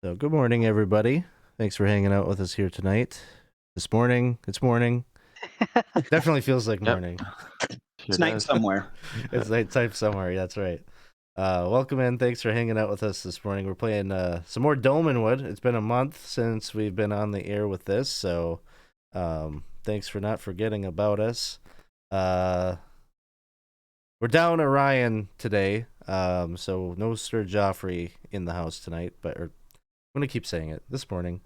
So, good morning, everybody. Thanks for hanging out with us here tonight. This morning, it's morning. Definitely feels like Yep. morning. It's night somewhere. It's nighttime somewhere. That's right. Welcome in. Thanks for hanging out with us this morning. We're playing some more Dolmenwood. It's been a month since we've been on the air with this, so thanks for not forgetting about us. We're down Orion today, so no Sir Geoffrey in the house tonight, I'm going to keep saying it this morning.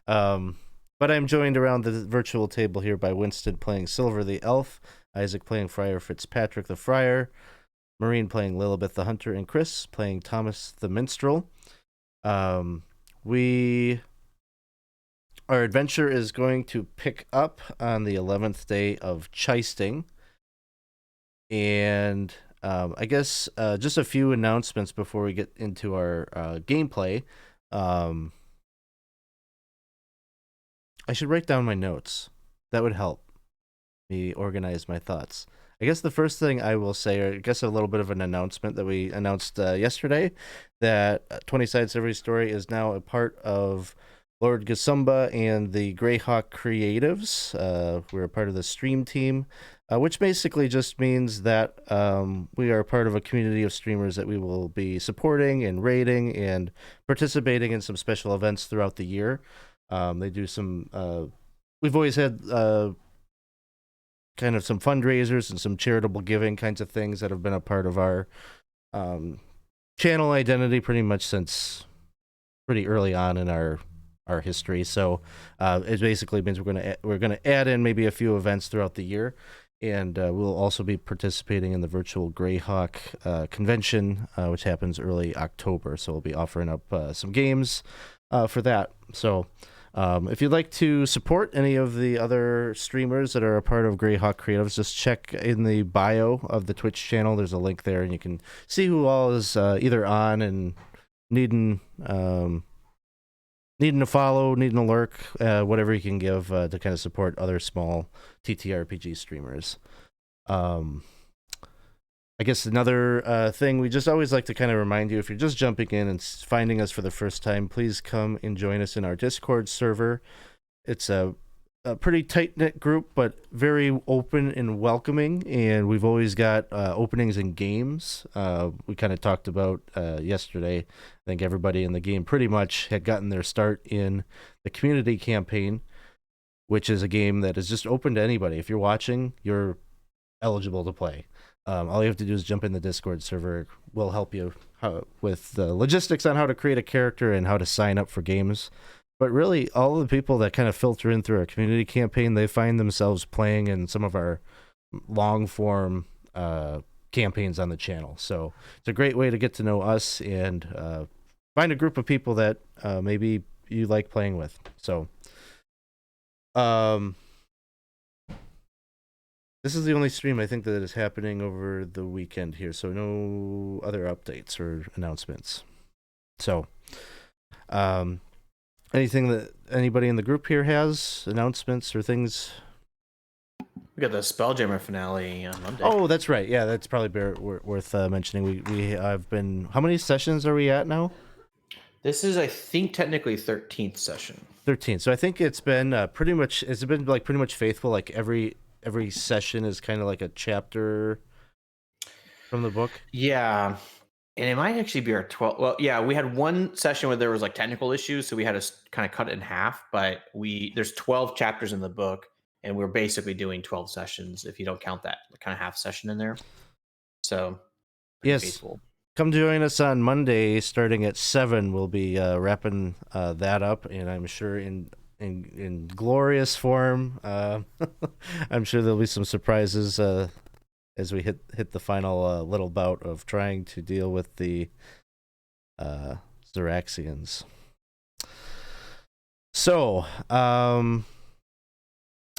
But I'm joined around the virtual table here by Winston playing Silver the Elf, Issac playing Friar Fitzpatrick the Friar, Moreen playing Lillibeth the Hunter, and Chris playing Thomas the Minstrel. Our adventure is going to pick up on the 11th day of Chisting. And I guess just a few announcements before we get into our gameplay. I should write down my notes. That would help me organize my thoughts. I guess the first thing I will say, or I guess a little bit of an announcement that we announced yesterday, that 20 Sides Every Story is now a part of Lord Gasumba and the Greyhawk Creatives. We're a part of the stream team, which basically just means that we are part of a community of streamers that we will be supporting and rating and participating in some special events throughout the year. They do some, we've always had kind of some fundraisers and some charitable giving kinds of things that have been a part of our channel identity pretty much since pretty early on in our history. So it basically means we're gonna add in maybe a few events throughout the year, and we'll also be participating in the virtual Greyhawk convention, which happens early October. So we'll be offering up some games for that. So if you'd like to support any of the other streamers that are a part of Greyhawk Creatives, just check in the bio of the Twitch channel. There's a link there, and you can see who all is either on and needing to follow, needing to lurk, whatever you can give to kind of support other small TTRPG streamers. I guess another thing we just always like to kind of remind you, if you're just jumping in and finding us for the first time, please come and join us in our Discord server. It's a pretty tight-knit group, but very open and welcoming, and we've always got openings in games. We kind of talked about yesterday. I think everybody in the game pretty much had gotten their start in the community campaign, which is a game that is just open to anybody. If you're watching, you're eligible to play. All you have to do is jump in the Discord server. We'll help you with the logistics on how to create a character and how to sign up for games. But really, all of the people that kind of filter in through our community campaign, they find themselves playing in some of our long-form campaigns on the channel. So it's a great way to get to know us and find a group of people that maybe you like playing with. So this is the only stream I think that is happening over the weekend here, so no other updates or announcements. So, anything that anybody in the group here has, announcements or things? We got the Spelljammer finale on Monday. Oh, that's right. Yeah, that's probably worth mentioning. We have been. How many sessions are we at now? This is, I think, technically 13th session. 13. So I think it's been pretty much. It's been like pretty much faithful. Like every session is kind of like a chapter from the book. Yeah, and it might actually be our 12th. Well, yeah, we had one session where there was like technical issues, so we had to kind of cut it in half. But there's 12 chapters in the book, and we're basically doing 12 sessions if you don't count that kind of half session in there. So yes, faithful. Come join us on Monday starting at 7. We'll be wrapping that up, and I'm sure in glorious form. I'm sure there'll be some surprises as we hit the final little bout of trying to deal with the Xeraxians. So,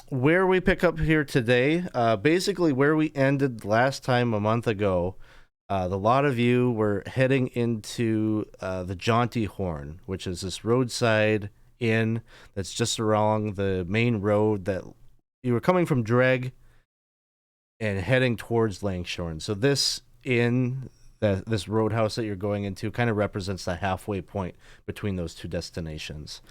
where we pick up here today, basically where we ended last time a month ago, the lot of you were heading into the Jaunty Horn, which is this roadside inn that's just along the main road that you were coming from Dreg and heading towards Langshorn. So this inn that this roadhouse that you're going into kind of represents the halfway point between those two destinations.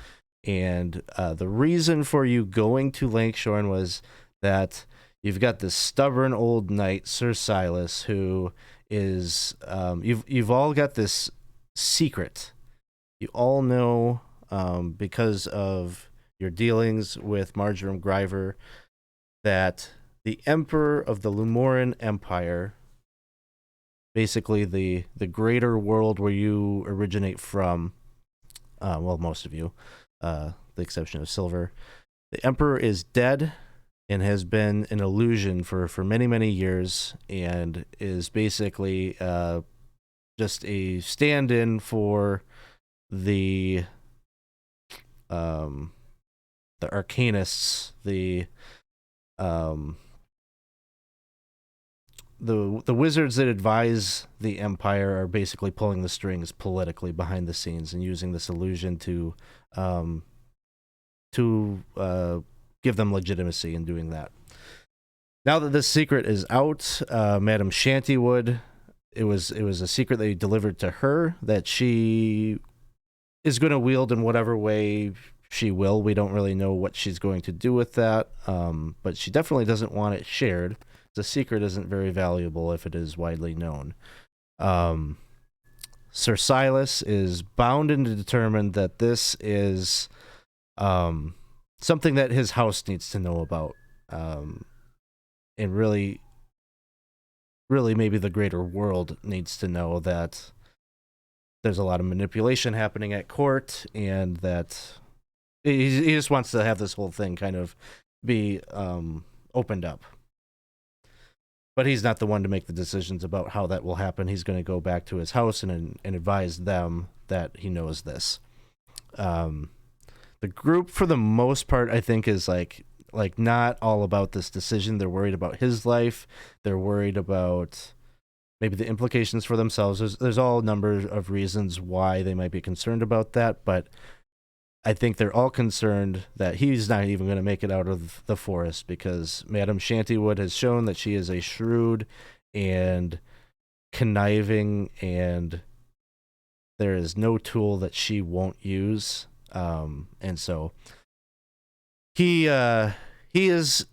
And the reason for you going to Lakeshorn was that you've got this stubborn old knight, Sir Silas, who is you've all got this secret. You all know because of your dealings with Marjoram Gryver that the Emperor of the Lumoran Empire, basically the greater world where you originate from, well, most of you, the exception of Silver, the Emperor is dead and has been an illusion for many, many years, and is basically just a stand-in for the arcanists, the wizards that advise the Empire are basically pulling the strings politically behind the scenes and using this illusion to give them legitimacy in doing that. Now that this secret is out, Madame Shantywood, it was a secret that you delivered to her that she is going to wield in whatever way she will. We don't really know what she's going to do with that, but she definitely doesn't want it shared. The secret isn't very valuable if it is widely known. Sir Silas is bound and determined that this is something that his house needs to know about, and really maybe the greater world needs to know that there's a lot of manipulation happening at court, and that he just wants to have this whole thing kind of be opened up. But he's not the one to make the decisions about how that will happen. He's going to go back to his house and advise them that he knows this. The group, for the most part, I think is like not all about this decision. They're worried about his life. They're worried about maybe the implications for themselves. There's all a number of reasons why they might be concerned about that, but I think they're all concerned that he's not even going to make it out of the forest, because Madame Shantywood has shown that she is a shrewd and conniving, and there is no tool that she won't use. And so he has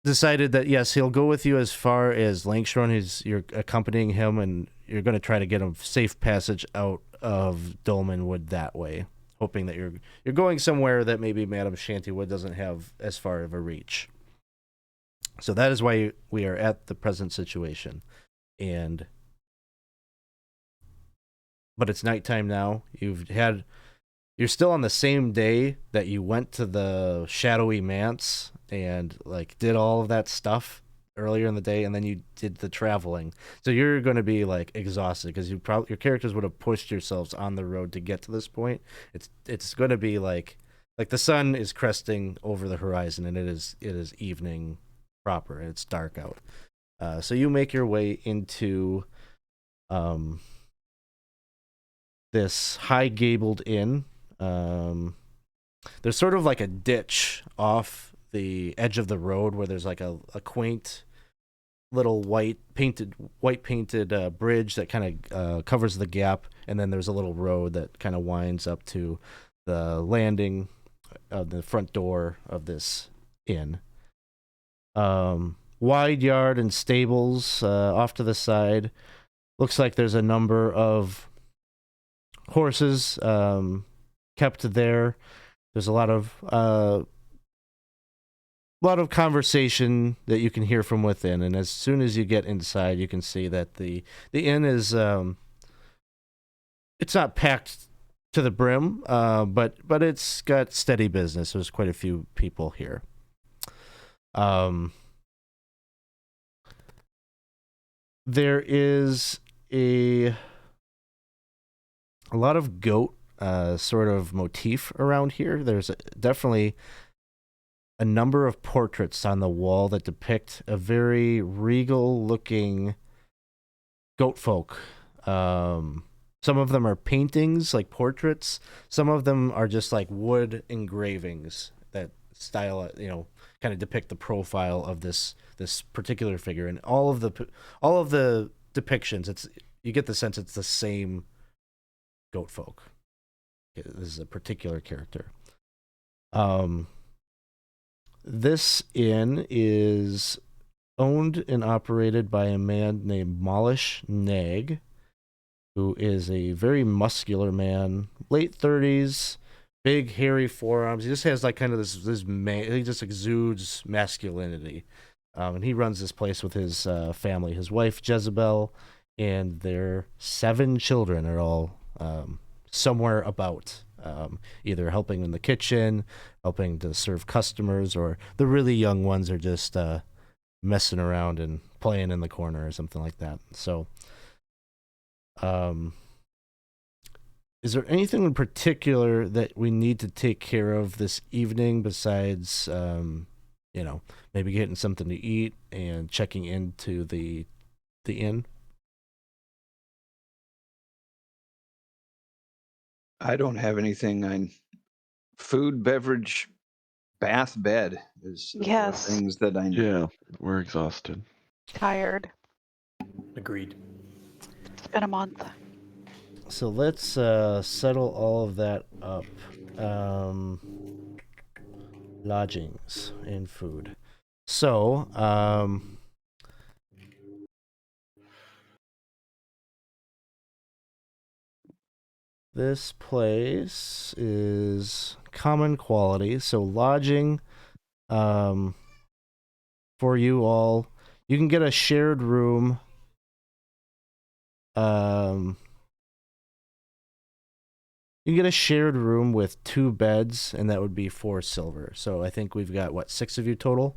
decided that, yes, he'll go with you as far as Lakeshorn. You're accompanying him, and you're going to try to get a safe passage out of Dolmenwood that way, hoping that you're going somewhere that maybe Madame Shantywood doesn't have as far of a reach. So that is why we are at the present situation. But it's nighttime now. You're still on the same day that you went to the shadowy manse and like did all of that stuff earlier in the day, and then you did the traveling. So you're going to be like exhausted, because your characters would have pushed yourselves on the road to get to this point. It's going to be like the sun is cresting over the horizon, and it is evening proper, and it's dark out. So you make your way into this high gabled inn. There's sort of like a ditch off the edge of the road where there's like a quaint little white painted bridge that kind of covers the gap, and then there's a little road that kind of winds up to the landing of the front door of this inn. Wide yard and stables off to the side. Looks like there's a number of horses kept there. There's a lot of conversation that you can hear from within, and as soon as you get inside, you can see that the inn is it's not packed to the brim, but it's got steady business. There's quite a few people here. There is a lot of goat sort of motif around here. There's definitely a number of portraits on the wall that depict a very regal-looking goat folk. Some of them are paintings, like portraits. Some of them are just like wood engravings that style, kind of depict the profile of this particular figure. And all of the depictions, you get the sense it's the same goat folk. This is a particular character. This inn is owned and operated by a man named Molish Nag, who is a very muscular man, late 30s, big hairy forearms. He just has like kind of this man. He just exudes masculinity, and he runs this place with his family. His wife Jezebel and their 7 children are all somewhere about, either helping in the kitchen, helping to serve customers, or the really young ones are just messing around and playing in the corner or something like that. So, is there anything in particular that we need to take care of this evening besides, maybe getting something to eat and checking into the inn? I don't have anything on food, beverage, bath, bed is the 4 Yes. things that I need. Yeah, we're exhausted. Tired. Agreed. It's been a month. So let's settle all of that up. Lodgings and food. So, this place is common quality. So lodging, for you all, you can get a shared room. You can get a shared room with 2 beds, and that would be 4 silver. So I think we've got, 6 of you total?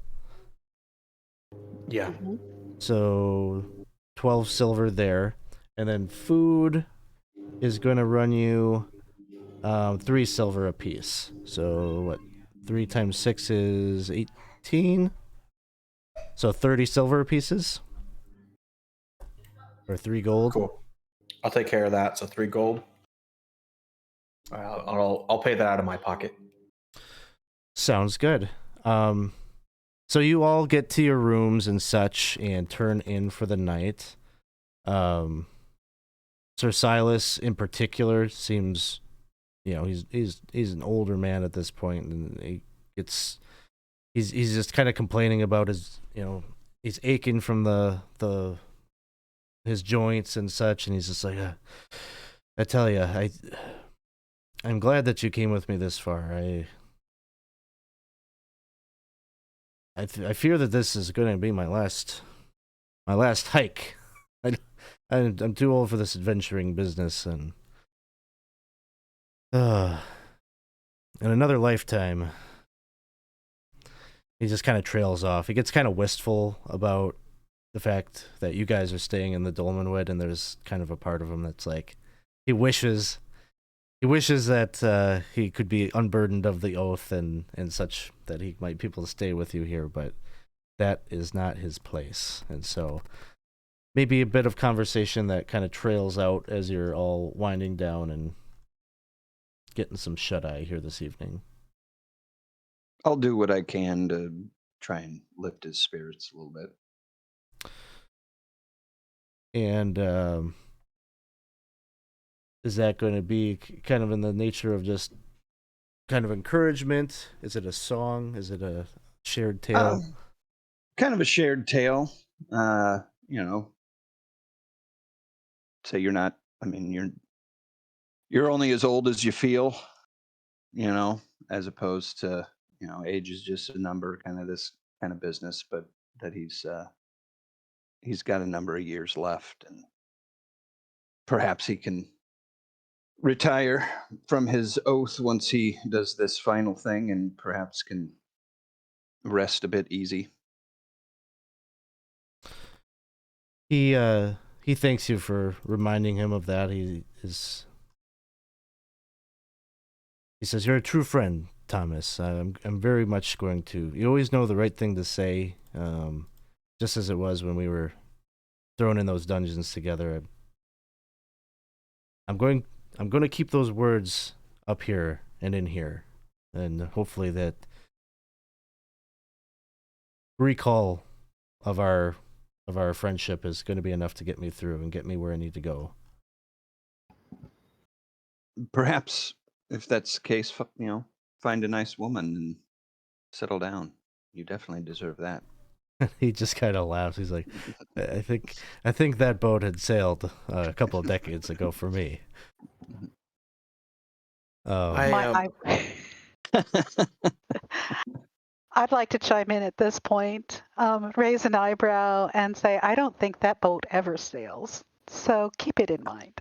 Yeah. Mhm. So 12 silver there. And then food is going to run you 3 silver apiece. So 3 times 6 is 18? So 30 silver pieces? Or 3 gold? Cool. I'll take care of that. So 3 gold. I'll pay that out of my pocket. Sounds good. So you all get to your rooms and such and turn in for the night. Sir Silas in particular seems, he's an older man at this point, and he's just kind of complaining about his, he's aching from his joints and such, and he's just like, I tell you, I'm glad that you came with me this far. I fear that this is going to be my last hike. I'm too old for this adventuring business, and in another lifetime. He just kind of trails off. He gets kind of wistful about the fact that you guys are staying in the Dolmenwood, and there's kind of a part of him that's like, he wishes that he could be unburdened of the oath and such, that he might be able to stay with you here, but that is not his place. And so maybe a bit of conversation that kind of trails out as you're all winding down and getting some shut-eye here this evening. I'll do what I can to try and lift his spirits a little bit. And is that going to be kind of in the nature of just kind of encouragement? Is it a song? Is it a shared tale? Kind of a shared tale. Say you're not, you're only as old as you feel, as opposed to, age is just a number, kind of this kind of business, but that he's got a number of years left, and perhaps he can retire from his oath once he does this final thing, and perhaps can rest a bit easy. He thanks you for reminding him of that. He says, "You're a true friend, Thomas. I'm very much going to. You always know the right thing to say, just as it was when we were thrown in those dungeons together. I'm going to keep those words up here and in here, and hopefully that recall of our of our friendship is going to be enough to get me through and get me where I need to go. Perhaps, if that's the case, find a nice woman and settle down. You definitely deserve that. He just kind of laughs. He's like, I think that boat had sailed a couple of decades ago for me. I'd like to chime in at this point, raise an eyebrow, and say, I don't think that boat ever sails. So keep it in mind.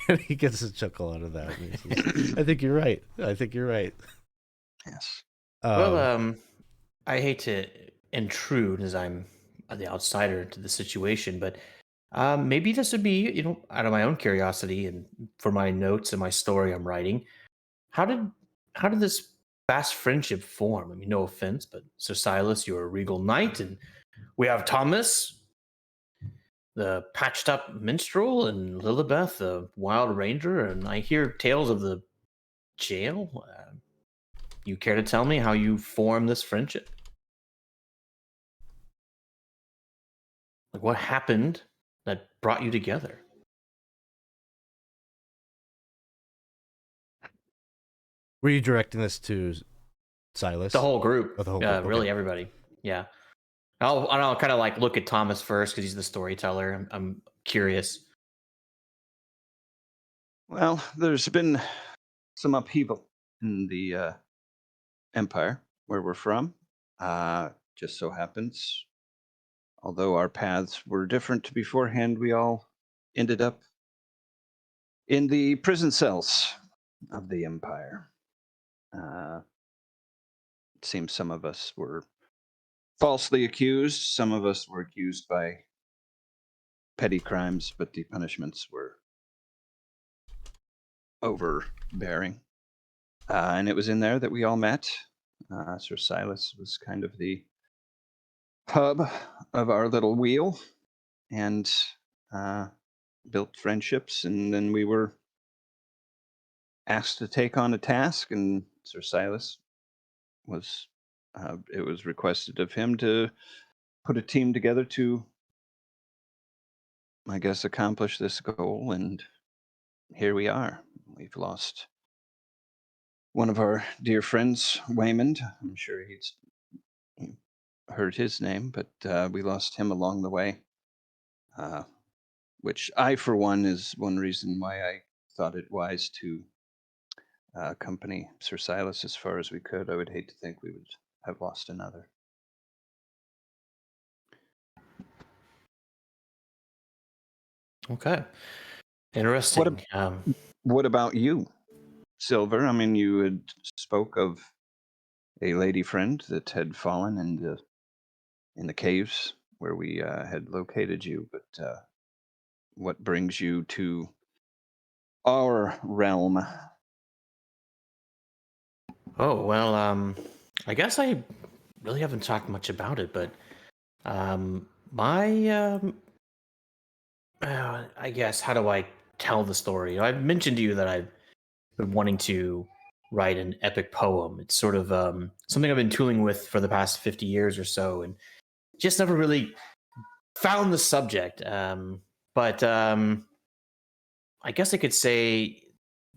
And he gets a chuckle out of that. And he says, I think you're right. Yes. Well, I hate to intrude as I'm the outsider into the situation, but maybe this would be, out of my own curiosity and for my notes and my story I'm writing. How did this fast friendship form? I mean, no offense, but Sir Silas, you're a regal knight, and we have Thomas, the patched up minstrel, and Lillibeth, the wild ranger, and I hear tales of the jail. You care to tell me how you formed this friendship? Like, what happened that brought you together? Were you directing this to Silas? The whole group. Oh, the whole group. Okay. Really everybody. Yeah. I'll kind of like look at Thomas first because he's the storyteller. I'm curious. Well, there's been some upheaval in the empire where we're from. Just so happens, although our paths were different beforehand, we all ended up in the prison cells of the empire. It seems some of us were falsely accused. Some of us were accused by petty crimes, but the punishments were overbearing. And it was in there that we all met. Sir Silas was kind of the hub of our little wheel and built friendships. And then we were asked to take on a task, and Sir Silas was, it was requested of him to put a team together to, I guess, accomplish this goal. And here we are. We've lost one of our dear friends, Waymond. I'm sure he's heard his name, but we lost him along the way, which I, for one, is one reason why I thought it wise to accompany Sir Silas as far as we could. I would hate to think we would have lost another. Okay. Interesting. What about you, Silver? I mean, you had spoke of a lady friend that had fallen in the caves where we had located you, but what brings you to our realm? Oh, well, I guess I really haven't talked much about it, but I guess, how do I tell the story? I've mentioned to you that I've been wanting to write an epic poem. It's sort of something I've been tooling with for the past 50 years or so, and just never really found the subject. But I guess I could say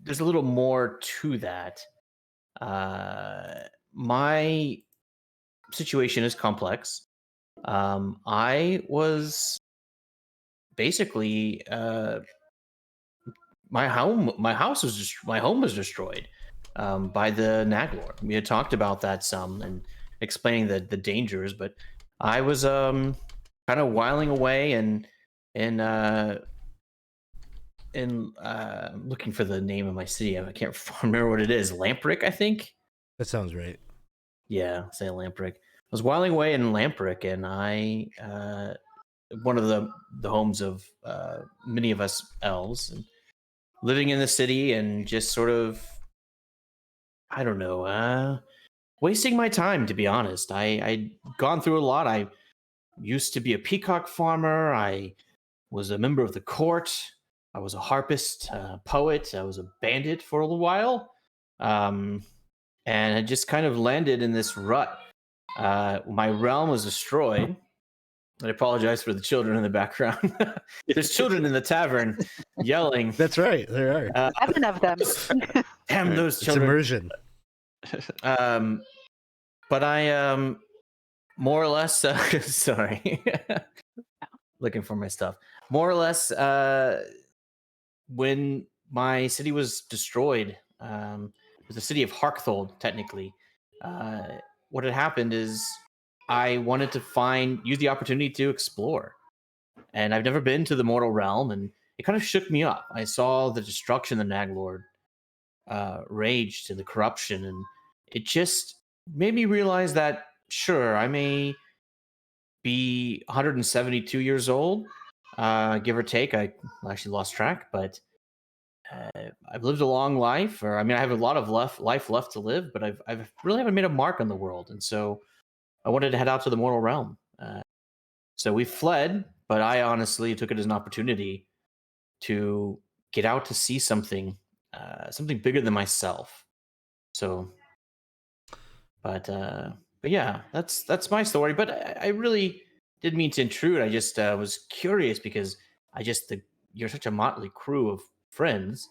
there's a little more to that. My situation is complex. I was basically my home was destroyed by the Naglor. We had talked about that some and explaining the dangers, but I was kind of whiling away and looking for the name of my city. I can't remember what it is. Lamprick, I think. That sounds right. Yeah, say Lamprick. I was whiling away in Lamprick, and I one of the homes of many of us elves, and living in the city, and just sort of, I don't know, wasting my time, to be honest. I'd gone through a lot. I used to be a peacock farmer. I was a member of the court. I was a harpist, poet. I was a bandit for a little while. And I just kind of landed in this rut. My realm was destroyed. I apologize for the children in the background. There's children in the tavern yelling. That's right. There are. 7 of them. Damn those It's children. immersion. But I more or less sorry. Looking for my stuff. More or less when my city was destroyed, it was the city of Harkthold, technically. What had happened is I wanted to use the opportunity to explore. And I've never been to the mortal realm, and it kind of shook me up. I saw the destruction the Naglord raged and the corruption, and it just made me realize that, sure, I may be 172 years old, give or take. I actually lost track, but I've lived a long life. I have a lot of life left to live, but I've really haven't made a mark on the world, and so I wanted to head out to the mortal realm. So we fled, but I honestly took it as an opportunity to get out to see something bigger than myself. So, but yeah, that's my story. But I really didn't mean to intrude. I just was curious because you're such a motley crew of friends.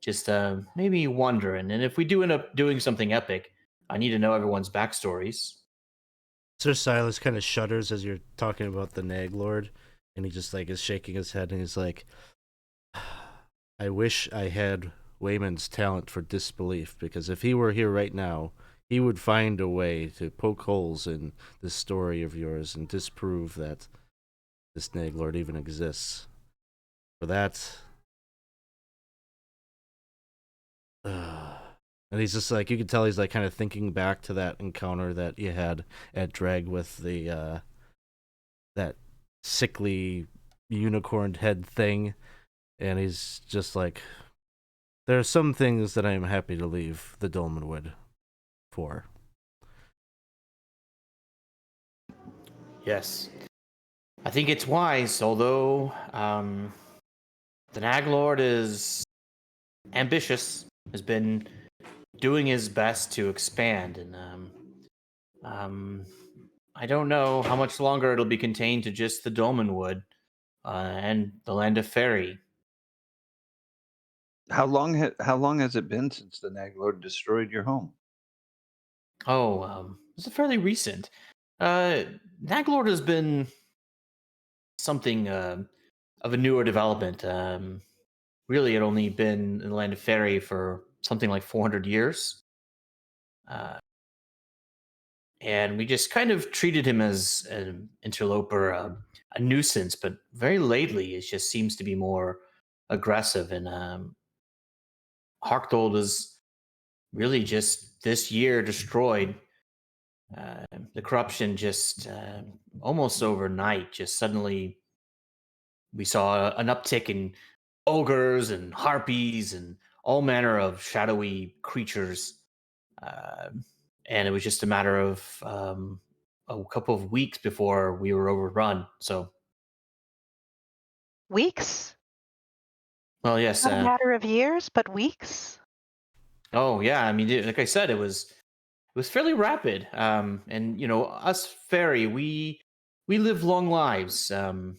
Just maybe wondering, and if we do end up doing something epic, I need to know everyone's backstories. Sir Silas kind of shudders as you're talking about the Naglord, and he just is shaking his head, and he's like, I wish I had Wayman's talent for disbelief, because if he were here right now, he would find a way to poke holes in this story of yours and disprove that this Naglord even exists. For that... And he's just you can tell he's kind of thinking back to that encounter that you had at Drag with the that sickly unicorn head thing, and he's just there are some things that I am happy to leave the Dolmenwood for. Yes, I think it's wise, although the Naglord is ambitious, has been doing his best to expand, and I don't know how much longer it'll be contained to just the Dolmenwood and the land of Fairy. How long has it been since the Naglord destroyed your home? Oh, it's fairly recent. Naglord has been something of a newer development. Really, it only been in the land of Fairy for something like 400 years. And we just kind of treated him as an interloper, a nuisance, but very lately it just seems to be more aggressive. And Harkthold is really just this year destroyed. The corruption just almost overnight, just suddenly we saw an uptick in ogres and harpies and all manner of shadowy creatures. And it was just a matter of a couple of weeks before we were overrun. So, Weeks? well, yes. Not a matter of years, but weeks? Oh, yeah. I mean, like I said, it was fairly rapid. And us fairy, we live long lives. Some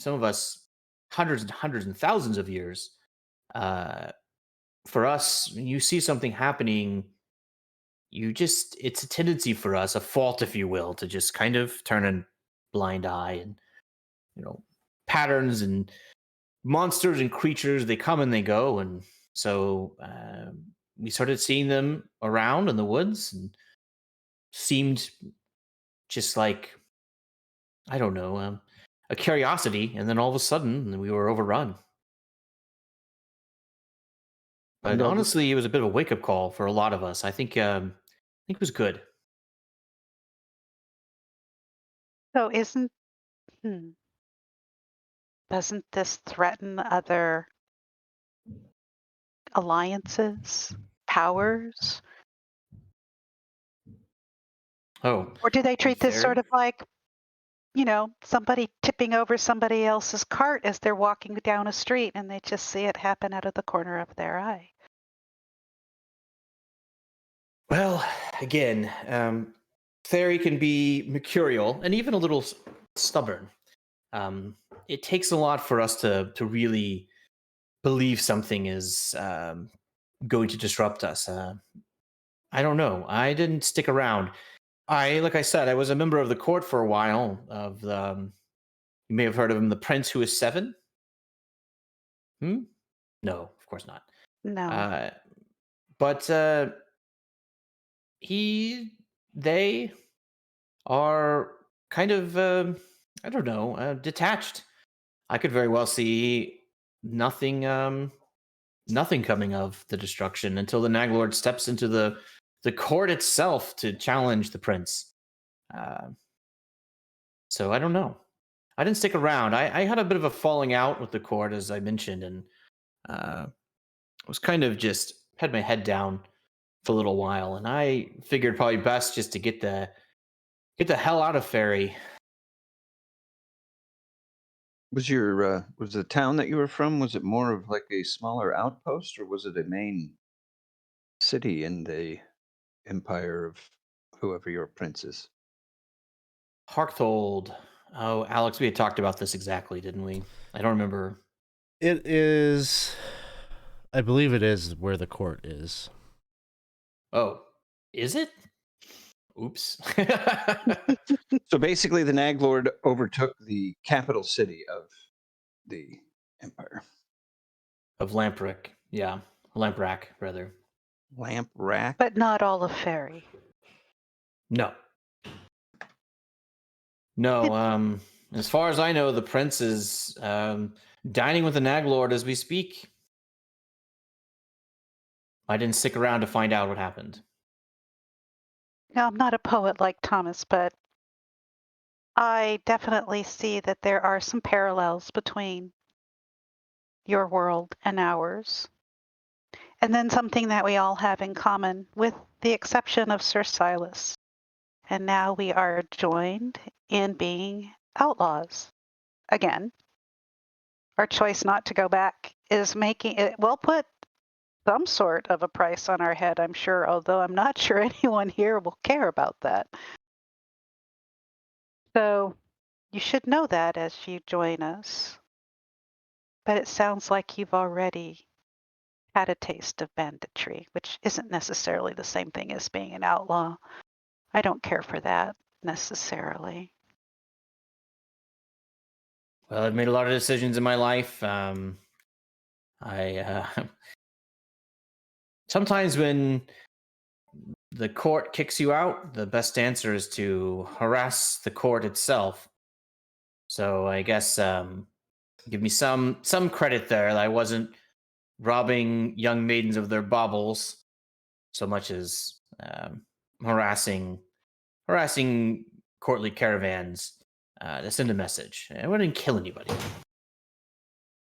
of us hundreds and thousands of years. For us, when you see something happening, it's a tendency for us, a fault, if you will, to just kind of turn a blind eye. And patterns and monsters and creatures, they come and they go. And so we started seeing them around in the woods, and seemed just like, I don't know, a curiosity. And then all of a sudden we were overrun. But honestly, it was a bit of a wake-up call for a lot of us. I think it was good. So doesn't this threaten other alliances, powers? Oh. Or do they treat this Fair. sort of like, somebody tipping over somebody else's cart as they're walking down a street and they just see it happen out of the corner of their eye? Well, again, fairy can be mercurial and even a little stubborn. It takes a lot for us to really believe something is going to disrupt us. I don't know. I didn't stick around. Like I said, I was a member of the court for a while. Of the, you may have heard of him, the Prince who is 7. No, of course not. No. But they are kind of, I don't know, detached. I could very well see nothing coming of the destruction until the Naglord steps into the court itself to challenge the prince. So I don't know. I didn't stick around. I had a bit of a falling out with the court, as I mentioned, and was kind of just had my head down for a little while, and I figured probably best just to get the hell out of Fairy. Was the town that you were from, was it more of like a smaller outpost, or was it a main city in the empire of whoever your prince is? Harktold. Oh, Alex, we had talked about this exactly, didn't we? I don't remember. It is, I believe it is where the court is. Oh, is it? Oops. So basically, the Naglord overtook the capital city of the empire. Of Lamprick. Yeah. Lamprack, rather. Lamp rack? But not all of Fairy. No. No, as far as I know, the prince is dining with the Naglord as we speak. I didn't stick around to find out what happened. Now, I'm not a poet like Thomas, but I definitely see that there are some parallels between your world and ours. And then something that we all have in common, with the exception of Sir Silas. And now we are joined in being outlaws again. Our choice not to go back is making it will put some sort of a price on our head, I'm sure, although I'm not sure anyone here will care about that. So you should know that as you join us. But it sounds like you've already had a taste of banditry, which isn't necessarily the same thing as being an outlaw. I don't care for that necessarily. Well, I've made a lot of decisions in my life. Sometimes when the court kicks you out, the best answer is to harass the court itself. So I guess give me some credit there that I wasn't robbing young maidens of their baubles so much as harassing courtly caravans to send a message. I wouldn't kill anybody.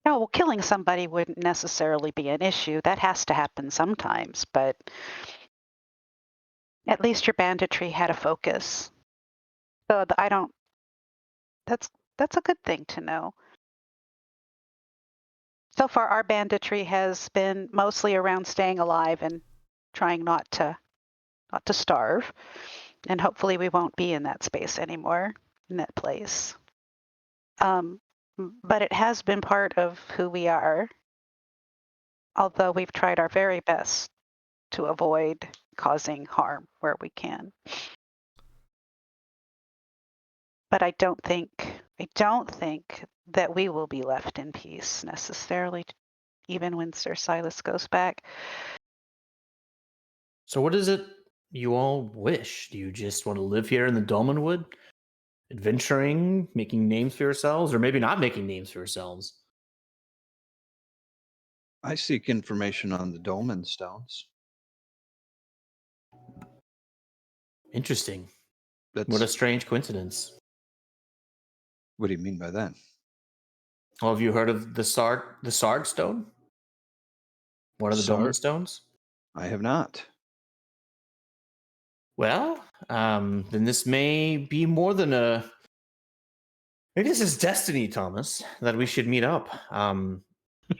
No, well, killing somebody wouldn't necessarily be an issue. That has to happen sometimes, but at least your banditry had a focus. So that's a good thing to know. So far, our banditry has been mostly around staying alive and trying not to starve. And hopefully we won't be in that space anymore, in that place. But it has been part of who we are, although we've tried our very best to avoid causing harm where we can. But I don't think that we will be left in peace necessarily, even when Sir Silas goes back. So what is it you all wish? Do you just want to live here in the Dolmenwood? Adventuring, making names for yourselves, or maybe not making names for yourselves? I seek information on the dolmen stones. Interesting. That's, What a strange coincidence. what do you mean by that? Well, have you heard of the Sard Stone? One of the Dolmen Stones? I have not. Well, then this may be more than a... Maybe this is destiny, Thomas, that we should meet up.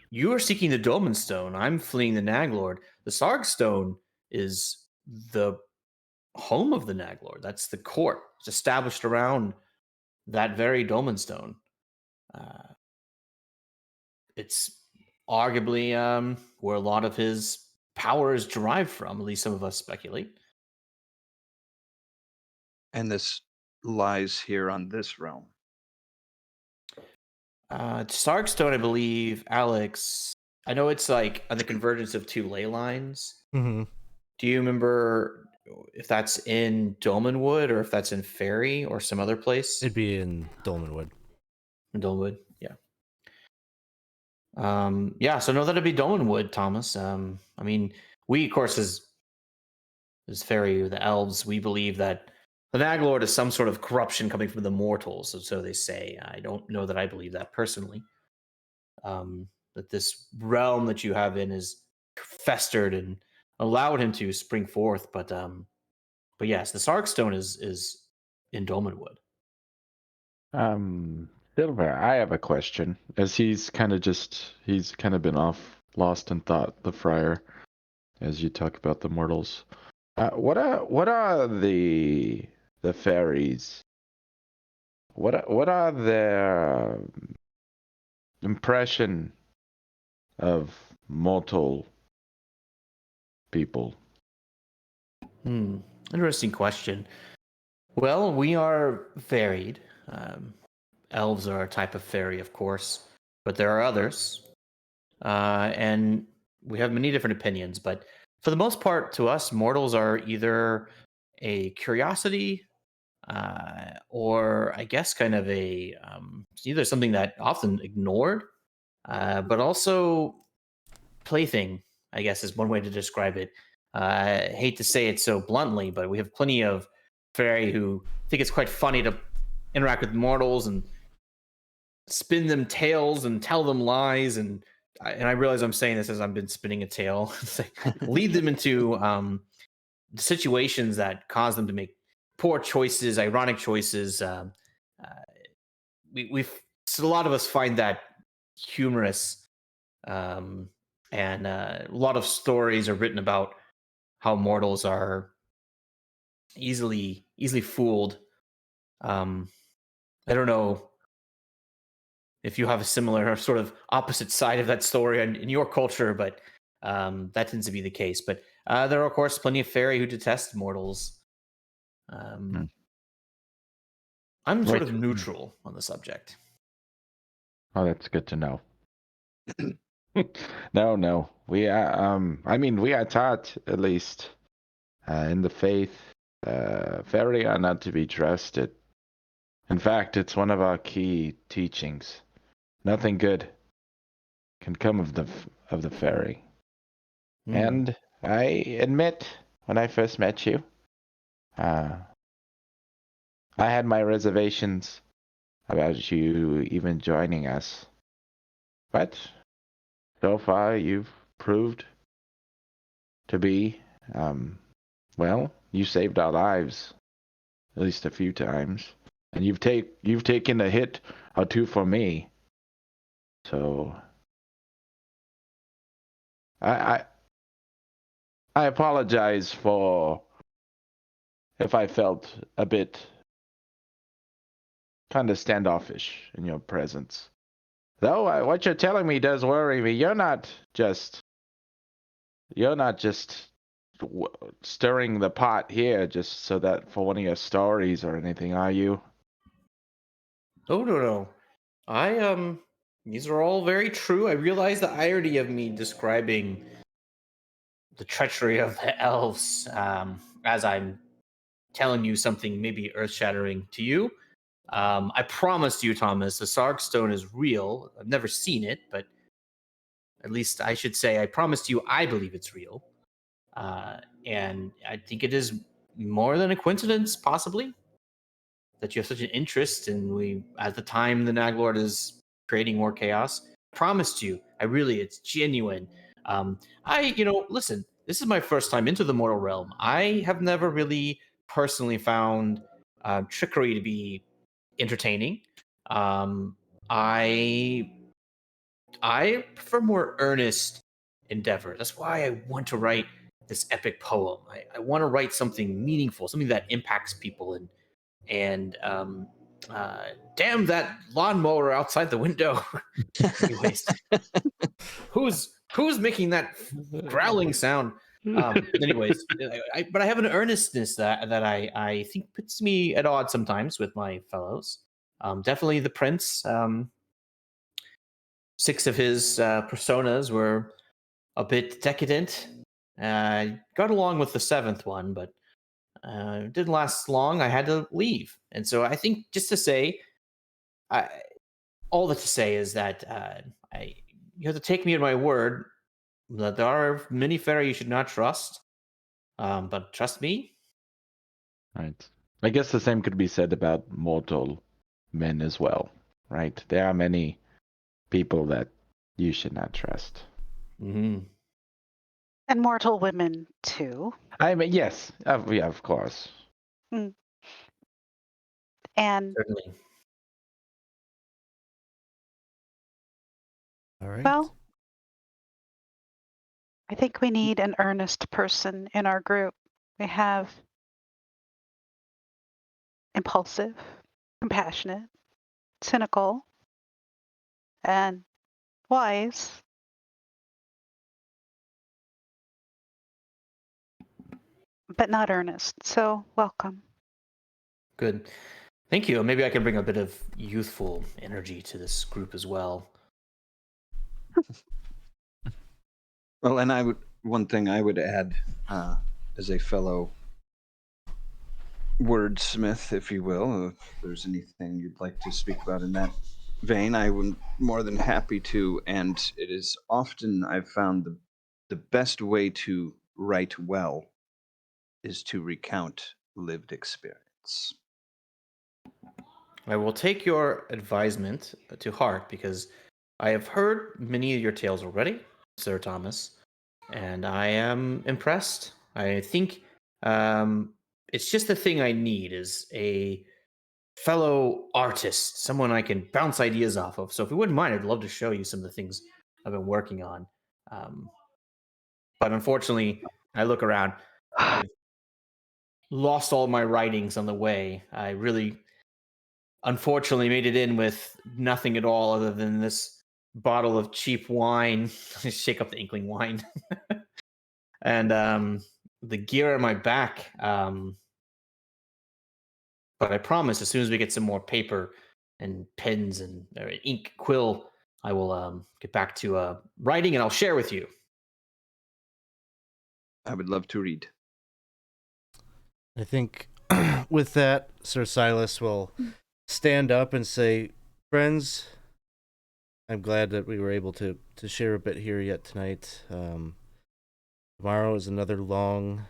You are seeking the Dolmen Stone. I'm fleeing the Naglord. The Sarg Stone is the home of the Naglord. That's the court. It's established around that very dolmen stone. It's arguably where a lot of his power is derived from. At least some of us speculate. And this lies here on this realm. Starkstone, I believe, Alex. I know it's like on the convergence of two ley lines. Mm-hmm. Do you remember if that's in Dolmenwood or if that's in Ferry or some other place? It'd be in Dolmenwood. In Dolmenwood, yeah. Yeah, so no, that'd be Dolmenwood, Thomas. I mean, we of course as Ferry, the elves, we believe that the Naglord is some sort of corruption coming from the mortals, so they say. I don't know that I believe that personally. That this realm that you have in is festered and allowed him to spring forth, but yes, the Sarkstone is in Dolmenwood. Silver, I have a question. As he's kind of been lost in thought, the Friar, as you talk about the mortals. What are the fairies? What are their impression of mortal people? Interesting question. Well, we are varied. Elves are a type of fairy, of course, but there are others. And we have many different opinions, but for the most part, to us, mortals are either a curiosity or I guess kind of either something that often ignored, but also plaything, I guess is one way to describe it. I hate to say it so bluntly, but we have plenty of fairy who think it's quite funny to interact with mortals and spin them tales and tell them lies. And I realize I'm saying this as I've been spinning a tale. Lead them into situations that cause them to make poor choices, ironic choices. So a lot of us find that humorous. And a lot of stories are written about how mortals are easily fooled. I don't know if you have a similar or sort of opposite side of that story in your culture, but that tends to be the case. But there are, of course, plenty of fairy who detest mortals. I'm sort of neutral on the subject. Oh, that's good to know. No. We are, we are taught, at least, in the faith, fairy are not to be trusted. In fact, it's one of our key teachings. Nothing good can come of the fairy. And I admit, when I first met you, I had my reservations about you even joining us. But so far, you've proved to be, you saved our lives at least a few times, and you've taken a hit or two for me. So I apologize for if I felt a bit kind of standoffish in your presence. Though what you're telling me does worry me. You're not just stirring the pot here just so that for one of your stories or anything, are you? Oh no. These are all very true. I realize the irony of me describing the treachery of the elves as I'm telling you something maybe earth-shattering to you. I promised you, Thomas, the Sarkstone is real. I've never seen it, but at least I should say I promised you I believe it's real. And I think it is more than a coincidence, possibly, that you have such an interest. And we, at the time, the Naglord is creating more chaos. I promised you, it's genuine. Listen, this is my first time into the mortal realm. I have never really personally found trickery to be entertaining. I prefer more earnest endeavor. That's why I want to write this epic poem. I want to write something meaningful, something that impacts people, and damn that lawnmower outside the window. Anyways, who's making that growling sound? Anyways, but I have an earnestness that I think puts me at odds sometimes with my fellows. Definitely the prince. 6 of his personas were a bit decadent. Got along with the 7th one, but it didn't last long. I had to leave, and so I think just to say, all that to say is that you have to take me at my word that there are many fairy you should not trust, but trust me. Right. I guess the same could be said about mortal men as well, right? There are many people that you should not trust. Mm-hmm. And mortal women, too. I mean, yes, yeah, of course. And Certainly. All right. well, I think we need an earnest person in our group. We have impulsive, compassionate, cynical, and wise. But not earnest. So welcome. Good. Thank you. Maybe I can bring a bit of youthful energy to this group as well. Well, and one thing I would add, as a fellow wordsmith, if you will, if there's anything you'd like to speak about in that vein, I would more than happy to. And it is often I've found the best way to write well is to recount lived experience. I will take your advisement to heart because I have heard many of your tales already, Sir Thomas, and I am impressed. I think it's just the thing I need is a fellow artist, someone I can bounce ideas off of. So if you wouldn't mind, I'd love to show you some of the things I've been working on. But unfortunately, I look around, I've lost all my writings on the way. I really, unfortunately, made it in with nothing at all other than this bottle of cheap wine. Shake up the Inkling wine. And the gear on my back. But I promise, as soon as we get some more paper and pens and ink, quill, I will get back to writing, and I'll share with you. I would love to read. I think with that, Sir Silas will stand up and say, "Friends, I'm glad that we were able to share a bit here yet tonight. Tomorrow is another long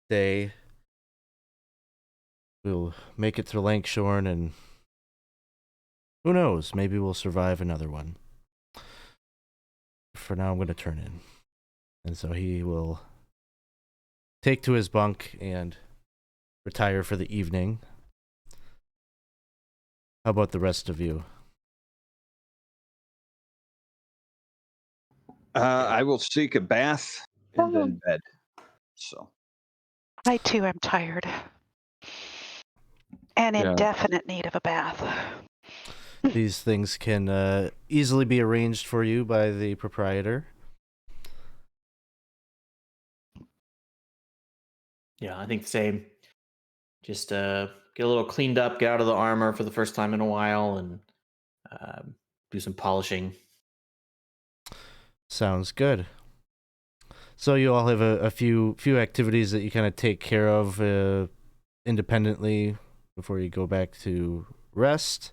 day. We'll make it through Lankshorn, and who knows, maybe we'll survive another one. For now, I'm going to turn in." And so he will take to his bunk and retire for the evening. How about the rest of you? I will seek a bath and then bed. So I too am tired and in definite need of a bath. These things can easily be arranged for you by the proprietor. Yeah, I think the same. Just get a little cleaned up, get out of the armor for the first time in a while, and do some polishing. Sounds good. So you all have a few activities that you kind of take care of independently before you go back to rest.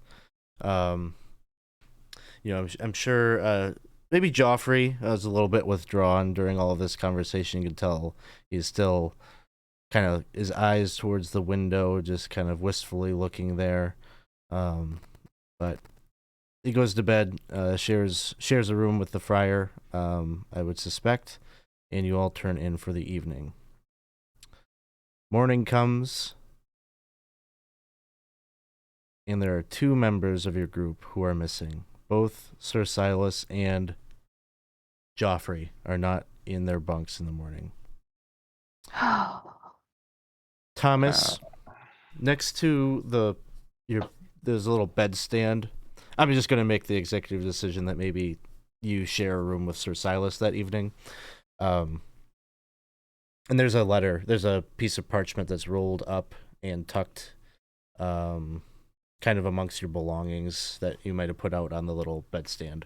I'm sure maybe Geoffrey was a little bit withdrawn during all of this conversation. You can tell he's still kind of his eyes towards the window, just kind of wistfully looking there. But he goes to bed, shares a room with the friar, I would suspect, and you all turn in for the evening. Morning comes, and there are 2 members of your group who are missing. Both Sir Silas and Geoffrey are not in their bunks in the morning. Thomas, next to there's a little bed stand. I'm just going to make the executive decision that maybe you share a room with Sir Silas that evening. And there's a letter. There's a piece of parchment that's rolled up and tucked, kind of amongst your belongings that you might have put out on the little bedstand.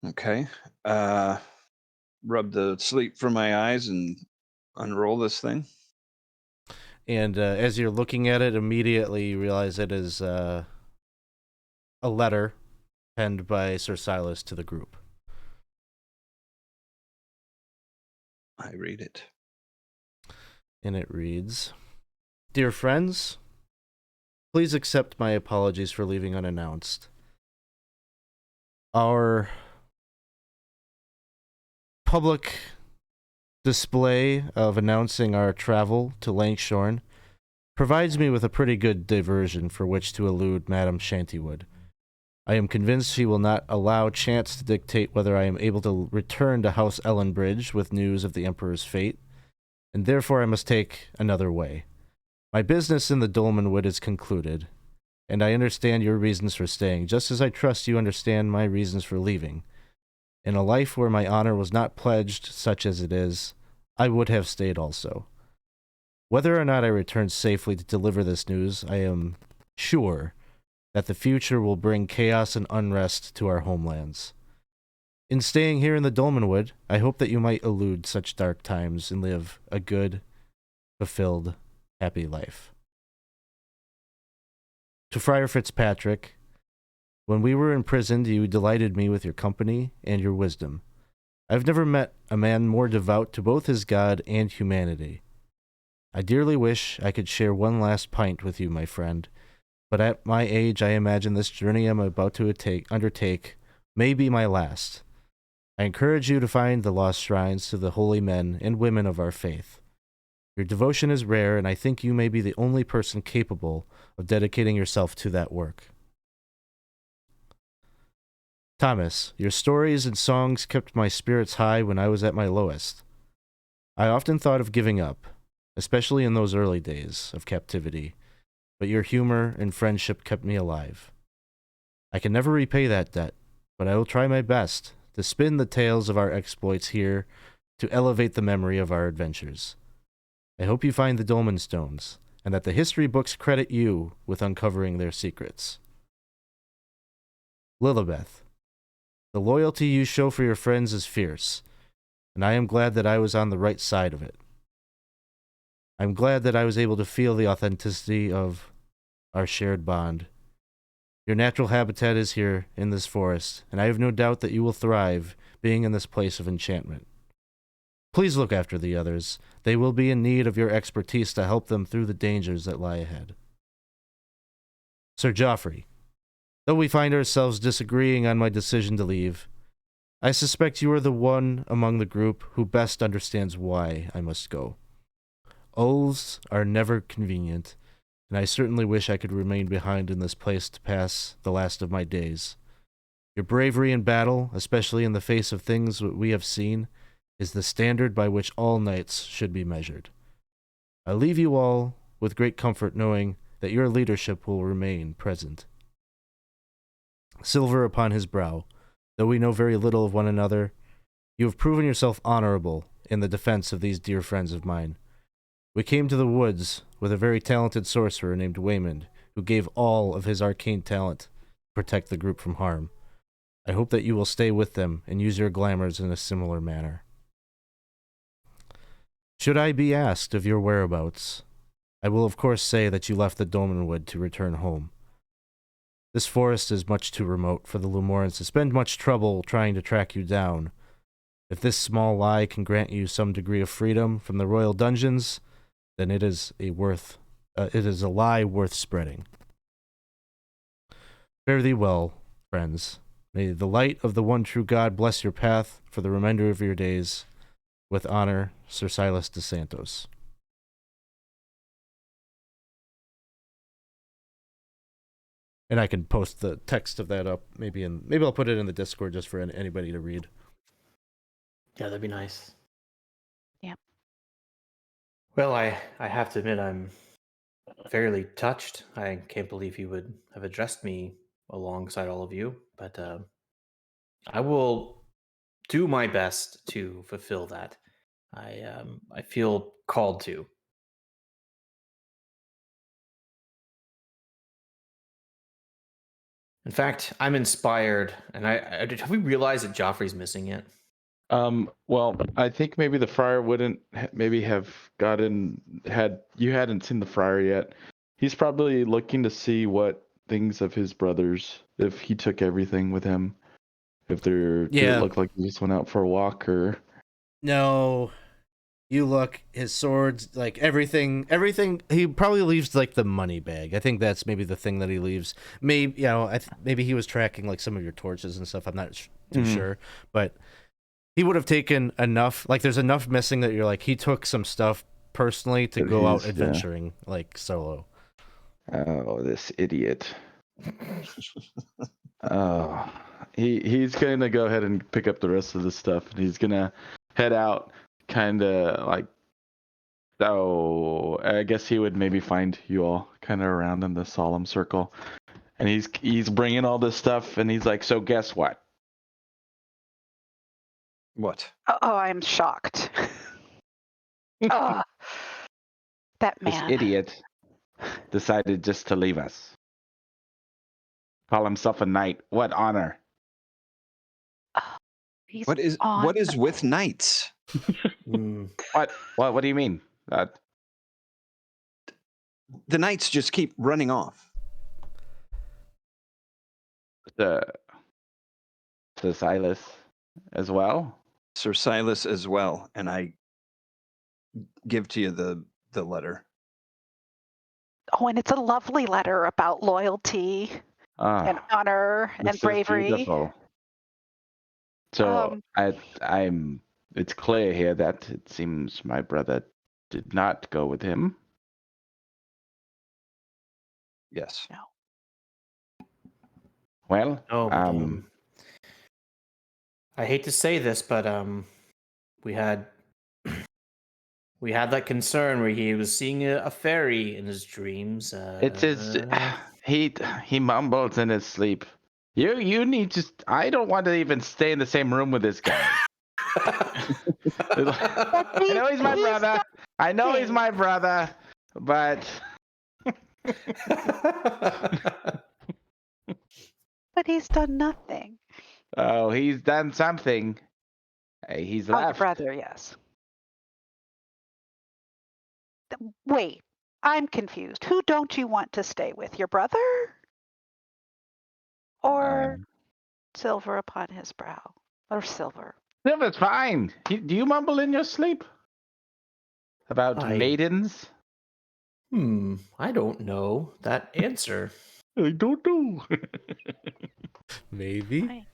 Okay. Rub the sleep from my eyes and unroll this thing. And as you're looking at it, immediately you realize it is a letter penned by Sir Silas to the group. I read it. And it reads, "Dear friends, please accept my apologies for leaving unannounced. Our public display of announcing our travel to Langshorn provides me with a pretty good diversion for which to elude Madame Shantywood. I am convinced she will not allow chance to dictate whether I am able to return to House Ellenbridge with news of the Emperor's fate, and therefore I must take another way. My business in the Dolmenwood is concluded, and I understand your reasons for staying, just as I trust you understand my reasons for leaving. In a life where my honor was not pledged, such as it is, I would have stayed also. Whether or not I return safely to deliver this news, I am sure that the future will bring chaos and unrest to our homelands. In staying here in the Dolmenwood, I hope that you might elude such dark times and live a good, fulfilled, happy life. To Friar Fitzpatrick, when we were imprisoned, you delighted me with your company and your wisdom. I've never met a man more devout to both his God and humanity. I dearly wish I could share one last pint with you, my friend, but at my age I imagine this journey I'm about to undertake may be my last. I encourage you to find the lost shrines to the holy men and women of our faith. Your devotion is rare, and I think you may be the only person capable of dedicating yourself to that work. Thomas, your stories and songs kept my spirits high when I was at my lowest. I often thought of giving up, especially in those early days of captivity, but your humor and friendship kept me alive. I can never repay that debt, but I will try my best to spin the tales of our exploits here to elevate the memory of our adventures. I hope you find the Dolmen Stones, and that the history books credit you with uncovering their secrets. Lillibeth, the loyalty you show for your friends is fierce, and I am glad that I was on the right side of it. I'm glad that I was able to feel the authenticity of our shared bond. Your natural habitat is here in this forest, and I have no doubt that you will thrive being in this place of enchantment. Please look after the others. They will be in need of your expertise to help them through the dangers that lie ahead. Sir Geoffrey, though we find ourselves disagreeing on my decision to leave, I suspect you are the one among the group who best understands why I must go. Oaths are never convenient, and I certainly wish I could remain behind in this place to pass the last of my days. Your bravery in battle, especially in the face of things we have seen, is the standard by which all knights should be measured. I leave you all with great comfort knowing that your leadership will remain present. Silver upon his brow, though we know very little of one another, you have proven yourself honorable in the defense of these dear friends of mine. We came to the woods with a very talented sorcerer named Waymond, who gave all of his arcane talent to protect the group from harm. I hope that you will stay with them and use your glamours in a similar manner. Should I be asked of your whereabouts, I will of course say that you left the Dolmenwood to return home. This forest is much too remote for the Lumorans to spend much trouble trying to track you down. If this small lie can grant you some degree of freedom from the royal dungeons, then it is a lie worth spreading. Fare thee well, friends. May the light of the one true God bless your path for the remainder of your days. With honor, Sir Silas de Santos. And I can post the text of that up. Maybe I'll put it in the Discord just for anybody to read. Yeah, that'd be nice. Well, I have to admit I'm fairly touched. I can't believe he would have addressed me alongside all of you, but I will do my best to fulfill that. I feel called to. In fact, I'm inspired, and have we realized that Joffrey's missing yet? Well, I think maybe the Friar wouldn't maybe have you hadn't seen the Friar yet. He's probably looking to see what things of his brothers, if he took everything with him, if did it look like he just went out for a walk or. No, you look, his swords, like everything. He probably leaves like the money bag. I think that's maybe the thing that he leaves. Maybe maybe he was tracking like some of your torches and stuff. I'm not too sure, but he would have taken enough. Like, there's enough missing that you're like, he took some stuff personally to go out adventuring, like solo. Oh, this idiot. Oh, he's gonna go ahead and pick up the rest of the stuff, and he's gonna head out, kind of like. Oh, I guess he would maybe find you all kind of around in the solemn circle, and he's bringing all this stuff, and he's like, "So guess what?" What? Oh, I'm shocked. Oh, that This man. idiot decided just to leave us. Call himself a knight. What honor? He's What is with knights? What do you mean? The knights just keep running off. Sir Silas as well? Sir Silas as well, and I give to you the letter. Oh, and it's a lovely letter about loyalty and honor and bravery. Beautiful. So it's clear here that it seems my brother did not go with him. Yes. No. Well, I hate to say this, but we had that concern where he was seeing a fairy in his dreams. It's his. He mumbles in his sleep. You need to. I don't want to even stay in the same room with this guy. I know he's my brother. I know he's my brother, but. But he's done nothing. Oh, he's done something. He's left. Brother, yes. Wait, I'm confused. Who don't you want to stay with? Your brother? Or silver upon his brow? Or silver? Silver's fine. Do you mumble in your sleep? About maidens? I don't know that answer. I don't know. Maybe.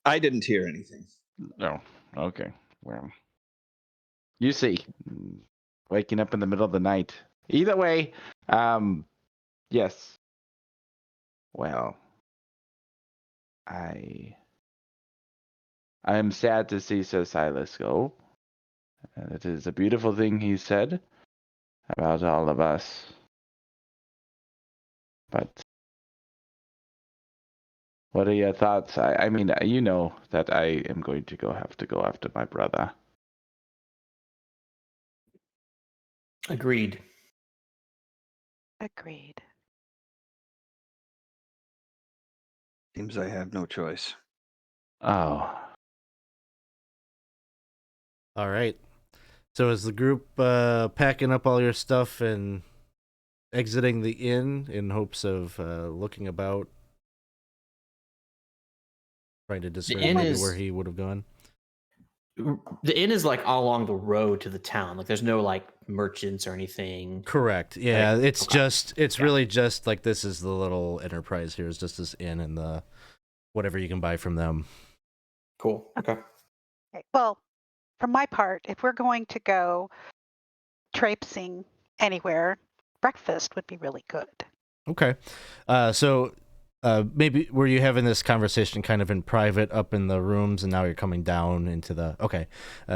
I didn't hear anything. No. Okay. Well, you see, waking up in the middle of the night. Either way, yes. Well, I am sad to see Sir Silas go. And it is a beautiful thing he said about all of us. But what are your thoughts? I mean, you know that I am going to have to go after my brother. Agreed. Seems I have no choice. Oh. All right. So is the group packing up all your stuff and exiting the inn in hopes of looking about, trying to discern where he would have gone? The inn is like all along the road to the town. Like, there's no like merchants or anything. Correct. Yeah, it's really just like, this is the little enterprise here. Is just this inn and the whatever you can buy from them. Cool. Okay. Well, for my part, if we're going to go traipsing anywhere, breakfast would be really good. Okay. So maybe were you having this conversation kind of in private up in the rooms, and now you're coming down into the? Okay,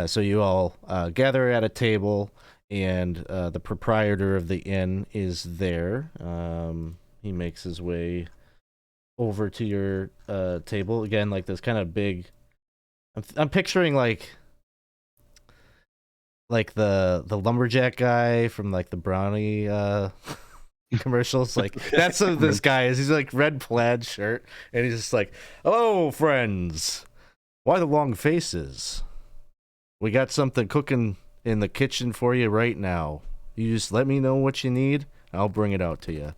so you all gather at a table, and the proprietor of the inn is there. He makes his way over to your table again, like this kind of big. I'm picturing like the lumberjack guy from like the Brownie commercials. Like that's what this guy is. He's like red plaid shirt, and he's just like, "Hello, friends. Why the long faces? We got something cooking in the kitchen for you right now. You just let me know what you need. I'll bring it out to you."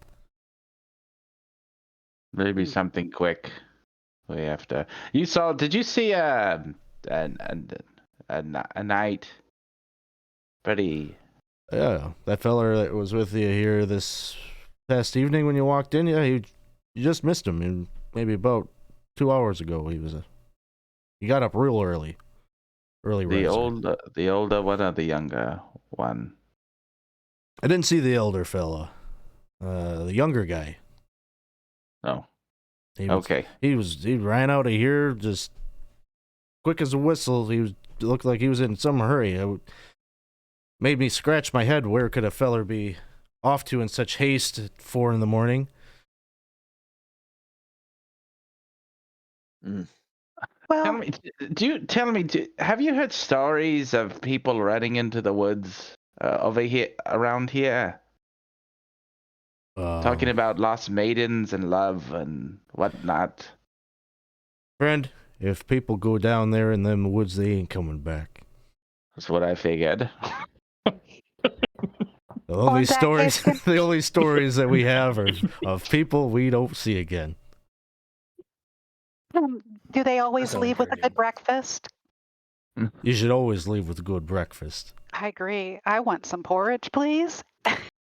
Maybe something quick. We have to. You saw? Did you see a night? Pretty. Yeah, that feller that was with you here this past evening when you walked in. Yeah, you just missed him. And maybe about 2 hours ago, he got up real early. Early The riser. the older one or the younger one? I didn't see the elder fella. The younger guy. Oh, He okay. He ran out of here just quick as a whistle. Looked like he was in some hurry. Made me scratch my head. Where could a feller be off to in such haste at 4 a.m? Well, Tell me, have you heard stories of people running into the woods over here, around here, talking about lost maidens and love and whatnot? Friend, if people go down there in them woods, they ain't coming back. That's what I figured. The only in that stories, case, the only stories that we have are of people we don't see again. do they always That's leave with a encouraging. good breakfast? You should always leave with a good breakfast. I agree. I want some porridge, please.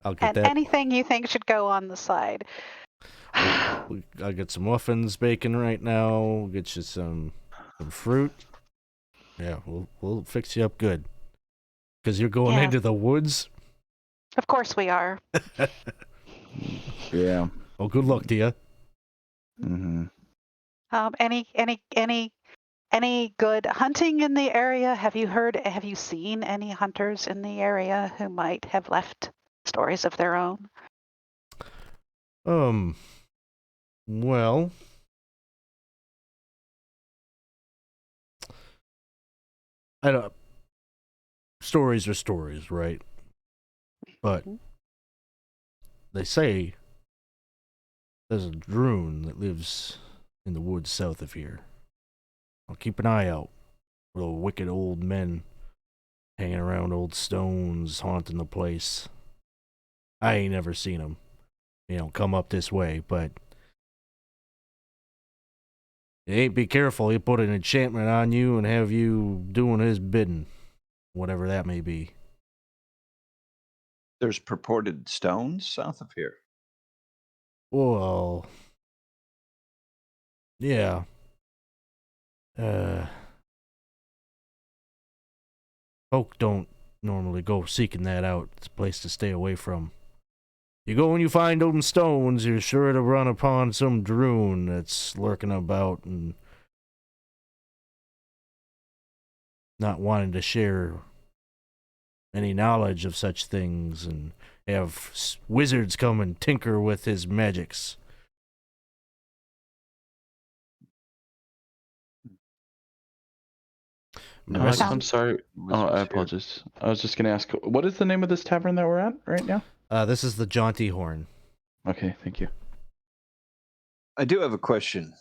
I'll get And that. anything you think should go on the side. I'll get some muffins baking right now. We'll get you some fruit. Yeah, we'll fix you up good. Because you're going Yeah. into the woods. Of course we are. Yeah. Oh, good luck to you. Mm-hmm. Any good hunting in the area? Have you seen any hunters in the area who might have left stories of their own? Well, I don't. Stories are stories, right? But they say there's a droon that lives in the woods south of here. I'll keep an eye out for the wicked old men hanging around old stones, haunting the place. I ain't never seen them. They don't come up this way, but you ain't be careful. He'll put an enchantment on you and have you doing his bidding, whatever that may be. There's purported stones south of here. Well, yeah. Folk don't normally go seeking that out. It's a place to stay away from. You go and you find them stones, you're sure to run upon some droon that's lurking about and not wanting to share any knowledge of such things and have wizards come and tinker with his magics. Alex, I'm Sounds- sorry. Oh, I apologize. I was just going to ask, what is the name of this tavern that we're at right now? This is the Jaunty Horn. Okay, thank you. I do have a question,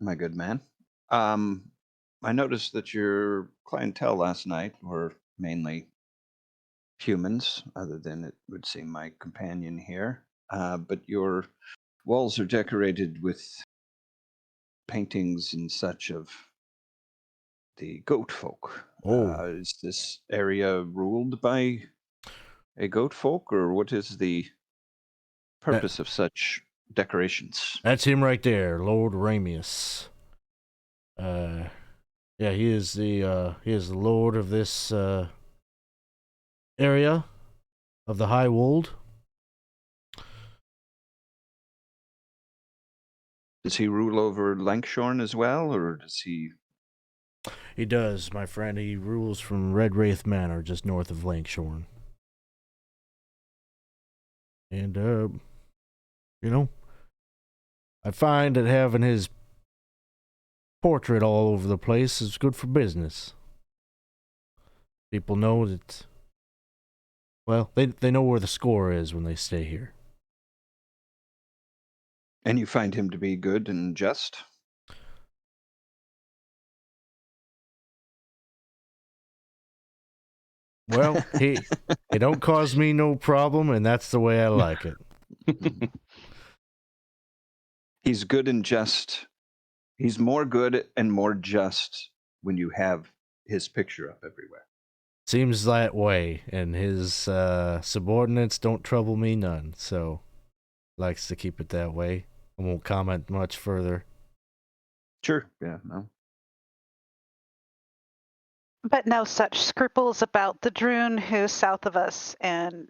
my good man. I noticed that your clientele last night were mainly humans, other than it would seem my companion here. But your walls are decorated with paintings and such of the goat folk. Oh. Is this area ruled by a goat folk, or what is the purpose of such decorations? That's him right there, Lord Ramius. Yeah, he is the lord of this area of the High Wold. Does he rule over Lankshorn as well, or does he? He does, my friend. He rules from Red Wraith Manor, just north of Lankshorn. And, I find that having his portrait all over the place is good for business. People know that, well, they know where the score is when they stay here. And you find him to be good and just? Well, he don't cause me no problem, and that's the way I like it. He's good and just. He's more good and more just when you have his picture up everywhere. Seems that way, and his subordinates don't trouble me none, so likes to keep it that way. I won't comment much further. Sure. Yeah. No. But no such scruples about the Droon who's south of us and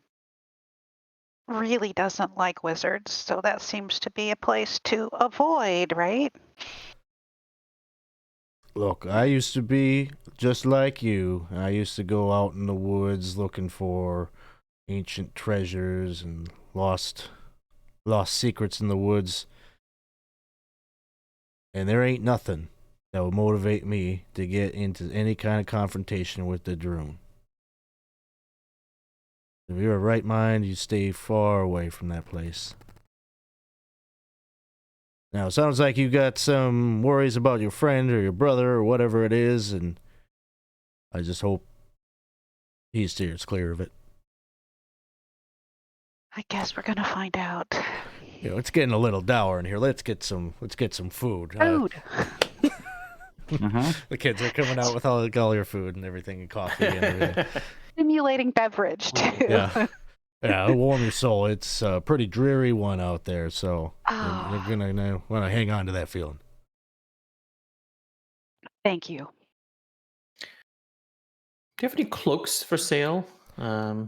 really doesn't like wizards, so that seems to be a place to avoid, right? Look, I used to be just like you. I used to go out in the woods looking for ancient treasures and lost secrets in the woods. And there ain't nothing that would motivate me to get into any kind of confrontation with the Droon. If you're a right mind, you stay far away from that place. Now, it sounds like you got some worries about your friend or your brother or whatever it is, and I just hope he steers clear of it. I guess we're gonna find out. It's getting a little dour in here. Let's get some food. Food. The kids are coming out with all your food and everything, and coffee and everything. Stimulating beverage too. Yeah. Yeah, it'll warm your soul. It's a pretty dreary one out there, so Oh, you're gonna want to hang on to that feeling. thank you. Do you have any cloaks for sale? I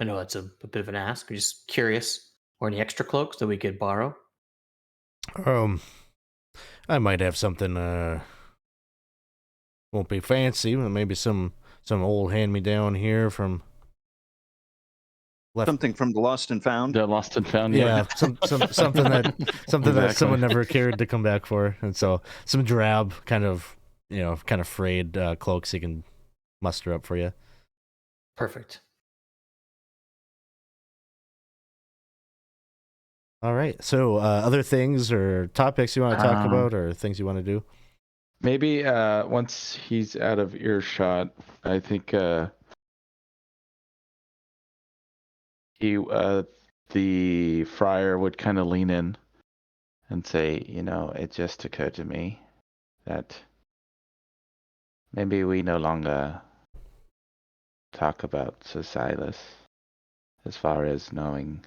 know that's a bit of an ask. I'm just curious. Or any extra cloaks that we could borrow? I might have something. Won't be fancy, but maybe some old hand-me-down here from. Something from the Lost and Found. The lost and found. Yeah, something that Exactly. someone never cared to come back for, and so some drab kind of frayed cloaks he can muster up for you. Perfect. All right. So, other things or topics you want to talk about, or things you want to do? Maybe once he's out of earshot, I think the friar would kind of lean in and say, it just occurred to me that maybe we no longer talk about Sir Silas as far as knowing,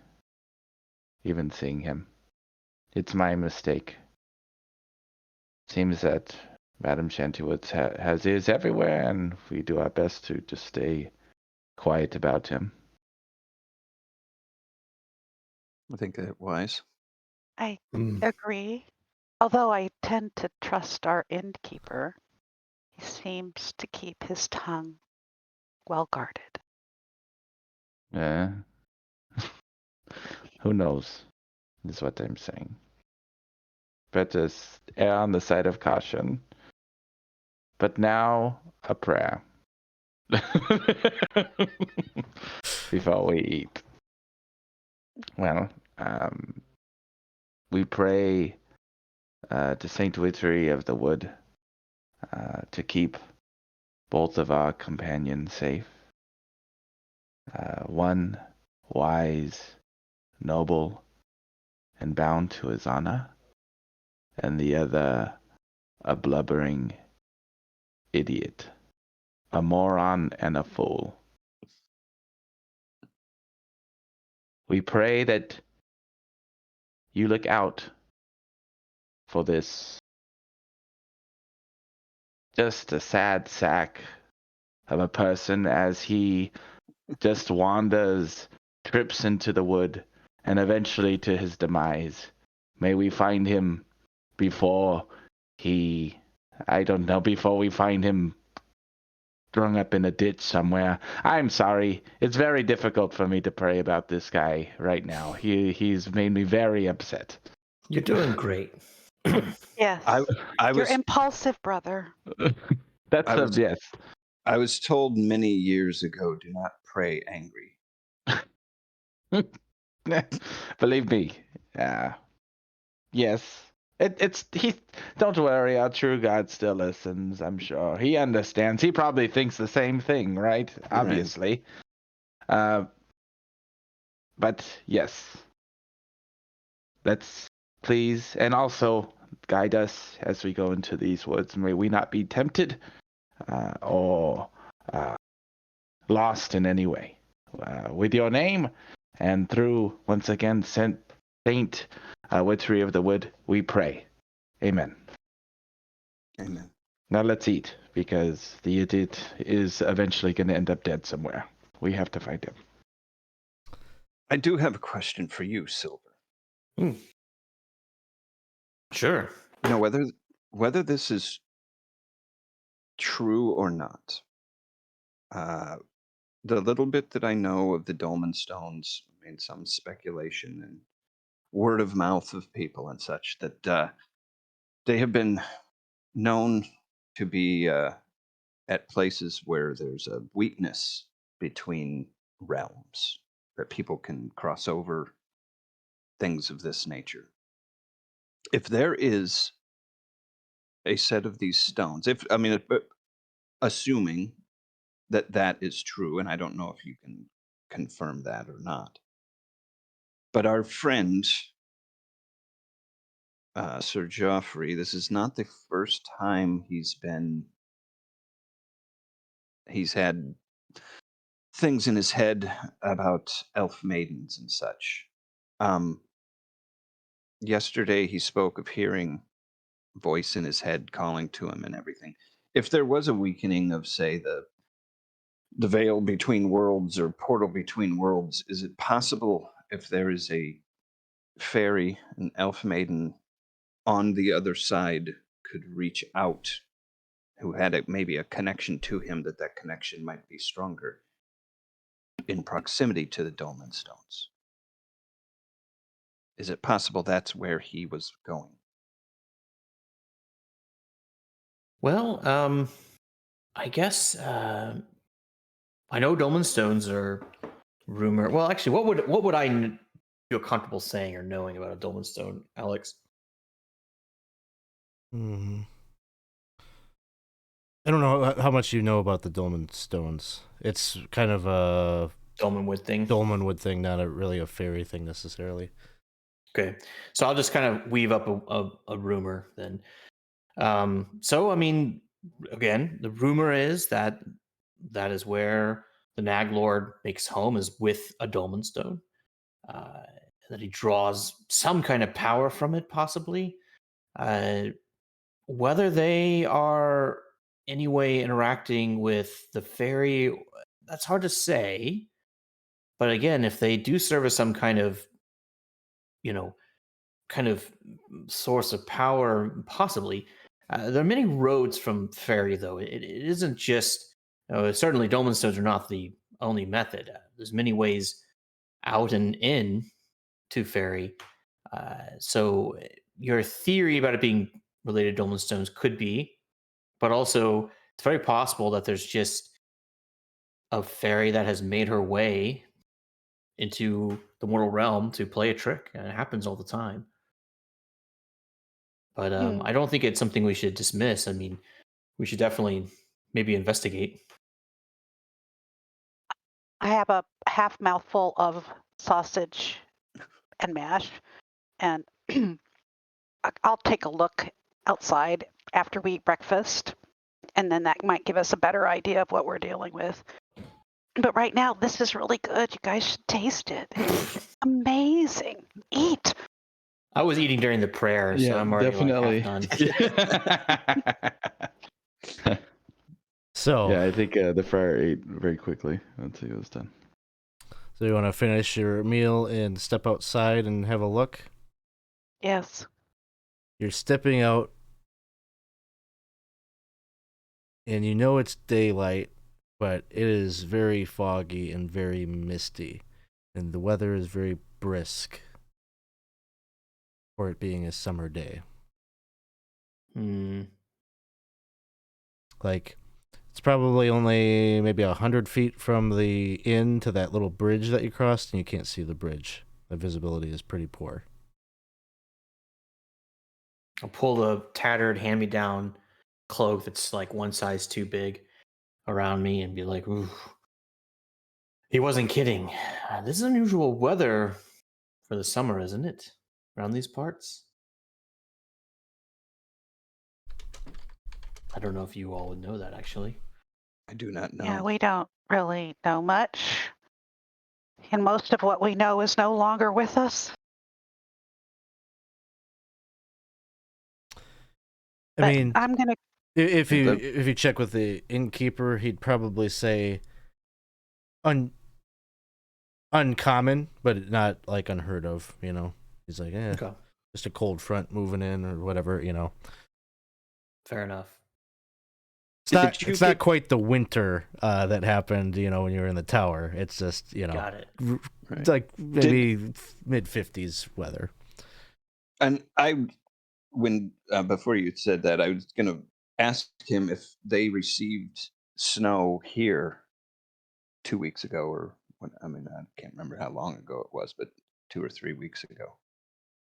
even seeing him. It's my mistake. Seems that Madame Shantywood has ears everywhere, and we do our best to just stay quiet about him. I think that's wise. I agree. Although I tend to trust our innkeeper, he seems to keep his tongue well guarded. Yeah. Who knows, is what I'm saying. Better err on the side of caution. But now, a prayer. Before we eat. Well, we pray to Saint Wittery of the Wood to keep both of our companions safe. One wise, noble, and bound to his honor, and the other a blubbering idiot, a moron and a fool. We pray that you look out for this just a sad sack of a person as he just wanders, trips into the wood, and eventually to his demise. May we find him before before we find him strung up in a ditch somewhere. I'm sorry. It's very difficult for me to pray about this guy right now. He's made me very upset. You're doing great. Yes. I Your was impulsive brother. Yes. I was told many years ago, do not pray angry. Believe me. Yes. Don't worry, our true God still listens, I'm sure. He understands. He probably thinks the same thing, right? Obviously. But yes. Let's please, and also guide us as we go into these woods. May we not be tempted or lost in any way. With your name and through, once again, Saint Witchery of the Wood, we pray. Amen. Amen. Now let's eat, because the idiot is eventually going to end up dead somewhere. We have to find him. I do have a question for you, Silver. Sure. You know, whether this is true or not, the little bit that I know of the Dolmen Stones, I mean, some speculation and word of mouth of people and such, that they have been known to be at places where there's a weakness between realms, that people can cross over, things of this nature. If there is a set of these stones, assuming that that is true, and I don't know if you can confirm that or not, but our friend Sir Geoffrey, this is not the first time he's had things in his head about elf maidens and such. Yesterday he spoke of hearing voice in his head calling to him and everything. If there was a weakening of, say, the veil between worlds or portal between worlds, is it possible, if there is a fairy, an elf maiden on the other side, could reach out, who had maybe a connection to him, that connection might be stronger in proximity to the Dolmen Stones? Is it possible that's where he was going? Well, I guess I know Dolmen Stones are rumor. Well, actually, what would I feel comfortable saying or knowing about a Dolmen Stone, Alex? I don't know how much you know about the Dolmen Stones. It's kind of a Dolmenwood thing. Dolmenwood thing, not really a fairy thing necessarily. Okay, so I'll just kind of weave up a rumor then. So I mean, again, the rumor is that is where the Nag Lord makes home, is with a Dolmen Stone. That he draws some kind of power from it, possibly. Whether they are anyway interacting with the fairy, that's hard to say. But again, if they do serve as some kind of, source of power, possibly. There are many roads from fairy, though. It isn't just, certainly Dolmen Stones are not the only method. There's many ways out and in to fairy. So your theory about it being related to Dolmen Stones could be, but also it's very possible that there's just a fairy that has made her way into the mortal realm to play a trick, and it happens all the time. But I don't think it's something we should dismiss. I mean, we should definitely maybe investigate. I have a half mouthful of sausage and mash, and I'll take a look outside after we eat breakfast, and then that might give us a better idea of what we're dealing with. But right now, this is really good. You guys should taste it. It's amazing. Eat. I was eating during the prayer, so I'm already definitely. Like half done. So Yeah, I think the friar ate very quickly once he was done. So you want to finish your meal and step outside and have a look? Yes. You're stepping out, and you know it's daylight, but it is very foggy and very misty, and the weather is very brisk for it being a summer day. Like, it's probably only maybe 100 feet from the inn to that little bridge that you crossed, and you can't see the bridge. The visibility is pretty poor. I'll pull the tattered hand-me-down cloak that's like one size too big around me and be like, ooh, he wasn't kidding. This is unusual weather for the summer, isn't it? Around these parts? I don't know if you all would know that, actually. I do not know. Yeah, we don't really know much. And most of what we know is no longer with us. I mean, I'm gonna. if you check with the innkeeper, he'd probably say uncommon, but not like unheard of. You know, he's like, Okay. just a cold front moving in or whatever. You know, Fair enough. it's not quite the winter that happened. You know, when you were in the tower. It's just Got it. It's like maybe mid-50s weather. And when before you said that, I was going to ask him if they received snow here 2 weeks ago, or when, I mean, I can't remember how long ago it was, but 2 or 3 weeks ago.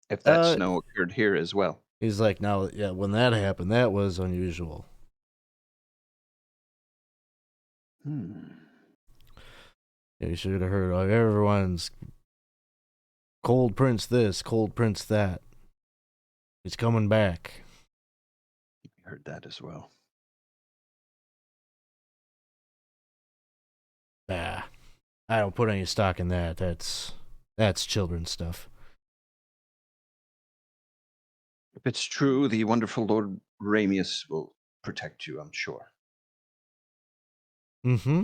If that snow occurred here as well. He's like, now, yeah, when that happened, that was unusual. Yeah, you should have heard like everyone's cold prince this, cold prince that. He's coming back. I heard that as well. I don't put any stock in that. That's children's stuff. If it's true, the wonderful Lord Ramius will protect you, I'm sure. Mm-hmm.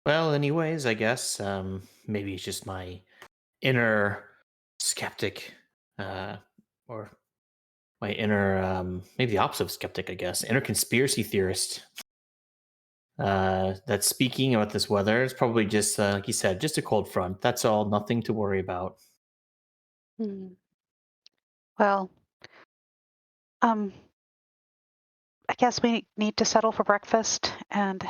Well, anyways, I guess maybe it's just my inner skeptic, or my inner, maybe the opposite of skeptic, I guess, inner conspiracy theorist. That's speaking about this weather. It's probably just, like you said, just a cold front. That's all. Nothing to worry about. Well, I guess we need to settle for breakfast and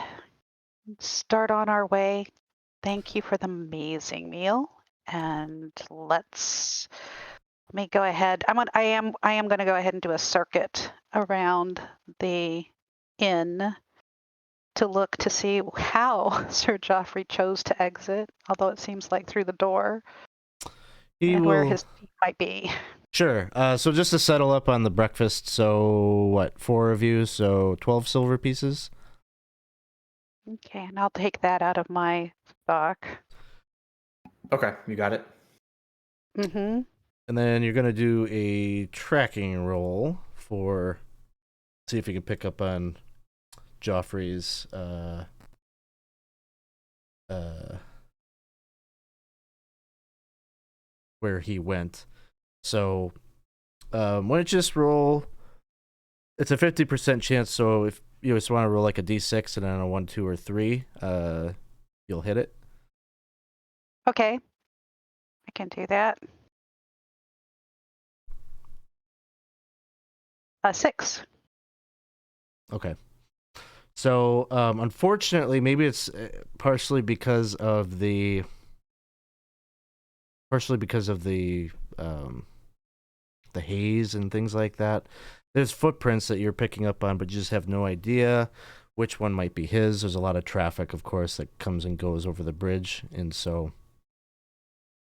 start on our way. Thank you for the amazing meal, and let me go ahead. I am going to go ahead and do a circuit around the inn to look to see how Sir Geoffrey chose to exit, although it seems like through the door, where his seat might be. Sure. So just to settle up on the breakfast, so what, 4 of you, so 12 silver pieces? Okay, and I'll take that out of my stock. Okay, you got it. Mm-hmm. And then you're going to do a tracking roll for, see if you can pick up on Geoffrey's where he went. So why don't you just roll, it's a 50% chance, so if you just want to roll like a d6 and then a 1, 2, or 3, you'll hit it. Okay, I can do that. 6. Okay. So, unfortunately, maybe it's partially because of the haze and things like that. There's footprints that you're picking up on, but you just have no idea which one might be his. There's a lot of traffic, of course, that comes and goes over the bridge, and so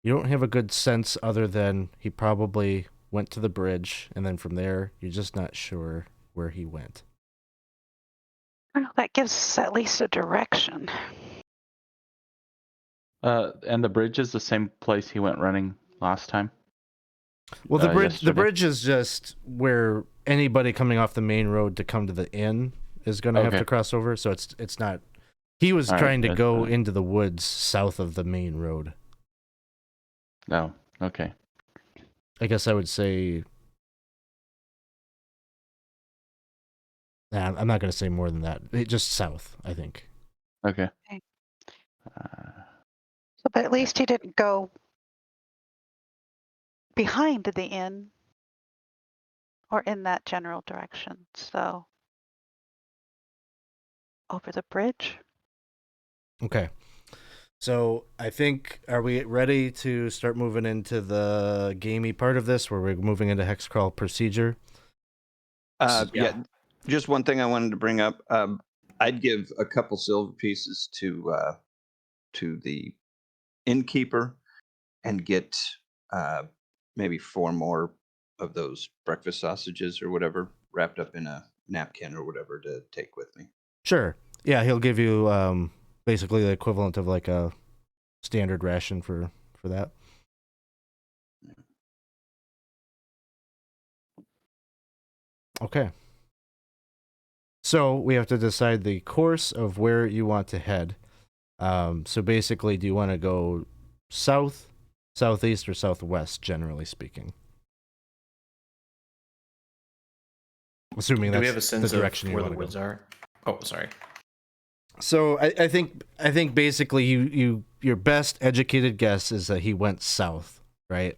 you don't have a good sense other than he probably went to the bridge, and then from there, you're just not sure where he went. Well, that gives us at least a direction. And the bridge is the same place he went running last time? Well, the Yesterday? bridge is just where anybody coming off the main road to come to the inn is going to have to cross over. So it's not He was All right, trying to that's go fine. into the woods south of the main road. No. Okay. I guess I would say. Nah, I'm not going to say more than that. Just south, I think. Okay. Okay. Uh, So, but at least he didn't go behind the inn or in that general direction. So, over the bridge. Okay. So I think, are we ready to start moving into the gamey part of this, where we're moving into hex crawl procedure? Yeah. Just one thing I wanted to bring up. I'd give a couple silver pieces to the innkeeper and get maybe 4 more of those breakfast sausages or whatever wrapped up in a napkin or whatever to take with me. Sure. Yeah, he'll give you basically the equivalent of like a standard ration for that. Okay. So we have to decide the course of where you want to head. So basically, do you want to go south, southeast, or southwest, generally speaking? Assuming Do we that's have a sense the direction of you where the want to woods go. are? Oh, sorry. So I think basically your best educated guess is that he went south, right?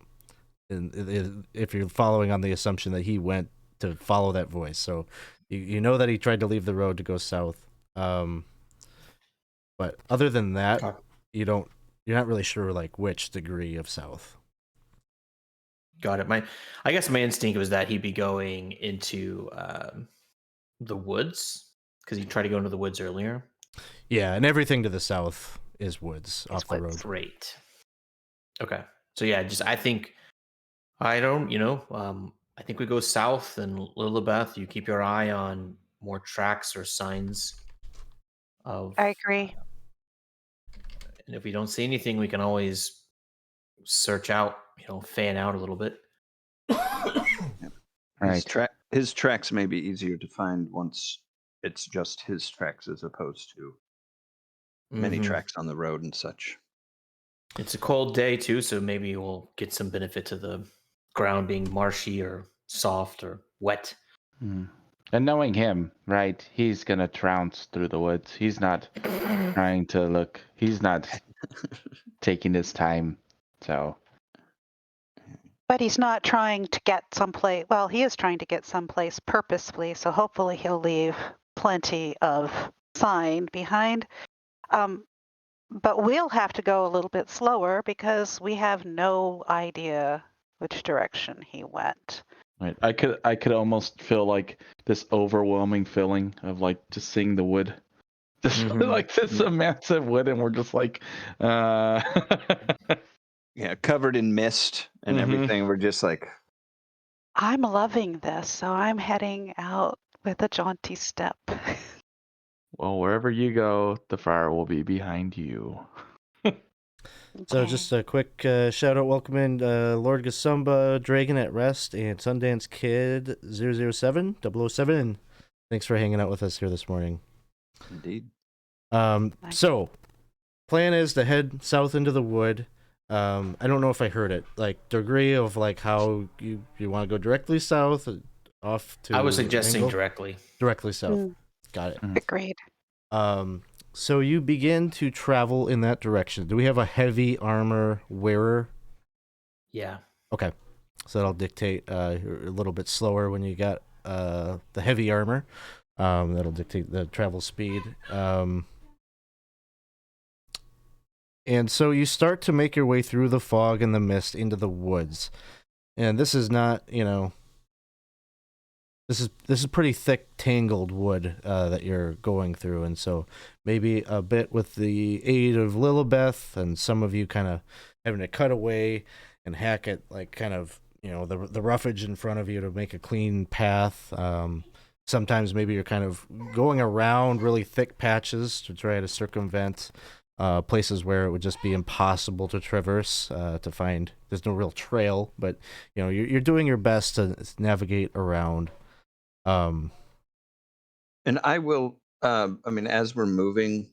And if you're following on the assumption that he went to follow that voice, so you know that he tried to leave the road to go south. But other than that, you're not really sure like which degree of south. Got it. I guess my instinct was that he'd be going into the woods because he tried to go into the woods earlier. Yeah, and everything to the south is woods off the road. Great. Okay. So yeah, I think I think we go south, and Lillibeth, you keep your eye on more tracks or signs of. I agree. And if we don't see anything, we can always search out, fan out a little bit. His, his tracks may be easier to find once it's just his tracks as opposed to many tracks on the road and such. It's a cold day too, so maybe we'll get some benefit to the ground being marshy or soft or wet. And knowing him, right, he's gonna trounce through the woods. He's not trying to look. He's not taking his time. So. But he's not trying to get someplace. Well, he is trying to get someplace purposefully. So hopefully he'll leave plenty of sign behind. But we'll have to go a little bit slower because we have no idea which direction he went. Right. I could almost feel like this overwhelming feeling of like just seeing the wood. Just like this massive wood, and we're just like yeah, covered in mist and everything. We're just like, I'm loving this, so I'm heading out with a jaunty step. Well, wherever you go, the Friar will be behind you. So just a quick shout out, welcome in Lord Gasumba, Dragon at Rest, and Sundance Kid 007. Thanks for hanging out with us here this morning. Indeed. So plan is to head south into the wood. I don't know if I heard it. Like degree of like how you want to go directly south, off to. I was suggesting angle? directly south. Got it. Agreed. So you begin to travel in that direction. Do we have a heavy armor wearer? Yeah. Okay. So that'll dictate you're a little bit slower when you got the heavy armor. That'll dictate the travel speed. And so you start to make your way through the fog and the mist into the woods. And this is not, this is pretty thick, tangled wood that you're going through, and so maybe a bit with the aid of Lillibeth and some of you kind of having to cut away and hack at like kind of the roughage in front of you to make a clean path. Sometimes maybe you're kind of going around really thick patches to try to circumvent places where it would just be impossible to traverse to find. There's no real trail, but you're doing your best to navigate around. And I will, as we're moving,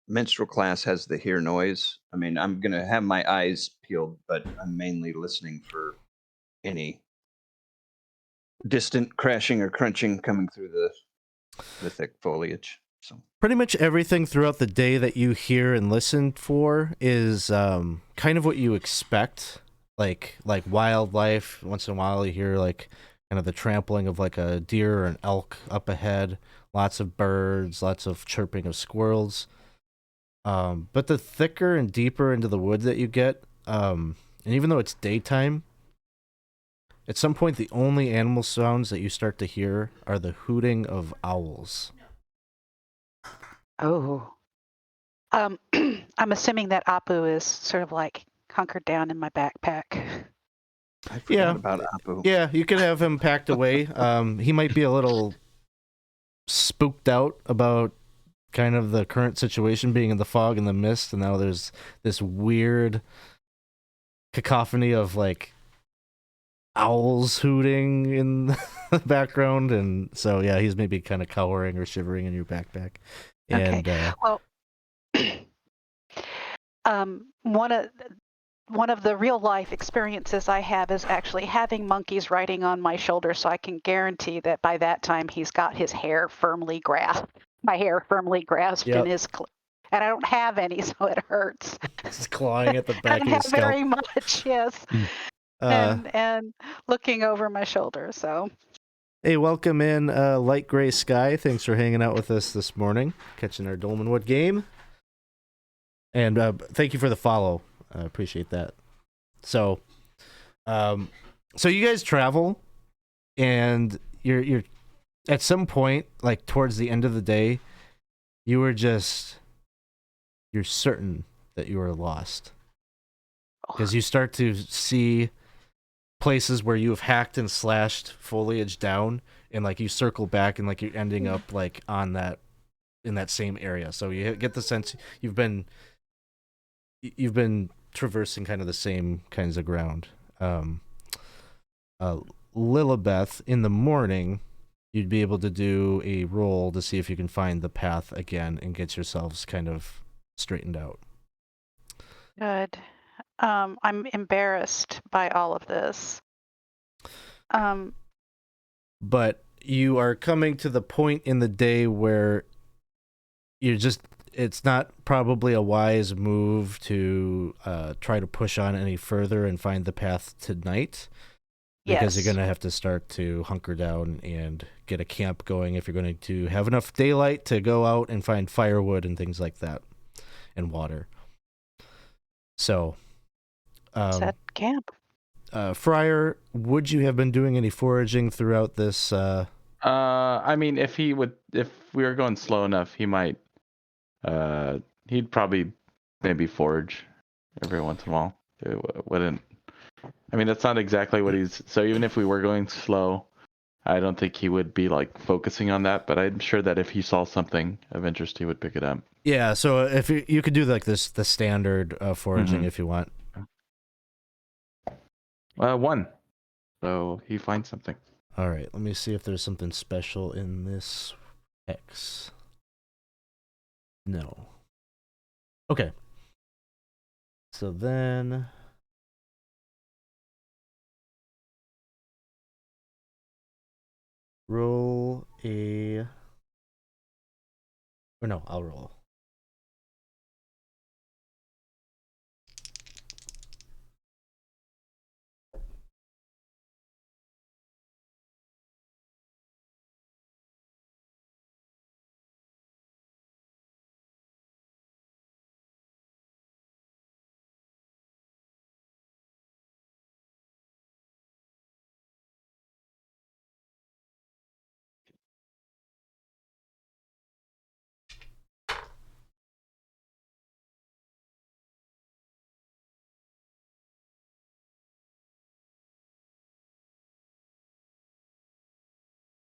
Minstrel class has the hear noise. I mean, I'm going to have my eyes peeled, but I'm mainly listening for any distant crashing or crunching coming through the thick foliage. So Pretty much everything throughout the day that you hear and listen for is kind of what you expect. Like wildlife. Once in a while, you hear like kind of the trampling of like a deer or an elk up ahead. Lots of birds, lots of chirping of squirrels. But the thicker and deeper into the wood that you get, and even though it's daytime, at some point the only animal sounds that you start to hear are the hooting of owls. Oh. I'm assuming that Apu is sort of like hunkered down in my backpack. I forgot Yeah. about Apu. Yeah, you could have him packed away. He might be a little spooked out about kind of the current situation, being in the fog and the mist, and now there's this weird cacophony of like owls hooting in the background, and so yeah, he's maybe kind of cowering or shivering in your backpack. And Well, one of the real life experiences I have is actually having monkeys riding on my shoulder, so I can guarantee that by that time he's got his hair firmly grasped. My hair firmly grasped in his, and I don't have any, so it hurts. He's clawing at the back of I his have scalp. very much, yes, and looking over my shoulder. So, hey, welcome in, Light Gray Sky. Thanks for hanging out with us this morning, catching our Dolmenwood game, and thank you for the follow. I appreciate that. So, so you guys travel, and you're at some point, like towards the end of the day, you're certain that you are lost, because you start to see places where you have hacked and slashed foliage down, and like you circle back, and like you're ending up like in that same area. So you get the sense you've been traversing kind of the same kinds of ground. Lillibeth, in the morning, you'd be able to do a roll to see if you can find the path again and get yourselves kind of straightened out. good. I'm embarrassed by all of this. But you are coming to the point in the day where it's not probably a wise move to try to push on any further and find the path tonight, because you're going to have to start to hunker down and get a camp going if you're going to have enough daylight to go out and find firewood and things like that, and water. So, Set camp. Friar, would you have been doing any foraging throughout this? I mean, if we were going slow enough, he might. He'd probably maybe forage every once in a while. It wouldn't. I mean, that's not exactly what he's. So even if we were going slow, I don't think he would be like focusing on that. But I'm sure that if he saw something of interest, he would pick it up. Yeah. So if you could do like the standard foraging if you want. 1. So he finds something. All right. Let me see if there's something special in this X. No. Okay. So then roll a... Or no, I'll roll.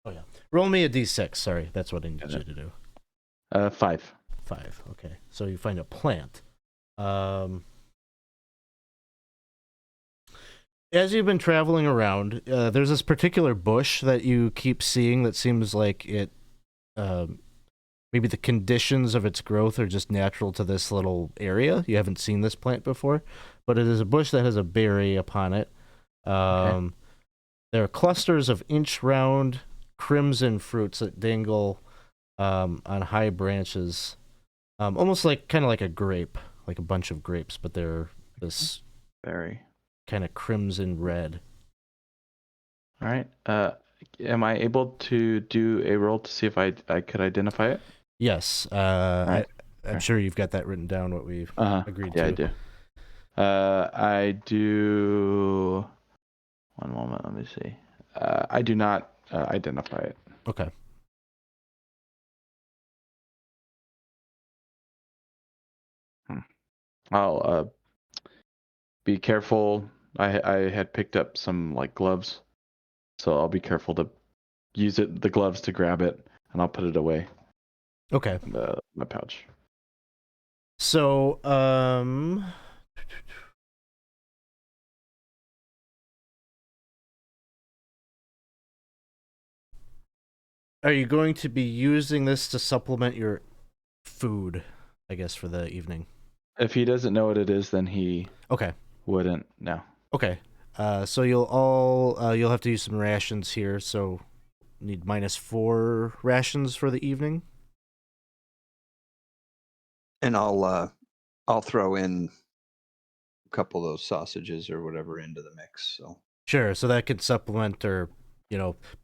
Oh, yeah. Roll me a d6. Sorry, that's what I need you to do. 5. 5. Okay. So you find a plant. As you've been traveling around, there's this particular bush that you keep seeing that seems like it maybe the conditions of its growth are just natural to this little area. You haven't seen this plant before, but it is a bush that has a berry upon it. There are clusters of inch-round crimson fruits that dangle on high branches, almost kind of like a grape, like a bunch of grapes, but they're this Berry. kind of crimson red. All right. Am I able to do a roll to see if I could identify it? Yes. Right. I'm sure you've got that written down, what we've agreed to. Yeah, I do. I do. One moment. Let me see. I do not identify it. Okay. I'll be careful. I had picked up some gloves, so I'll be careful to use the gloves to grab it, and I'll put it away Okay. in my pouch. So, are you going to be using this to supplement your food, I guess, for the evening? If he doesn't know what it is, then he wouldn't. No. Okay. So you'll have to use some rations here. So need -4 rations for the evening. And I'll throw in a couple of those sausages or whatever into the mix. So Sure. So that could supplement, or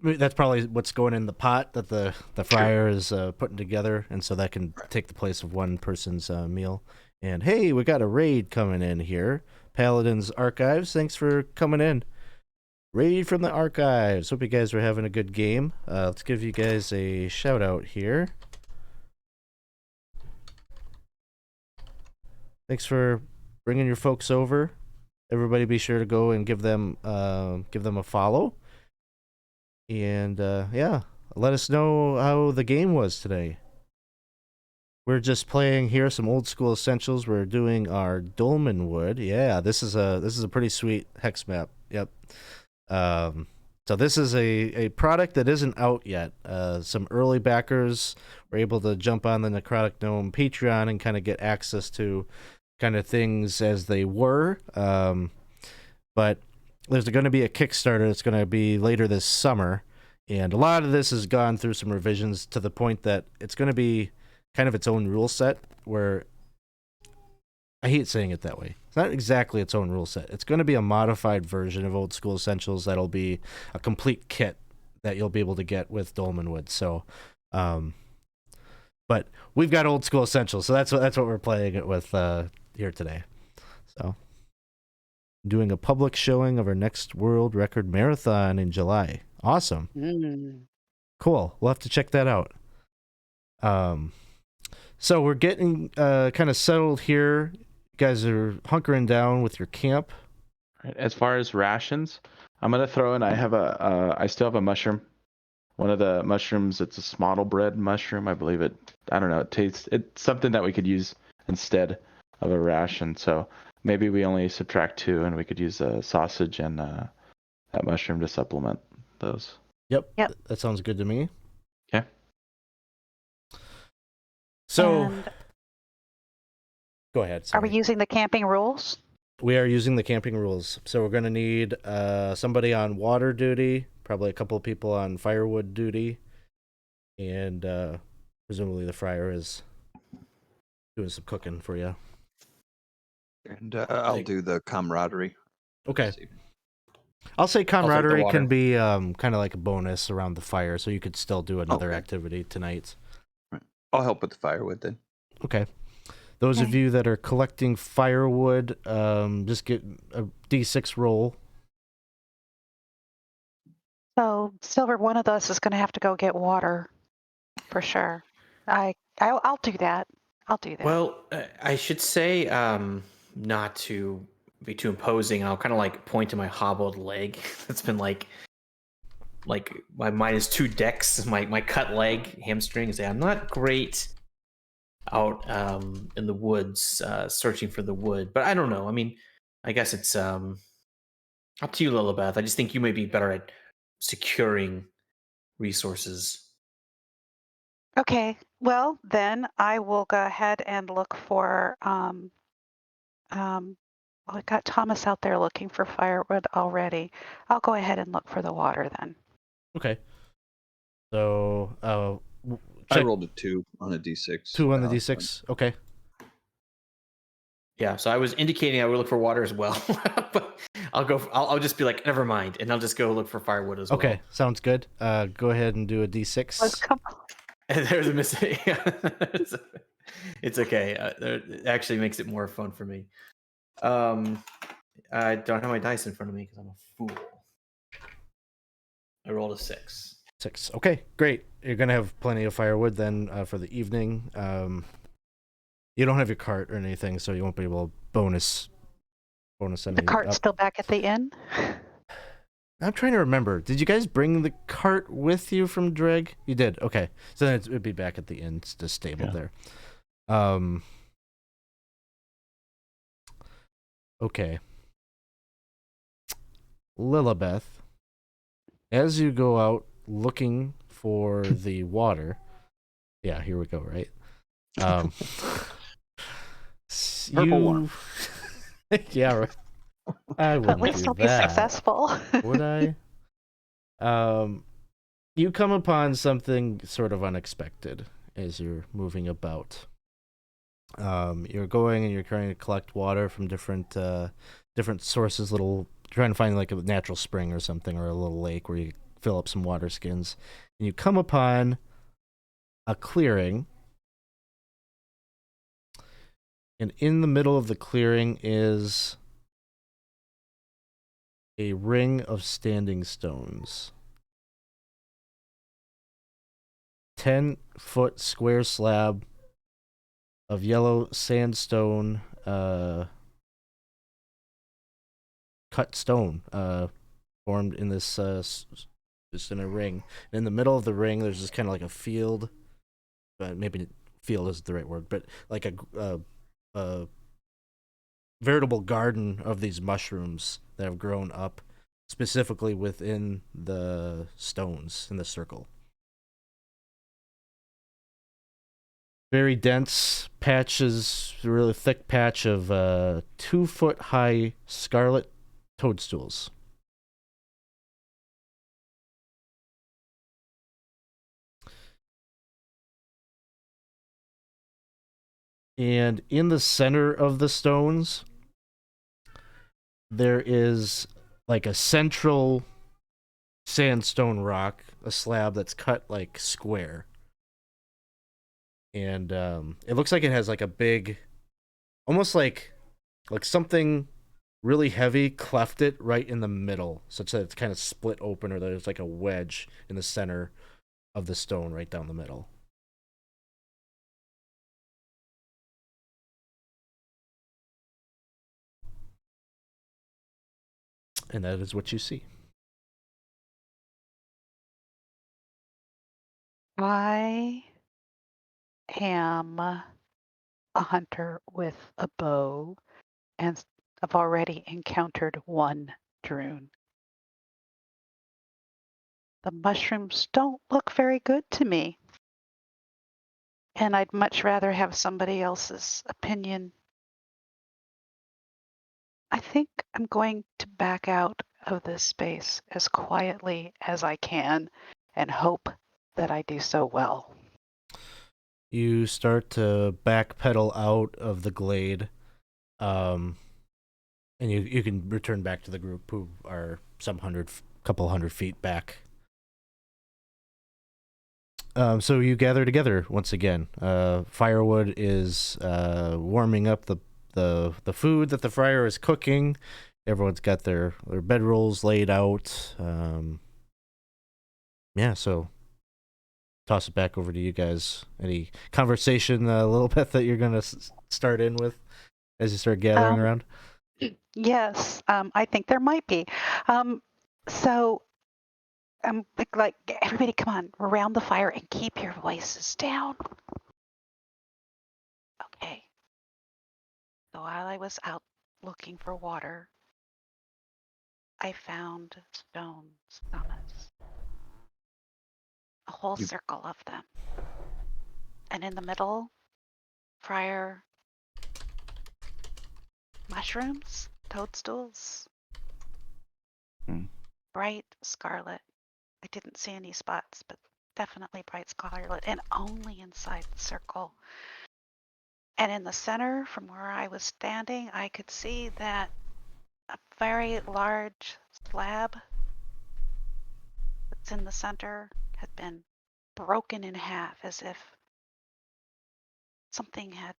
that's probably what's going in the pot that the Friar is putting together, and so that can take the place of one person's meal. And hey, we got a raid coming in here. Paladin's Archives. Thanks for coming in. Raid from the Archives. Hope you guys are having a good game. Let's give you guys a shout out here. Thanks for bringing your folks over. Everybody, be sure to go and give them a follow. And yeah, let us know how the game was today. We're just playing here some old school essentials. We're doing our Dolmenwood. Yeah, this is a pretty sweet hex map. Yep. So this is a product that isn't out yet. Some early backers were able to jump on the Necrotic Gnome Patreon and kind of get access to kind of things as they were. But there's going to be a Kickstarter that's going to be later this summer, and a lot of this has gone through some revisions to the point that it's going to be kind of its own rule set, where I hate saying it that way. It's not exactly its own rule set. It's going to be a modified version of Old School Essentials that'll be a complete kit that you'll be able to get with Dolmenwood. So, but we've got Old School Essentials, so that's what we're playing it with here today. So, doing a public showing of our next World Record Marathon in July. Awesome. Cool. We'll have to check that out. So we're getting kind of settled here. You guys are hunkering down with your camp. As far as rations, I'm gonna throw in. I still have a mushroom. One of the mushrooms. It's a smottle bread mushroom. I believe it. I don't know. It's something that we could use instead of a ration. So maybe we only subtract 2, and we could use a sausage and that mushroom to supplement those. Yep. That sounds good to me. Okay. So, go ahead. Are we using the camping rules? We are using the camping rules. So we're going to need somebody on water duty, probably a couple of people on firewood duty, and presumably the Friar is doing some cooking for you. And I'll do the camaraderie. Okay. I'll say camaraderie water. can be kind of like a bonus around the fire, so you could still do another activity tonight. I'll help with the firewood then. Okay. Those of you that are collecting firewood, just get a D6 roll. So, Silver, one of us is going to have to go get water, for sure. I'll do that. I'll do that. Well, I should say not to be too imposing. I'll kind of point to my hobbled leg that's been like my -2 dex, my cut leg, hamstrings. I'm not great out in the woods searching for the wood, but I don't know. I mean, I guess it's up to you, Lillibeth. I just think you may be better at securing resources. Okay, well, then I will go ahead and look for, well, we got Thomas out there looking for firewood already. I'll go ahead and look for the water then. Okay. So, I check rolled a 2 on a d6. 2 on the balance d6. Okay. Yeah, so I was indicating I would look for water as well, but I'll just be like, never mind, and I'll just go look for firewood as Okay, well. sounds good. Go ahead and do a d6. Let's come. And there's a mistake. It's okay. It actually makes it more fun for me. I don't have my dice in front of me because I'm a fool. I rolled a 6. 6. Okay, great. You're gonna have plenty of firewood then for the evening. You don't have your cart or anything, so you won't be able to bonus any. The cart's still back at the inn? I'm trying to remember. Did you guys bring the cart with you from Dreg? You did. Okay, so then it'd be back at the inn, it's just stable there. Okay. Lillibeth, as you go out looking for the water, yeah, here we go, right? Purple one. Yeah, right. I wouldn't At least do I'll be that, successful. would I? You come upon something sort of unexpected as you're moving about. You're going and you're trying to collect water from different sources, trying to find like a natural spring or something, or a little lake where you fill up some water skins. And you come upon a clearing, and in the middle of the clearing is a ring of standing stones. 10-foot square slab of yellow sandstone, cut stone, formed in this, just in a ring. And in the middle of the ring, there's just kind of like a field, but maybe field isn't the right word, but like a veritable garden of these mushrooms that have grown up specifically within the stones in the circle. Very dense patches, really thick patch of 2-foot high scarlet toadstools. And in the center of the stones, there is like a central sandstone rock, a slab that's cut like square. And it looks like it has like a big, almost like something really heavy cleft it right in the middle, such that it's kind of split open, or there's like a wedge in the center of the stone right down the middle. And that is what you see. I am a hunter with a bow, and I've already encountered one droon. The mushrooms don't look very good to me, and I'd much rather have somebody else's opinion. I think I'm going to back out of this space as quietly as I can and hope that I do so well. You start to backpedal out of the glade, and you can return back to the group, who are couple hundred feet back. So you gather together once again. Firewood is warming up the food that the Friar is cooking. Everyone's got their bedrolls laid out. Yeah, so toss it back over to you guys. Any conversation, Lillibeth, that you're going to start in with as you start gathering around? Yes, I think there might be. So like, everybody come on, around the fire and keep your voices down. Okay. So while I was out looking for water, I found stones, Thomas. A whole circle of them. And in the middle, Friar, mushrooms, toadstools, bright scarlet. I didn't see any spots, but definitely bright scarlet, and only inside the circle. And in the center, from where I was standing, I could see that a very large slab that's in the center had been broken in half, as if something had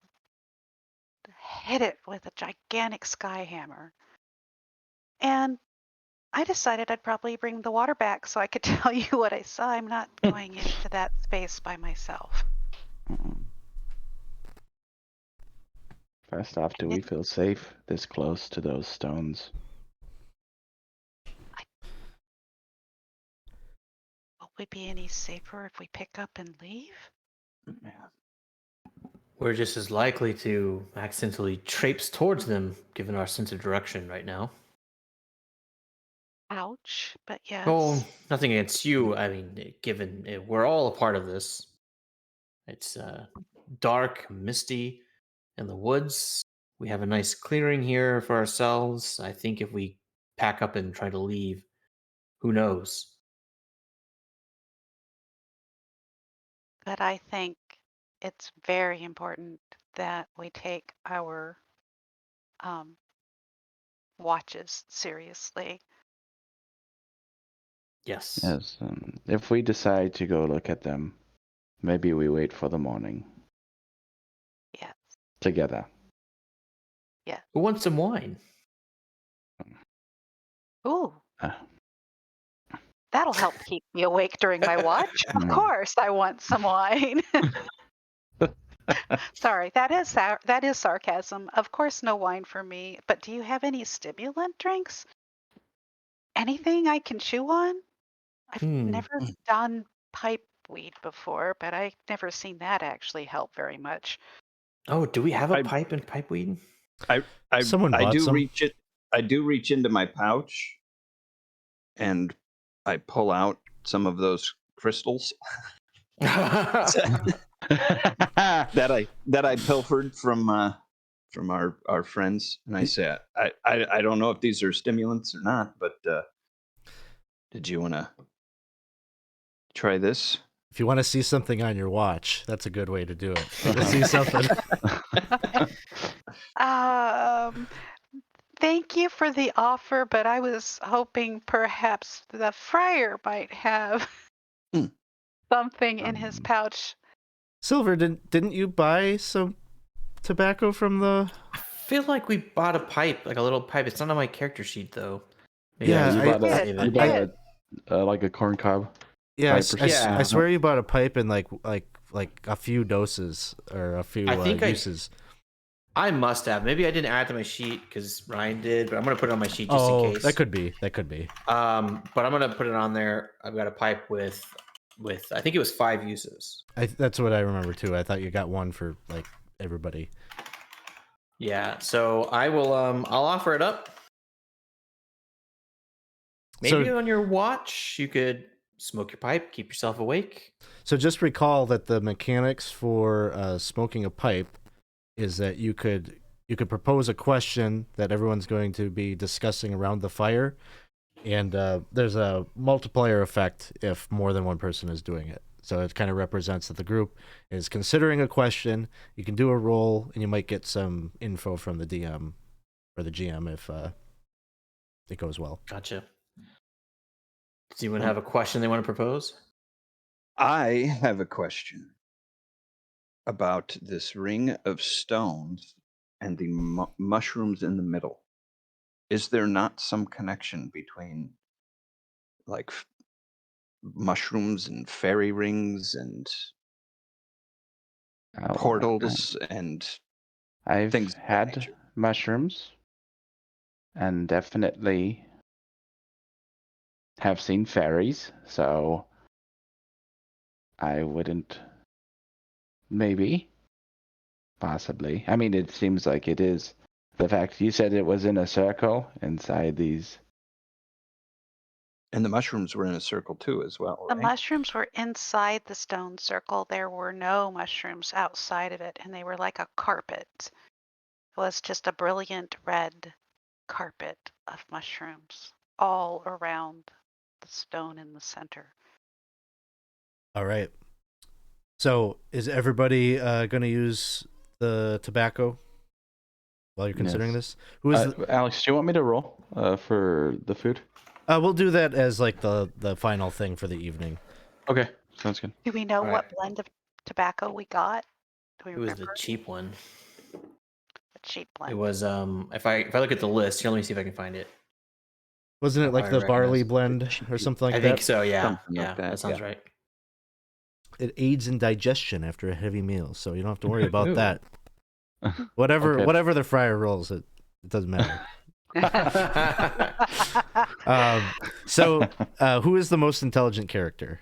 hit it with a gigantic sky hammer. And I decided I'd probably bring the water back so I could tell you what I saw. I'm not going into that space by myself. First off, do we feel safe this close to those stones? Will we be any safer if we pick up and leave? We're just as likely to accidentally traipse towards them, given our sense of direction right now. Ouch, but yes. Oh, nothing against you. I mean, given we're all a part of this. It's dark, misty in the woods. We have a nice clearing here for ourselves. I think if we pack up and try to leave, who knows? But I think it's very important that we take our watches seriously. Yes. Yes. If we decide to go look at them, maybe we wait for the morning. Yes. Together. Yes. Who wants some wine? Ooh. Uh. That'll help keep me awake during my watch. Of course, I want some wine. Sorry, that is sarcasm. Of course, no wine for me. But do you have any stimulant drinks? Anything I can chew on? I've never done pipe weed before, but I've never seen that actually help very much. Oh, do we have a pipe and pipe weed? Someone I bought do some. I do reach into my pouch, and I pull out some of those crystals that I pilfered from our friends, and I say, I don't know if these are stimulants or not, but did you want to try this? If you want to see something on your watch, that's a good way to do it. To see something. Thank you for the offer, but I was hoping perhaps the friar might have something in his pouch. Silver, didn't you buy some tobacco from the? I feel like we bought a pipe, like a little pipe. It's not on my character sheet though. Maybe Yeah, you bought like a corn cob. Yeah, pipe I swear you bought a pipe in like a few doses or a few uses. I must have. Maybe I didn't add to my sheet because Ryan did, but I'm gonna put it on my sheet just in case. That could be. But I'm gonna put it on there. I've got a pipe with I think it was 5 uses. That's what I remember too. I thought you got one for like everybody. Yeah, so I will. I'll offer it up. Maybe on your watch, you could smoke your pipe, keep yourself awake. So just recall that the mechanics for smoking a pipe is that you could propose a question that everyone's going to be discussing around the fire, and there's a multiplier effect if more than one person is doing it. So it kind of represents that the group is considering a question. You can do a roll, and you might get some info from the DM or the GM if it goes well. Gotcha. Does anyone have a question they want to propose? I have a question about this ring of stones and the mushrooms in the middle. Is there not some connection between like mushrooms and fairy rings and portals and I've things had mushrooms and definitely have seen fairies, so I wouldn't. Maybe. Possibly. I mean, it seems like it is. The fact you said it was in a circle inside these. And the mushrooms were in a circle too, as well, The right? mushrooms were inside the stone circle. There were no mushrooms outside of it, and they were like a carpet. It was just a brilliant red carpet of mushrooms all around the stone in the center. All right. So is everybody going to use the tobacco while you're considering Yes. this? Who is? Alex, do you want me to roll for the food? We'll do that as like the final thing for the evening. Okay, sounds good. Do we know All what right. blend of tobacco we got? Do we It was remember the cheap one. the cheap It blend? was if I look at the list, here, let me see if I can find it. Wasn't it I'll like the probably barley recognize blend or something like I that? think so. Yeah. Something like Yeah. that, sounds yeah. right. It aids in digestion after a heavy meal, so you don't have to worry about Ooh. that. Whatever Okay. whatever the friar rolls, it doesn't matter. So who is the most intelligent character?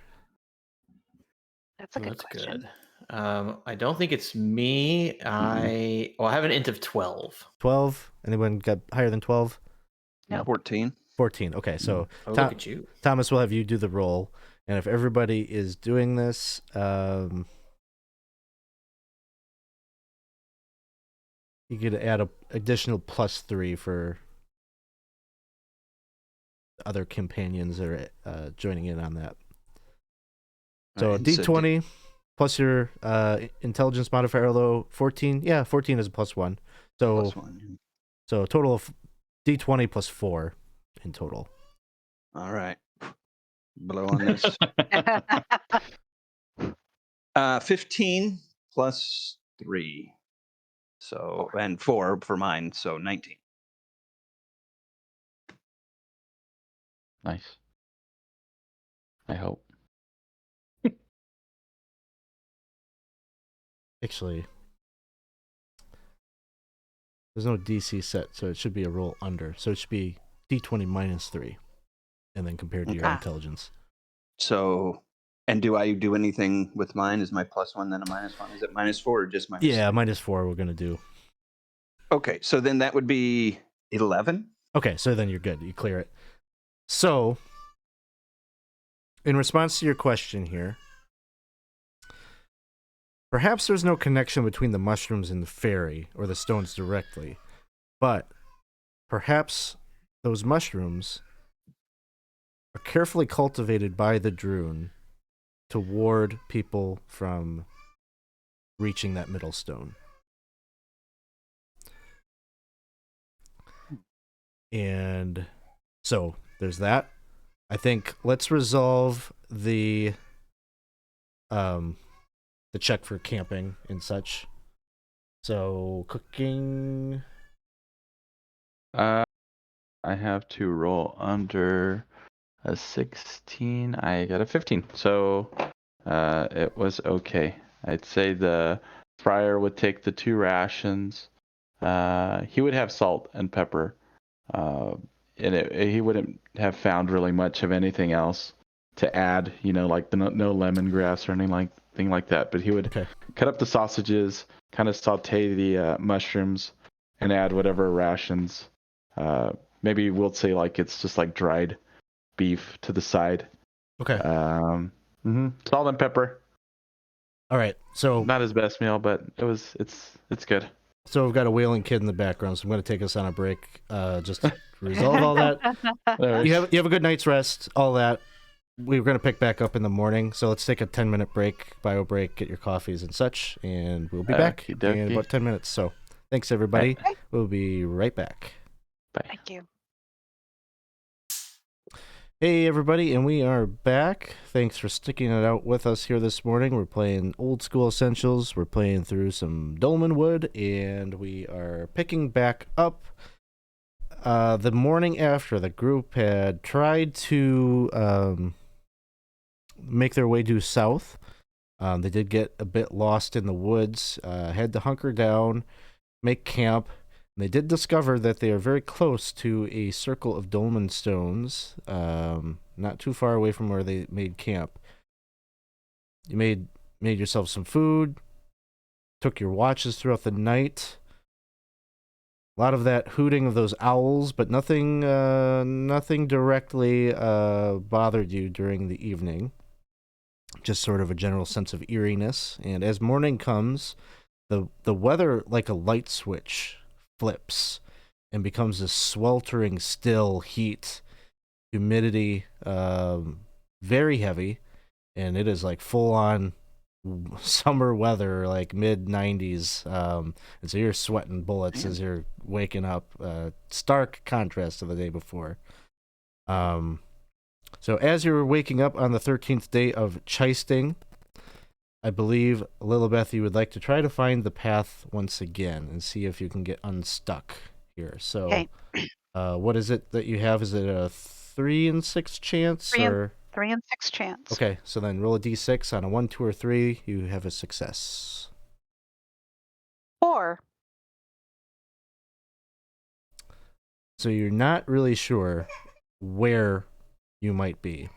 That's a Ooh, good that's question. good. I don't think it's me. I have an int of 12. 12? Anyone got higher than 12? Nope. 14. 14. Okay, so Oh, Tom- look at you. Thomas will have you do the roll, and if everybody is doing this, you could add a additional +3 for other companions that are joining in on that. So Right, D20 plus your intelligence modifier, although 14. Yeah, 14 is a +1. So +1. so a total of D20 plus 4 in total. All right. Blow on this. 15 plus 3. So, and 4 for mine, so 19. Nice. I hope. Actually, there's no DC set, so it should be a roll under. So it should be D20 minus 3, and then compared to your Okay. intelligence. So, and do I do anything with mine? Is my +1 then a -1? Is it -4 or just -3? Yeah, -4 we're going to do. Okay, so then that would be 11. Okay, so then you're good. You clear it. So, in response to your question here, perhaps there's no connection between the mushrooms and the fairy or the stones directly, but perhaps those mushrooms are carefully cultivated by the Droon to ward people from reaching that middle stone. And so there's that. I think let's resolve the check for camping and such. So cooking. I have to roll under a 16. I got a 15. So it was okay. I'd say the Friar would take the 2 rations. He would have salt and pepper. And he wouldn't have found really much of anything else to add, like no lemongrass or anything like that. But he would cut up the sausages, kind of saute the mushrooms, and add whatever rations. Maybe we'll say like it's just like dried beef to the side. Okay. Salt and pepper. All right. So not his best meal, but it's good. So we've got a wailing kid in the background, so I'm going to take us on a break just to resolve all that. You have a good night's rest, all that. We're going to pick back up in the morning, so let's take a 10-minute break, bio break, get your coffees and such, and we'll be back in about 10 minutes. So thanks, everybody. Okay. We'll be right back. Bye. Thank you. Hey, everybody, and we are back. Thanks for sticking it out with us here this morning. We're playing Old School Essentials. We're playing through some Dolmenwood, and we are picking back up. The morning after, the group had tried to make their way due south. They did get a bit lost in the woods, had to hunker down, make camp. They did discover that they are very close to a circle of dolmen stones, not too far away from where they made camp. You made yourself some food, took your watches throughout the night, A lot of that hooting of those owls, but nothing directly bothered you during the evening. Just sort of a general sense of eeriness. And as morning comes, the weather, like a light switch, flips and becomes this sweltering still heat, humidity, very heavy, and it is like full on summer weather, like mid 90s, and so you're sweating bullets as you're waking up. Stark contrast to the day before. So as you're waking up on the 13th day of Chisting, I believe, Lillibeth, you would like to try to find the path once again and see if you can get unstuck here. So, Okay. What is it that you have? Is it a 3 in 6 chance? 3 or in 6 chance. Okay, so then roll a d6. On a 1, 2, or 3, you have a success. 4. So you're not really sure where you might be.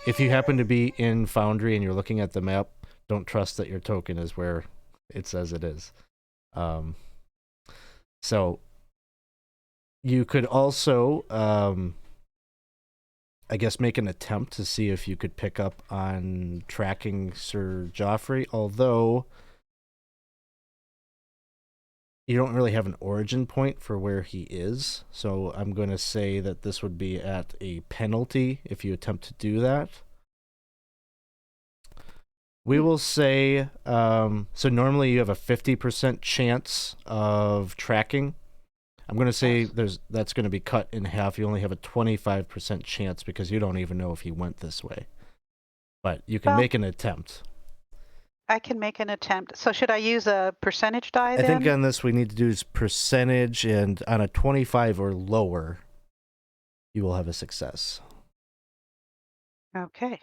If you happen to be in Foundry and you're looking at the map, don't trust that your token is where it says it is. So you could also, I guess, make an attempt to see if you could pick up on tracking Sir Geoffrey, although you don't really have an origin point for where he is. So I'm going to say that this would be at a penalty if you attempt to do that. We will say, so normally you have a 50% chance of tracking. I'm going to say that's going to be cut in half. You only have a 25% chance because you don't even know if he went this way. But you can make an attempt. I can make an attempt. So should I use a percentage die then? I think on this we need to do is percentage, and on a 25 or lower, you will have a success. Okay.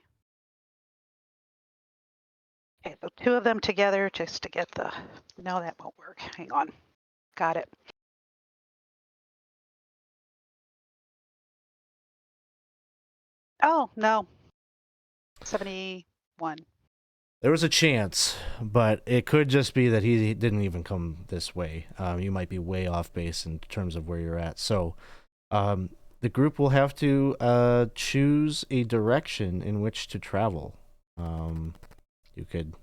Okay, the two of them together just to get the... No, that won't work. Hang on. Got it. Oh, no. 71. There was a chance, but it could just be that he didn't even come this way. You might be way off base in terms of where you're at. So the group will have to choose a direction in which to travel. You could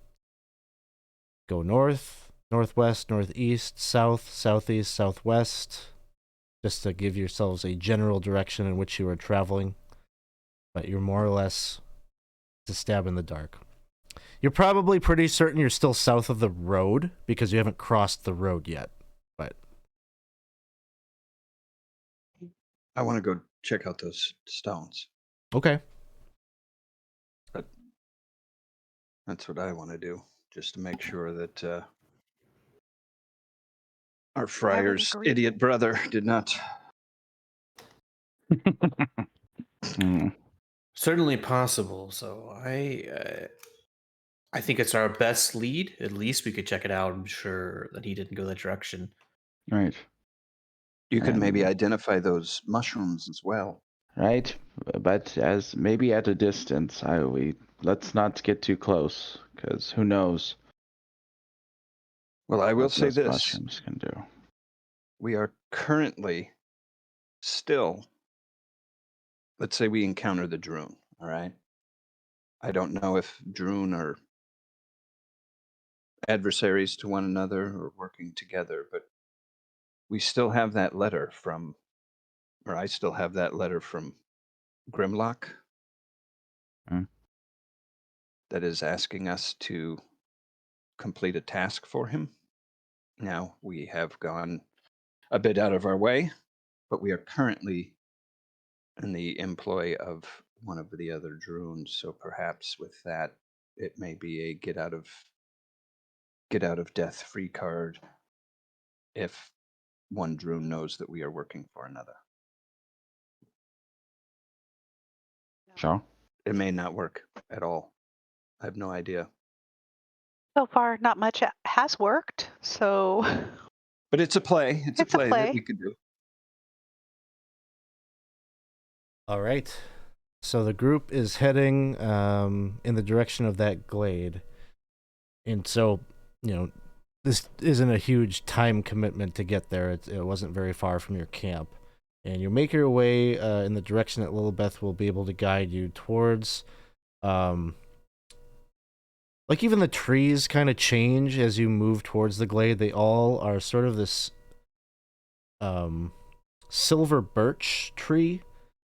go north, northwest, northeast, south, southeast, southwest, just to give yourselves a general direction in which you are traveling. But you're more or less to stab in the dark. You're probably pretty certain you're still south of the road because you haven't crossed the road yet. But I want to go check out those stones. okay. That's what I want to do, just to make sure that our Friar's agree. idiot brother did not. Certainly possible. So I think it's our best lead. At least we could check it out. I'm sure that he didn't go that direction. Right. You could maybe Um, identify those mushrooms as well. Right, but as maybe at a distance, let's not get too close, because who knows Well, I will what say those this. mushrooms can do. We are currently still, let's say we encounter the Droon, all right? I don't know if Droon are adversaries to one another or working together, but we still have that letter from, or I still have that letter from Grimlock that is asking us to complete a task for him. Now, we have gone a bit out of our way, but we are currently in the employ of one of the other drones, so perhaps with that, it may be a get out of death free card if one drone knows that we are working for another. Sure. It may not work at all. I have no idea. So far, not much has worked. So But it's a play. It's a play that we could do. All right. So the group is heading in the direction of that glade. And so, this isn't a huge time commitment to get there. It wasn't very far from your camp. And you make your way in the direction that Lillibeth will be able to guide you towards. Like even the trees kind of change as you move towards the glade. They all are sort of this silver birch tree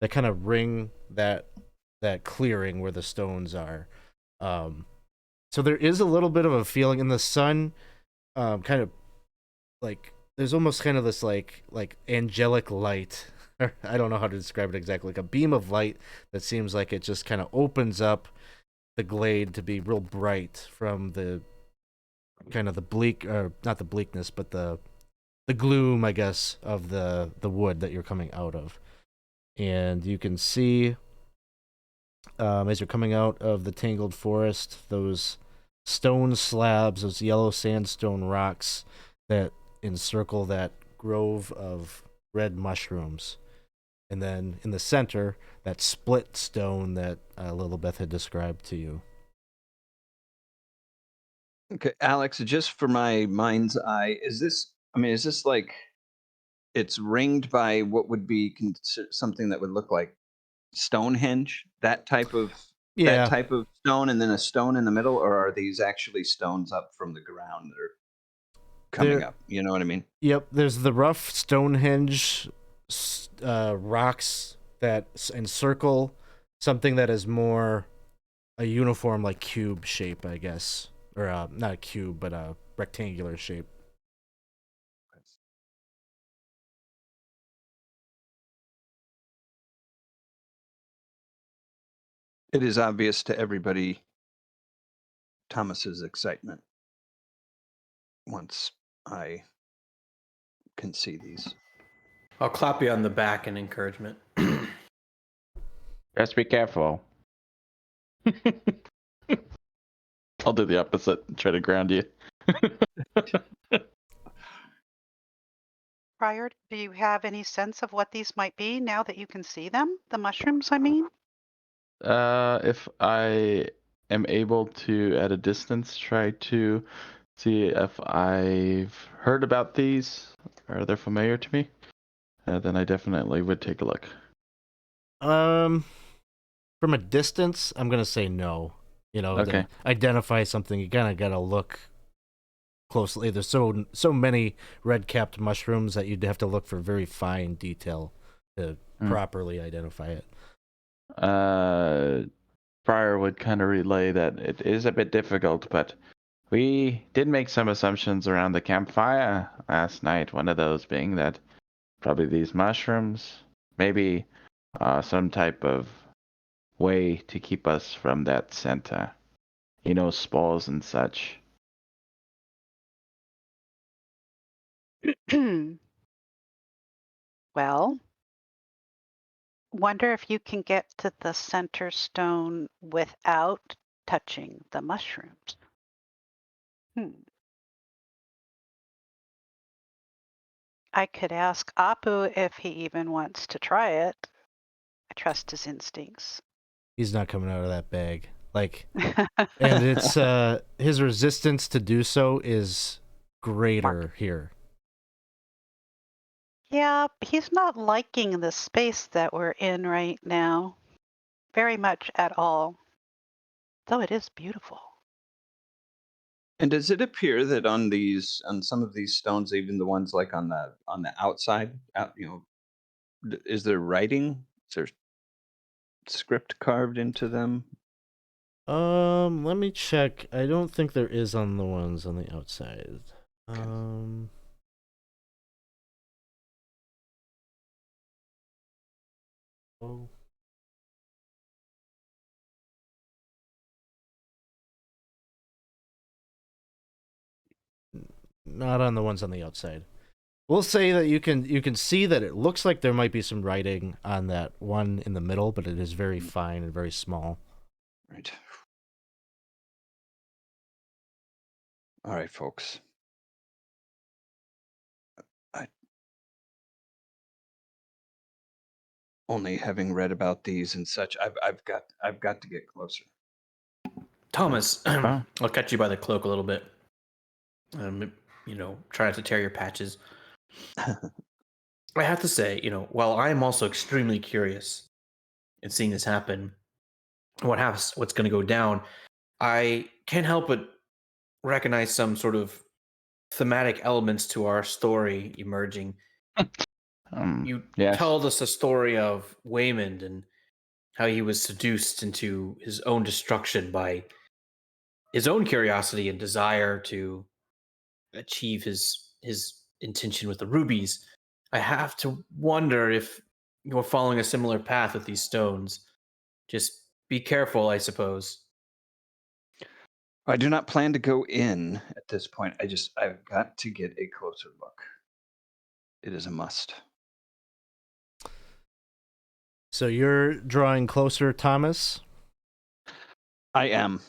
that kind of ring that clearing where the stones are. So there is a little bit of a feeling in the sun, kind of like there's almost kind of this like angelic light. I don't know how to describe it exactly, like a beam of light that seems like it just kind of opens up the glade to be real bright from the kind of the bleak, or not the bleakness, but the gloom, I guess, of the wood that you're coming out of. And you can see, as you're coming out of the tangled forest, those stone slabs, those yellow sandstone rocks that encircle that grove of red mushrooms. And then in the center, that split stone that Lillibeth had described to you. Okay, Alex, just for my mind's eye, is this like it's ringed by what would be something that would look like Stonehenge, that type of stone, and then a stone in the middle, or are these actually stones up from the ground that are coming up? You know what I mean? Yep, there's the rough Stonehenge rocks that encircle something that is more a uniform, like cube shape, I guess, or not a cube, but a rectangular shape. It is obvious to everybody Thomas's excitement once I can see these. I'll clap you on the back in encouragement. Just be careful. I'll do the opposite and try to ground you. Friar, do you have any sense of what these might be now that you can see them? The mushrooms, I mean? If I am able to, at a distance, try to see if I've heard about these, or they're familiar to me, then I definitely would take a look. From a distance, I'm gonna say no. You know, Okay. to identify something, you kind of gotta look closely. There's so many red-capped mushrooms that you'd have to look for very fine detail to properly identify it. Friar would kind of relay that it is a bit difficult, but we did make some assumptions around the campfire last night. One of those being that probably these mushrooms, maybe some type of way to keep us from that center. You know, spores and such. Well, wonder if you can get to the center stone without touching the mushrooms. I could ask Apu if he even wants to try it. I trust his instincts. He's not coming out of that bag. Like, and it's his resistance to do so is greater here. Yeah, he's not liking the space that we're in right now. Very much at all. Though it is beautiful. And does it appear that on some of these stones, even the ones like on the outside, is there writing? Is there script carved into them? Let me check. I don't think there is on the ones on the outside. Okay. Oh. Not on the ones on the outside. We'll say that you can see that it looks like there might be some writing on that one in the middle, but it is very fine and very small. Right. All right, folks. Only having read about these and such, I've got to get closer. Thomas, I'll catch you by the cloak a little bit. Try not to tear your patches. I have to say, while I am also extremely curious in seeing this happen, what's going to go down, I can't help but recognize some sort of thematic elements to our story emerging. You Yes. told us a story of Waymond and how he was seduced into his own destruction by his own curiosity and desire to achieve his intention with the rubies. I have to wonder if you're following a similar path with these stones. Just be careful, I suppose. I do not plan to go in at this point. I've got to get a closer look. It is a must. So you're drawing closer, Thomas? I am.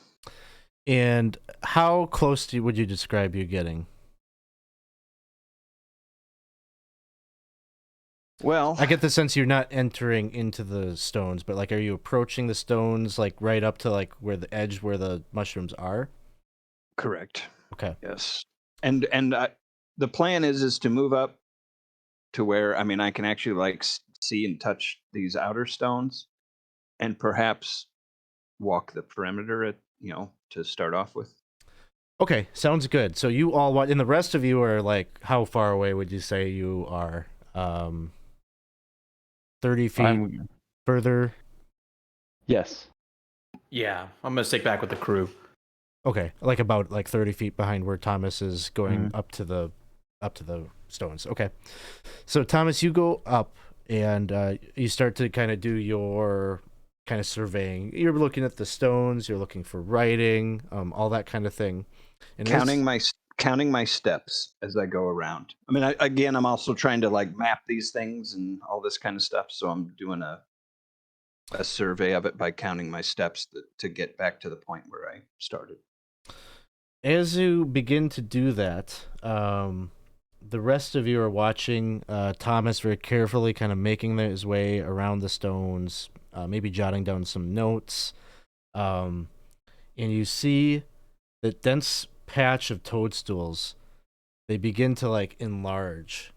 And how close would you describe you getting? Well, I get the sense you're not entering into the stones, but like, are you approaching the stones like right up to like where the edge where the mushrooms are? correct. Okay. Yes. And the plan is to move up to where I can actually like see and touch these outer stones, and perhaps walk the perimeter to start off with. Okay, sounds good. So you all and the rest of you are like, how far away would you say you are? 30 feet further? Yes. Yeah, I'm gonna stick back with the crew. Okay, like about like 30 feet behind where Thomas is going up to the stones. Okay, so Thomas, you go up and you start to kind of do your kind of surveying. You're looking at the stones. You're looking for writing, all that kind of thing. And counting my steps as I go around. I'm also trying to like map these things and all this kind of stuff. So I'm doing a survey of it by counting my steps to get back to the point where I started. As you begin to do that, the rest of you are watching Thomas very carefully, kind of making his way around the stones, maybe jotting down some notes. And you see the dense patch of toadstools. They begin to like enlarge.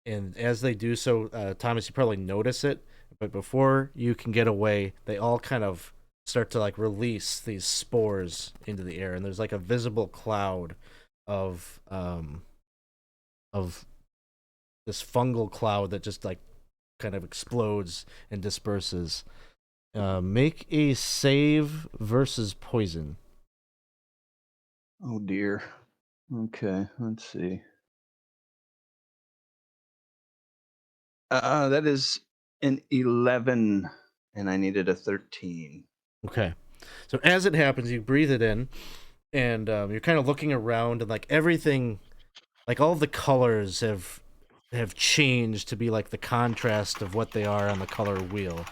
And as they do so, Thomas, you probably notice it, but before you can get away, they all kind of start to like release these spores into the air, and there's like a visible cloud of this fungal cloud that just like kind of explodes and disperses. Make a save versus poison. Oh dear. Okay, let's see. That is an 11, and I needed a 13. Okay, so as it happens, you breathe it in, and you're kind of looking around, and like everything, like all the colors have changed to be like the contrast of what they are on the color wheel.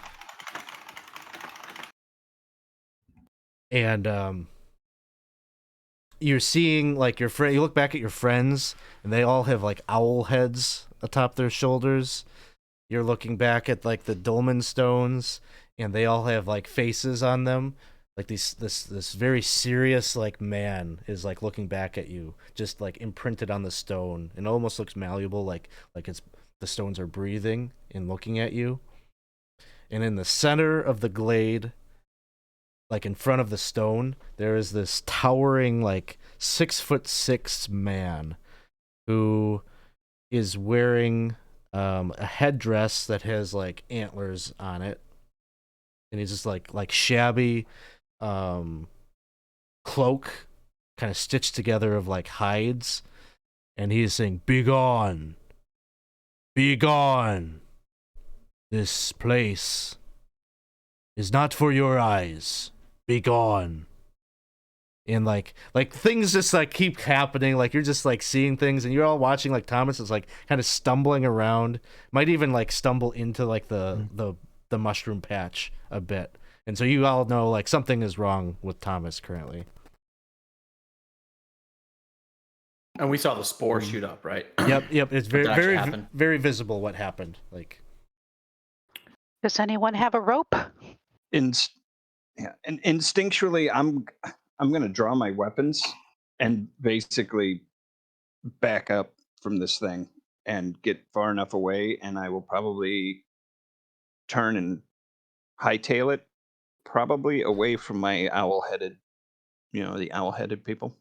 And you're seeing like your friend. You look back at your friends, and they all have like owl heads atop their shoulders. You're looking back at like the dolmen stones, and they all have like faces on them. Like this very serious like man is like looking back at you, just like imprinted on the stone, and it almost looks malleable, like the stones are breathing and looking at you. And in the center of the glade, like in front of the stone, there is this towering like 6'6" man who is wearing a headdress that has like antlers on it, and he's just like shabby cloak kind of stitched together of like hides, and he is saying, "Begone, begone, this place is not for your eyes, begone." And like things just like keep happening, like you're just like seeing things, and you're all watching like Thomas is like kind of stumbling around, might even like stumble into like the mushroom patch a bit. And so you all know like something is wrong with Thomas currently. And we saw the spore shoot up, right? Yep, it's very That actually very happened. very visible what happened. Like, Does anyone have a rope? And instinctually, I'm going to draw my weapons and basically back up from this thing and get far enough away, and I will probably turn and hightail it, probably away from my owl-headed, the owl-headed people.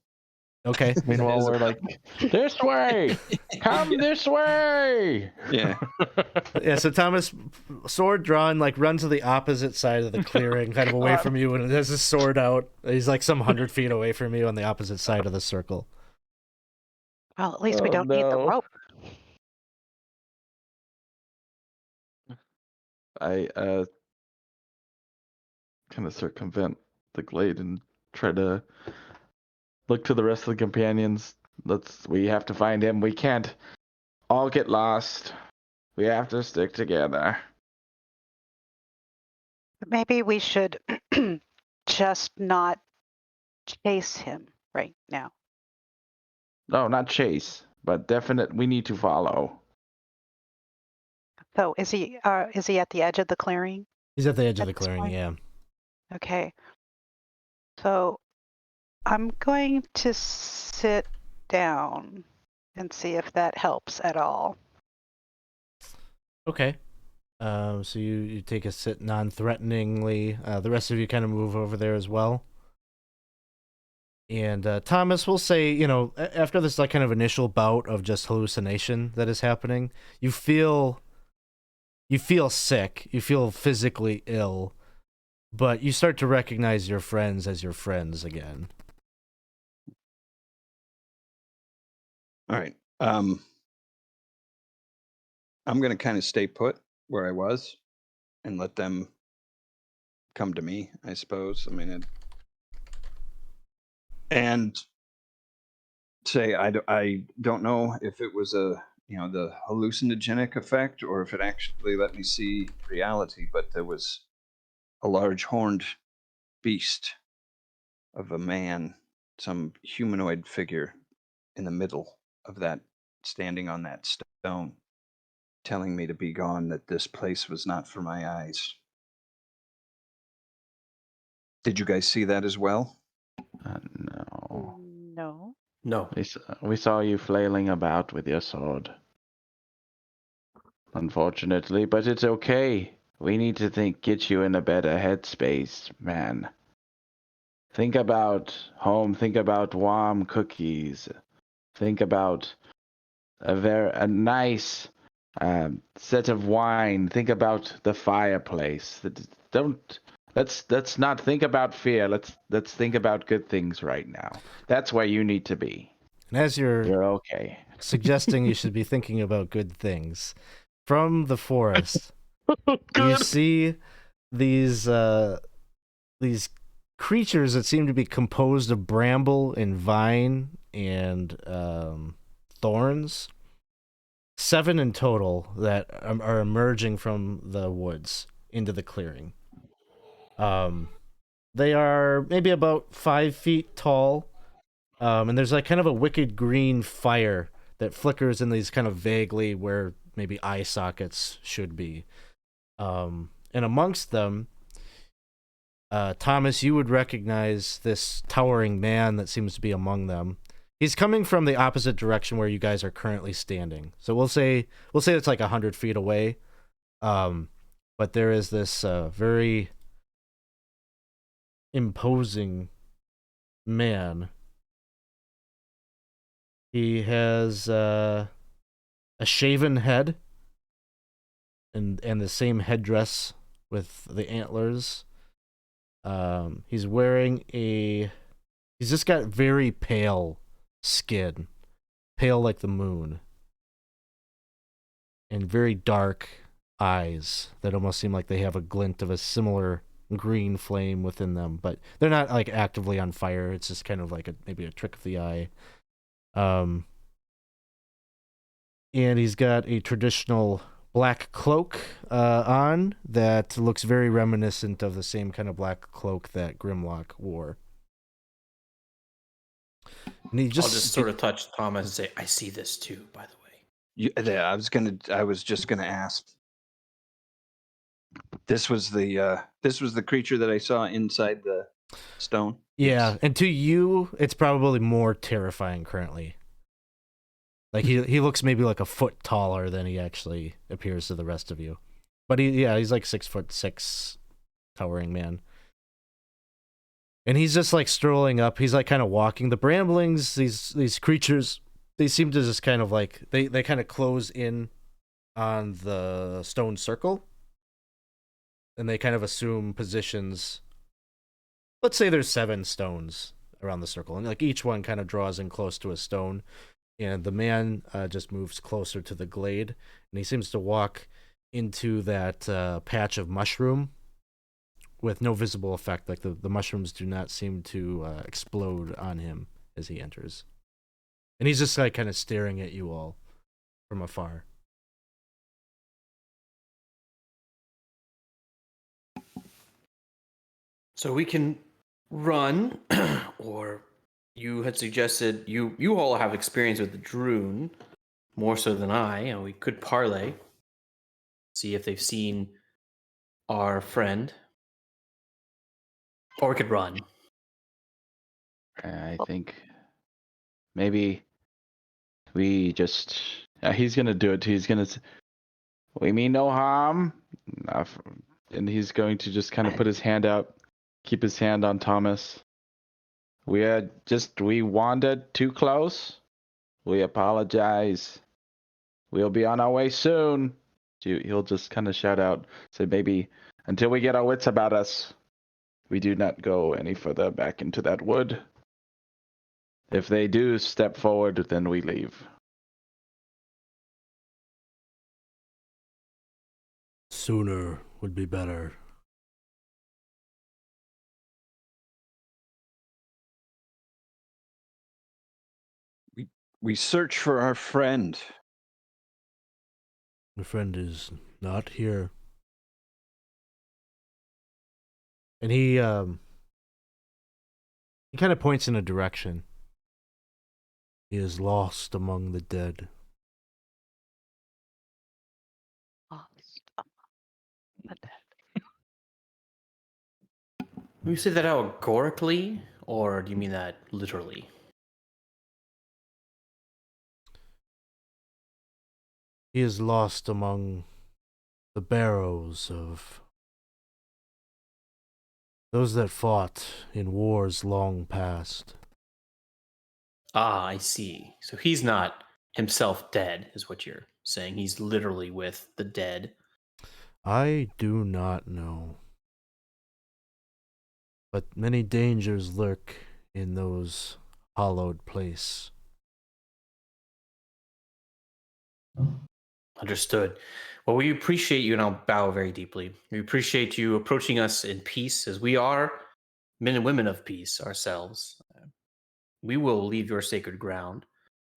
Okay. Meanwhile, we're like, this way! Come this way! Yeah. Yeah, so Thomas, sword drawn, like runs to the opposite side of the clearing, kind of away from you, and has his sword out. He's like some 100 feet away from you on the opposite side of the circle. Well, at least we don't need the rope. I kind of circumvent the glade and try to look to the rest of the companions. We have to find him. We can't all get lost. We have to stick together. Maybe we should just not chase him right now. No, not chase, but we need to follow. So is he at the edge of the clearing? He's at the edge of At the this clearing, point? yeah. Okay. So I'm going to sit down and see if that helps at all. Okay. So you take a sit non-threateningly. The rest of you kind of move over there as well. And Thomas will say, after this like kind of initial bout of just hallucination that is happening, you feel sick. You feel physically ill, but you start to recognize your friends as your friends again. All right. I'm going to kind of stay put where I was and let them come to me, I suppose. I mean, and say I don't know if it was the hallucinogenic effect or if it actually let me see reality, but there was a large horned beast of a man, some humanoid figure in the middle of that, standing on that stone, telling me to be gone, that this place was not for my eyes. Did you guys see that as well? No. No. No. We saw you flailing about with your sword. Unfortunately, but it's okay. We need to get you in a better headspace, man. Think about home, think about warm cookies. Think about a nice set of wine. Think about the fireplace. Let's not think about fear. Let's think about good things right now. That's where you need to be. And as You're okay. suggesting you should be thinking about good things, from the forest, you see these creatures that seem to be composed of bramble and vine and thorns. 7 in total that are emerging from the woods into the clearing. They are maybe about 5 feet tall, and there's like kind of a wicked green fire that flickers in these kind of vaguely where maybe eye sockets should be. And amongst them, Thomas, you would recognize this towering man that seems to be among them. He's coming from the opposite direction where you guys are currently standing. So we'll say it's like 100 feet away. But there is this very imposing man. He has a shaven head and the same headdress with the antlers. He's just got very pale skin, pale like the moon, and very dark eyes that almost seem like they have a glint of a similar green flame within them, but they're not like actively on fire. It's just kind of like maybe a trick of the eye. And he's got a traditional black cloak on that looks very reminiscent of the same kind of black cloak that Grimlock wore. And I'll just sort of touch Thomas and say, "I see this too." By the way, I was just gonna ask. This was the creature that I saw inside stone. Yeah, Yes. and to you, it's probably more terrifying currently. Like he looks maybe like a foot taller than he actually appears to the rest of you. But he's like 6'6", towering man. And he's just like strolling up. He's like kind of walking. The bramblings, these creatures, they seem to just kind of like they kind of close in on the stone circle. And they kind of assume positions. Let's say there's 7 stones around the circle, and like each one kind of draws in close to a stone. And the man just moves closer to the glade, and he seems to walk into that patch of mushroom with no visible effect. Like the mushrooms do not seem to explode on him as he enters. And he's just like kind of staring at you all from afar. So we can run, or you had suggested you all have experience with the Droon, more so than I, and we could parlay, see if they've seen our friend, or we could run. I think maybe we just. He's gonna do it. He's gonna. We mean no harm. And he's going to just kind of put his hand out, keep his hand on Thomas. We wandered too close. We apologize. We'll be on our way soon. He'll just kind of shout out, say maybe until we get our wits about us, we do not go any further back into that wood. If they do step forward, then we leave. Sooner would be better. We search for our friend. My friend is not here. And he kind of points in a direction. He is lost among the dead. Lost among the dead. Do you say that allegorically, or do you mean that literally? He is lost among the barrows of those that fought in wars long past. Ah, I see. So he's not himself dead, is what you're saying. He's literally with the dead. I do not know. But many dangers lurk in those hallowed place. Understood. Well, we appreciate you, and I'll bow very deeply. We appreciate you approaching us in peace, as we are men and women of peace ourselves. We will leave your sacred ground,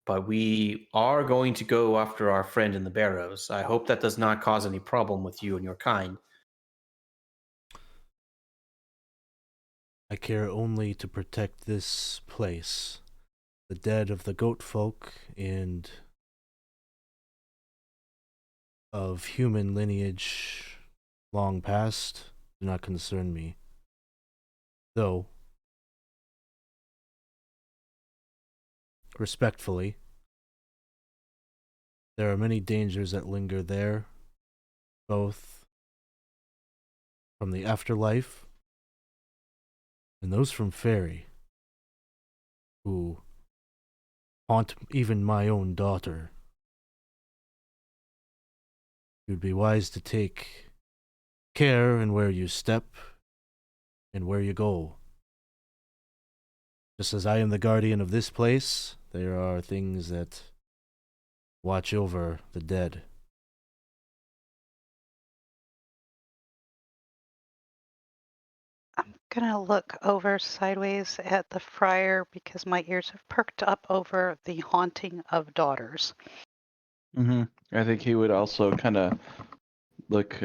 but we are going to go after our friend in the barrows. I hope that does not cause any problem with you and your kind. I care only to protect this place. The dead of the goat folk and of human lineage long past do not concern me. Though, respectfully, there are many dangers that linger there, both from the afterlife and those from fairy, who haunt even my own daughter. You'd be wise to take care in where you step and where you go. Just as I am the guardian of this place, there are things that watch over the dead. I'm gonna look over sideways at the friar because my ears have perked up over the haunting of daughters. Mm-hmm. I think he would also kind of look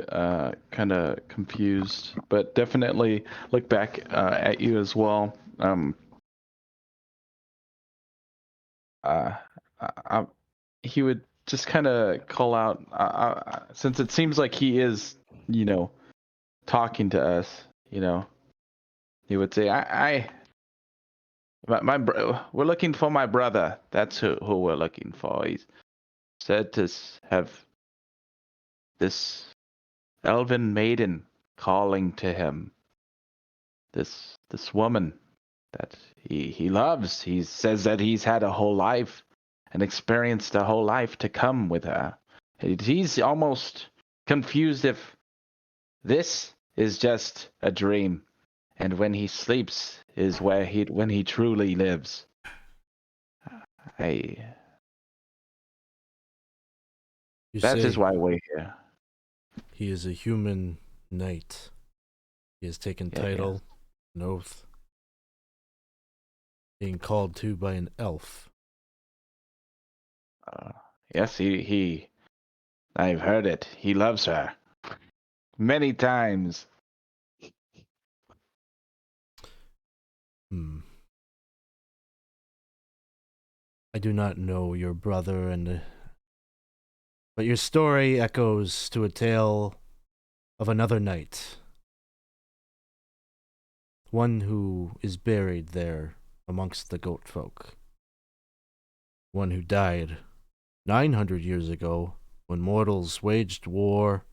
kind of confused, but definitely look back at you as well. He would just kind of call out, since it seems like he is, talking to us, He would say, we're looking for my brother. That's who we're looking for. He's said to have this elven maiden calling to him. This woman that he loves. He says that he's had a whole life and experienced a whole life to come with her. He's almost confused if this is just a dream, and when he sleeps is when he truly lives. You That say is why we're here. he is a human knight. He has taken title, an oath, being called to by an elf. Yes, I've heard it. He loves her. Many times. I do not know your brother, but your story echoes to a tale of another knight. One who is buried there amongst the goat folk. One who died 900 years ago when mortals waged war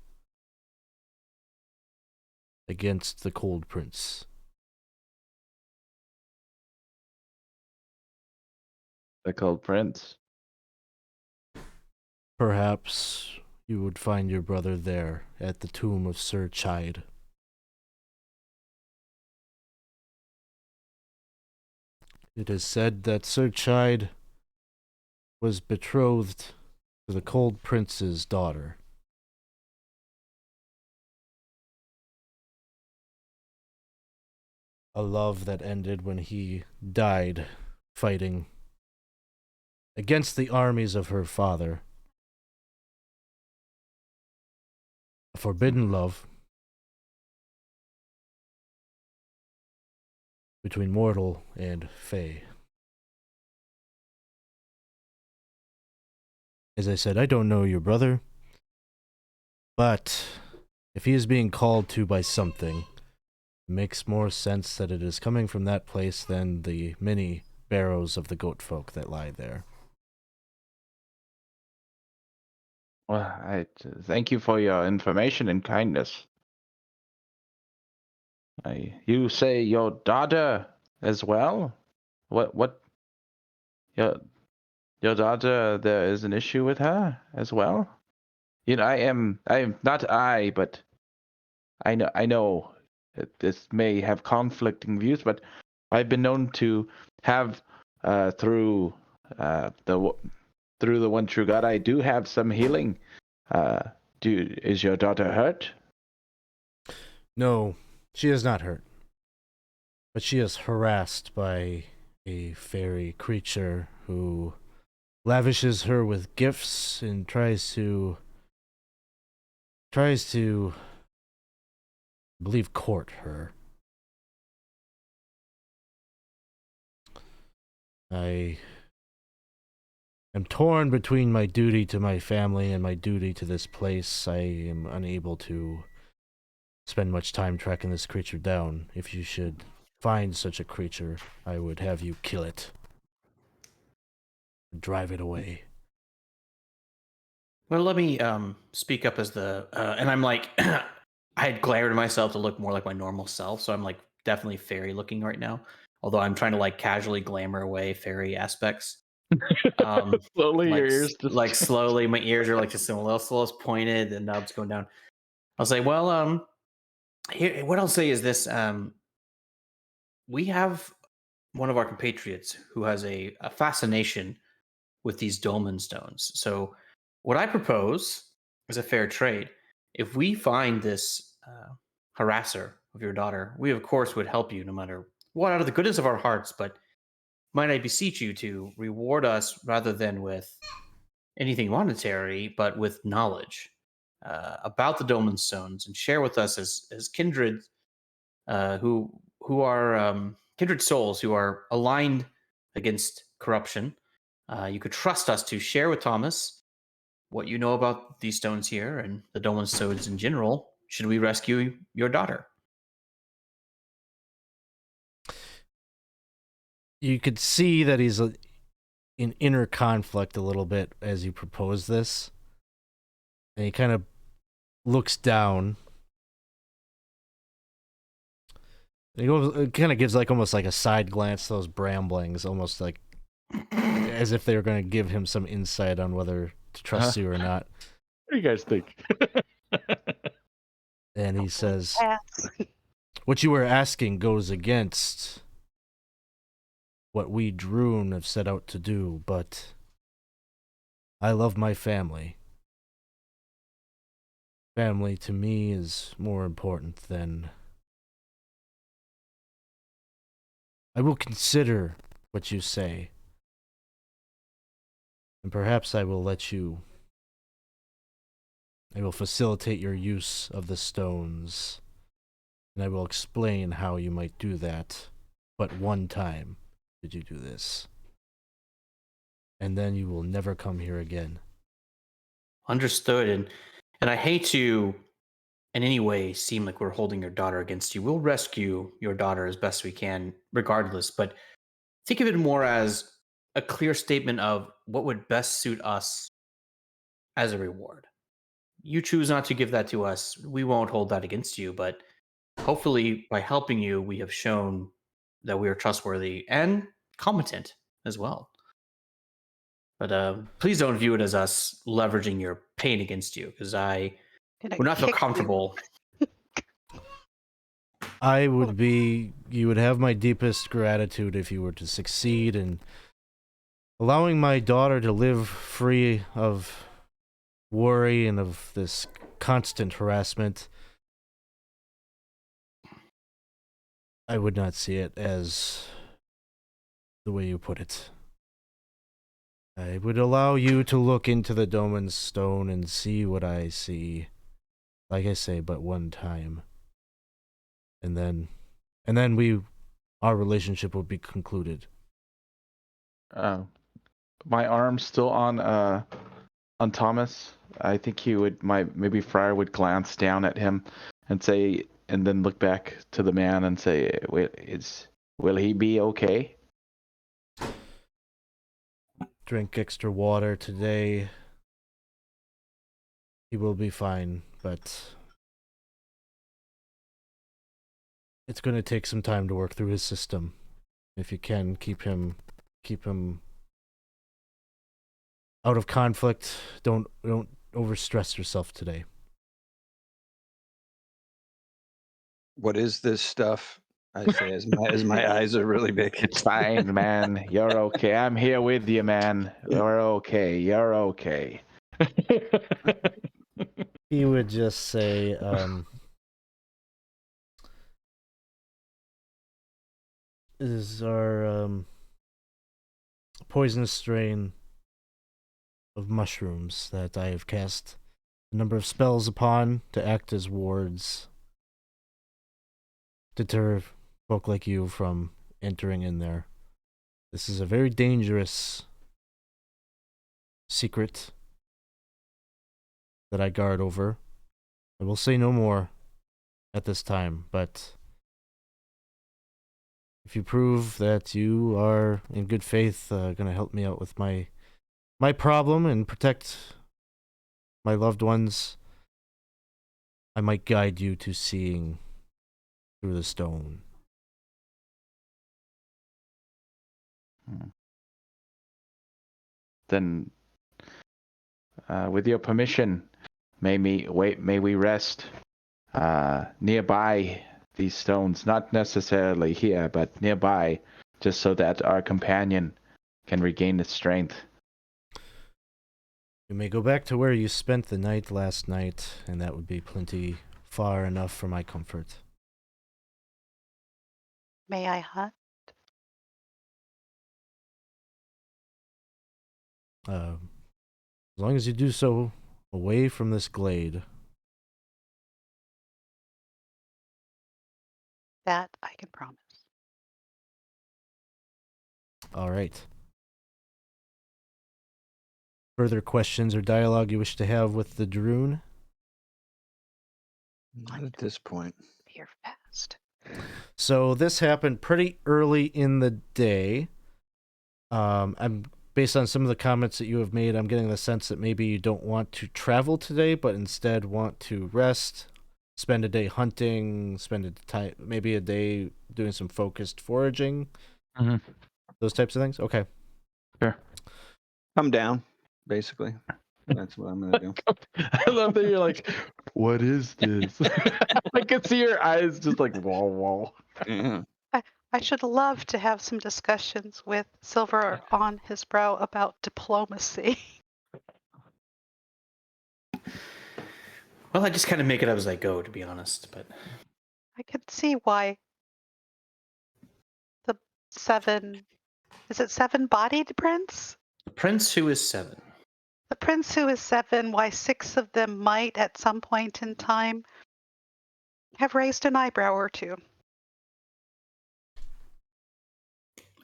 against the Cold Prince. The Cold Prince. Perhaps you would find your brother there at the tomb of Sir Chide. It is said that Sir Chide was betrothed to the Cold Prince's daughter. A love that ended when he died fighting against the armies of her father. A forbidden love between mortal and fae. As I said, I don't know your brother, but if he is being called to by something, it makes more sense that it is coming from that place than the many barrows of the goat folk that lie there. Well, I thank you for your information and kindness. You say your daughter as well? What? Your daughter? There is an issue with her as well. You know, I am not but I know that this may have conflicting views, but I've been known to have through the one true God, I do have some healing. Is your daughter hurt? No, she is not hurt. But she is harassed by a fairy creature who lavishes her with gifts and tries to, I believe, court her. I am torn between my duty to my family and my duty to this place. I am unable to spend much time tracking this creature down. If you should find such a creature, I would have you kill it. Drive it away. Well, let me speak up as the and I'm like I had glared at myself to look more like my normal self, so I'm like definitely fairy looking right now. Although I'm trying to like casually glamour away fairy aspects. Slowly, Like your ears just like slowly, my ears are like just a little slow, pointed, the nubs going down. I'll say, well, here, what I'll say is this: we have one of our compatriots who has a fascination with these dolmen stones. So, what I propose is a fair trade. If we find this harasser of your daughter, we of course would help you no matter what out of the goodness of our hearts. But might I beseech you to reward us rather than with anything monetary, but with knowledge about the dolmen stones, and share with us as kindred who are kindred souls who are aligned against corruption. You could trust us to share with Thomas what you know about these stones here and the dolmen stones in general. Should we rescue your daughter? You could see that he's in inner conflict a little bit as you propose this. And he kind of looks down. He kind of gives like almost like a side glance to those bramblings, almost like as if they were going to give him some insight on whether to trust you or not. What do you guys think? And he says, Pass. what you were asking goes against what we Droon have set out to do, but I love my family. Family to me is more important than... I will consider what you say. And perhaps I will let you... I will facilitate your use of the stones. And I will explain how you might do that. But one time did you do this. And then you will never come here again. Understood. And I hate to in any way seem like we're holding your daughter against you. We'll rescue your daughter as best we can, regardless. But think of it more as a clear statement of what would best suit us as a reward. You choose not to give that to us. We won't hold that against you. But hopefully, by helping you, we have shown that we are trustworthy and competent as well. But please don't view it as us leveraging your pain against you, because would not feel comfortable. You would have my deepest gratitude if you were to succeed in allowing my daughter to live free of worry and of this constant harassment. I would not see it as the way you put it. I would allow you to look into the Doman's stone and see what I see. Like I say, but one time. And then our relationship will be concluded. My arm's still on Thomas. I think maybe Friar would glance down at him and say, and then look back to the man and say, will he be okay? Drink extra water today. He will be fine, but it's going to take some time to work through his system. If you can keep him out of conflict, don't overstress yourself today. What is this stuff? I say as my eyes are really big. It's fine, man. You're okay. I'm here with you, man. You're okay. You're okay. He would just say, is our poisonous strain of mushrooms that I have cast a number of spells upon to act as wards, deter folk like you from entering in there. This is a very dangerous secret that I guard over. I will say no more at this time, but if you prove that you are in good faith going to help me out with my problem and protect my loved ones, I might guide you to seeing through the stone. Then, with your permission, may we rest nearby these stones, not necessarily here, but nearby, just so that our companion can regain its strength. You may go back to where you spent the night last night, and that would be plenty far enough for my comfort. May I hunt? As long as you do so away from this glade. That I can promise. All right. Further questions or dialogue you wish to have with the Droon? Not at this point. Here fast. So this happened pretty early in the day. I'm based on some of the comments that you have made, I'm getting the sense that maybe you don't want to travel today, but instead want to rest, spend a day hunting, maybe a day doing some focused foraging, those types of things. Okay. Sure. Come down, basically. That's what I'm gonna do. I love that you're like, what is this? I can see your eyes just like, whoa, whoa. Yeah. I should love to have some discussions with Silver on his brow about diplomacy. Well, I just kind of make it up as I go, to be honest. But I could see why the is it 7-bodied prince? the prince who is 7. The prince who is 7, why 6 of them might at some point in time have raised an eyebrow or two.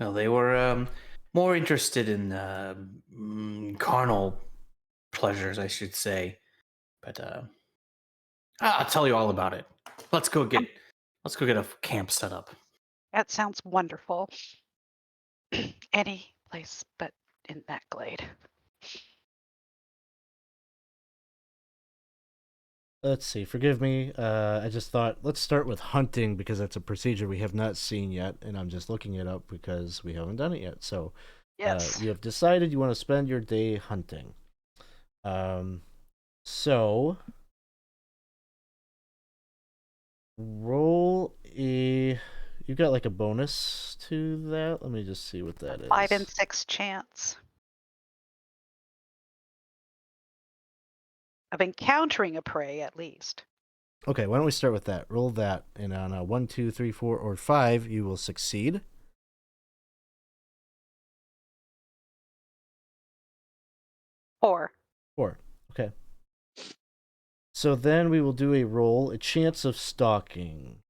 Well, they were more interested in carnal pleasures, I should say. But I'll tell you all about it. Let's go get a camp set up. That sounds wonderful. Any place but in that glade. Let's see. Forgive me. I just thought let's start with hunting because that's a procedure we have not seen yet, and I'm just looking it up because we haven't done it yet. So, Yes. you have decided you want to spend your day hunting. So roll a. You got like a bonus to that. Let me just see what that is. 5 and 6 chance of encountering a prey, at least. Okay, why don't we start with that? Roll that, and on a 1, 2, 3, 4, or 5, you will succeed. 4. 4. Okay. So then we will do a roll, a chance of stalking.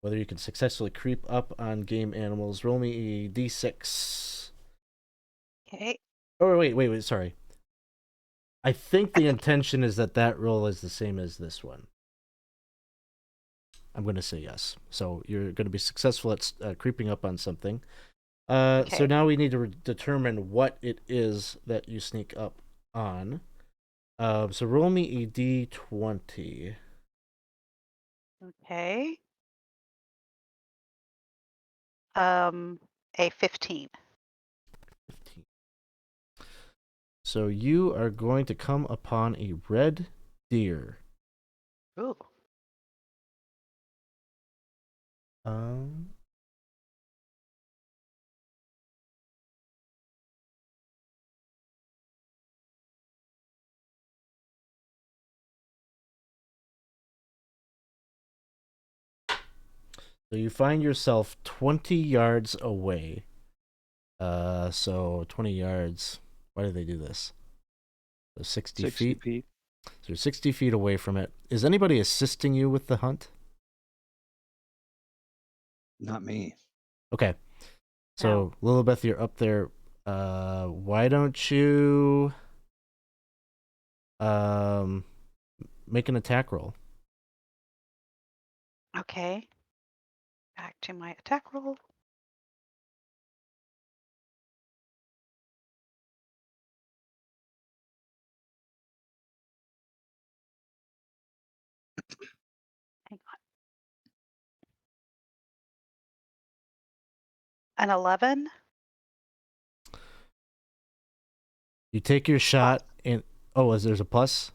Whether you can successfully creep up on game animals. Roll me a d6. Okay. Oh, wait, sorry. I think the intention is that roll is the same as this one. I'm going to say yes. So you're going to be successful at creeping up on something. Okay. So now we need to determine what it is that you sneak up on. So roll me a d20. Okay. A 15. 15. So you are going to come upon a red deer. Ooh. So you find yourself 20 yards away. So 20 yards. Why do they do this? So 60 feet. So you're 60 feet away from it. Is anybody assisting you with the hunt? Not me. Okay. So Lillibeth, you're up there. Why don't you make an attack roll? Okay. Back to my attack roll. Hang on. An 11. You take your shot and there's a plus?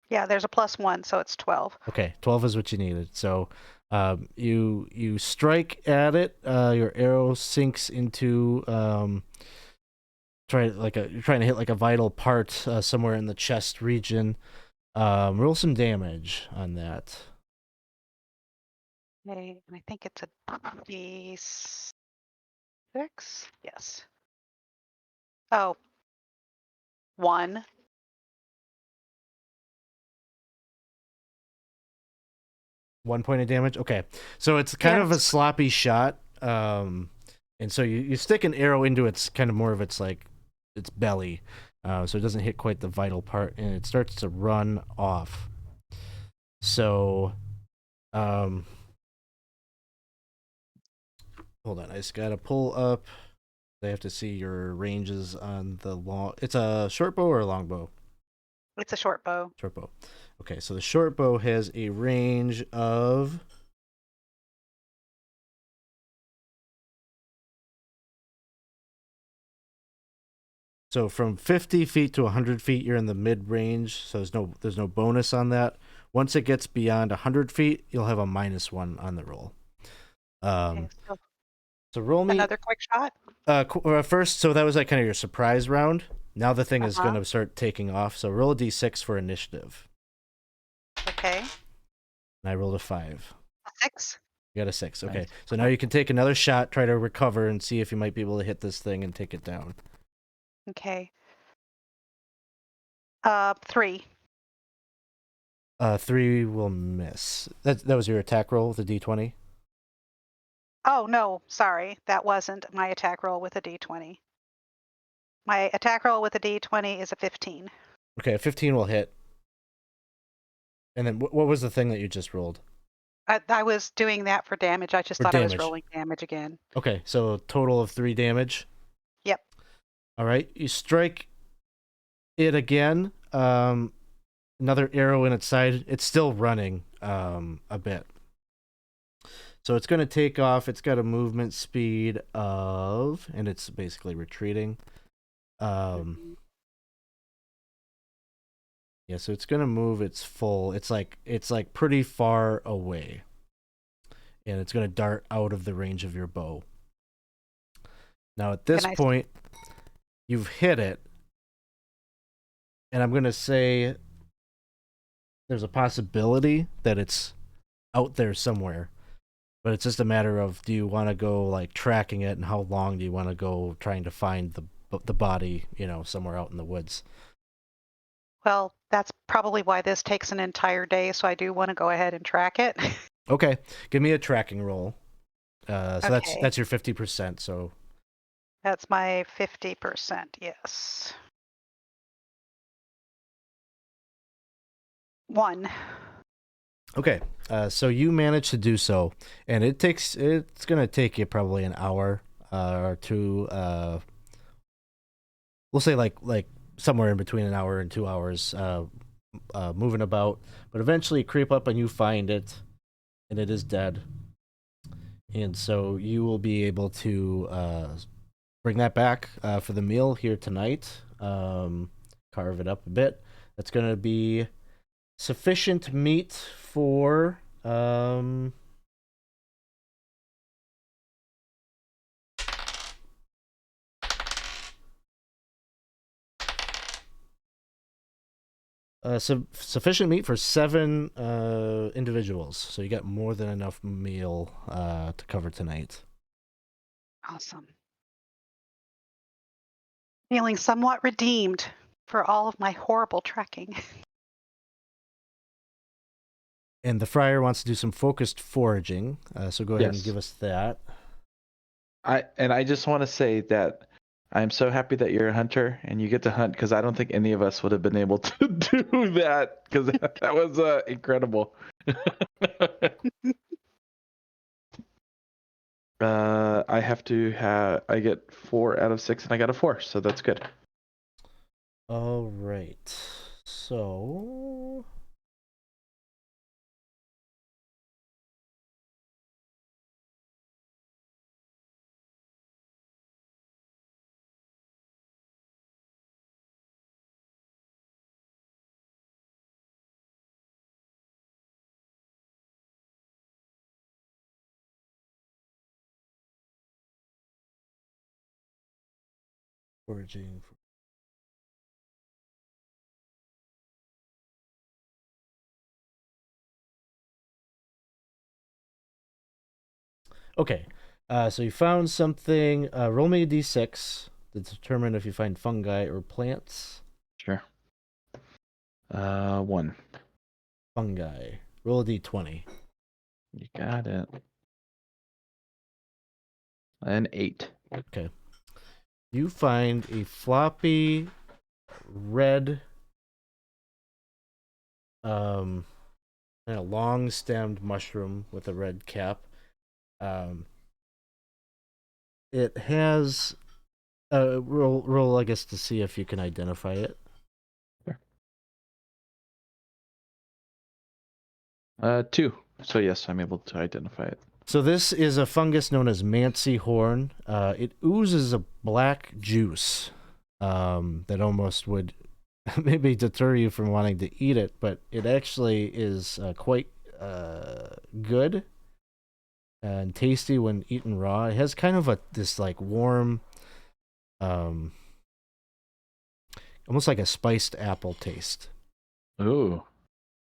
Yeah, there's a +1, so it's 12. Okay, 12 is what you needed. So you strike at it. Your arrow sinks into you're trying to hit like a vital part somewhere in the chest region. Roll some damage on that. Okay, and I think it's a d6. Yes. Oh. 1. 1 point of damage. Okay, so it's kind of a sloppy shot. And so you stick an arrow into its kind of more of its belly, so it doesn't hit quite the vital part, and it starts to run off. So, Hold on, I just gotta pull up. I have to see your ranges on the long. It's a short bow or a long bow? It's a short bow. Short bow. Okay, so the short bow has a range of. So from 50 feet to 100 feet, you're in the mid range. So there's no bonus on that. Once it gets beyond 100 feet, you'll have a -1 on the roll. Okay, so So roll me another quick shot. first. So that was like kind of your surprise round. Now the thing is Uh-huh. going to start taking off. So roll a d6 for initiative. Okay. And I rolled a 5. 6. You got a 6. Okay. Nice. So now you can take another shot, try to recover, and see if you might be able to hit this thing and take it down. Okay. 3. 3 will miss. That was your attack roll with a d20. Oh, no, sorry. That wasn't my attack roll with a d20. My attack roll with a d20 is a 15. Okay, a 15 will hit. And then what was the thing that you just rolled? I was doing that for damage. I just For thought I was damage. rolling damage again. Okay, so a total of 3 damage. Yep. All right, you strike it again. Another arrow in its side. It's still running a bit. So it's going to take off. It's got a movement speed of, and it's basically retreating. Yeah, so it's going to move its full. It's like pretty far away. And it's going to dart out of the range of your bow. Now at this point, you've hit it. And I'm going to say there's a possibility that it's out there somewhere. But it's just a matter of, do you want to go like tracking it, and how long do you want to go trying to find the body, somewhere out in the woods? Well, that's probably why this takes an entire day, so I do want to go ahead and track it. Okay, give me a tracking roll. So Okay. that's your 50%. So That's my 50%, yes. 1. okay, so you manage to do so, and it's gonna take you probably an hour or two. We'll say like somewhere in between an hour and 2 hours moving about, but eventually you creep up and you find it, and it is dead. And so you will be able to bring that back for the meal here tonight. Carve it up a bit. That's going to be sufficient meat for sufficient meat for 7 individuals. So you got more than enough meal to cover tonight. Awesome. Feeling somewhat redeemed for all of my horrible trekking. And the Friar wants to do some focused foraging. So go ahead and Yes. give us that. I just want to say that I'm so happy that you're a hunter and you get to hunt, because I don't think any of us would have been able to do that, because that was incredible. I get 4 out of 6, and I got a 4, so that's good. All right. So foraging. Okay. So you found something. Roll me a d6 to determine if you find fungi or plants. Sure. 1. Fungi. Roll a d20. You got it. An 8. Okay. You find a floppy red, kind of long-stemmed mushroom with a red cap. It has roll, I guess, to see if you can identify it. Sure. 2. So yes, I'm able to identify it. So this is a fungus known as Mancy horn. It oozes a black juice that almost would maybe deter you from wanting to eat it, but it actually is quite good and tasty when eaten raw. It has kind of this like warm, almost like a spiced apple taste. Ooh,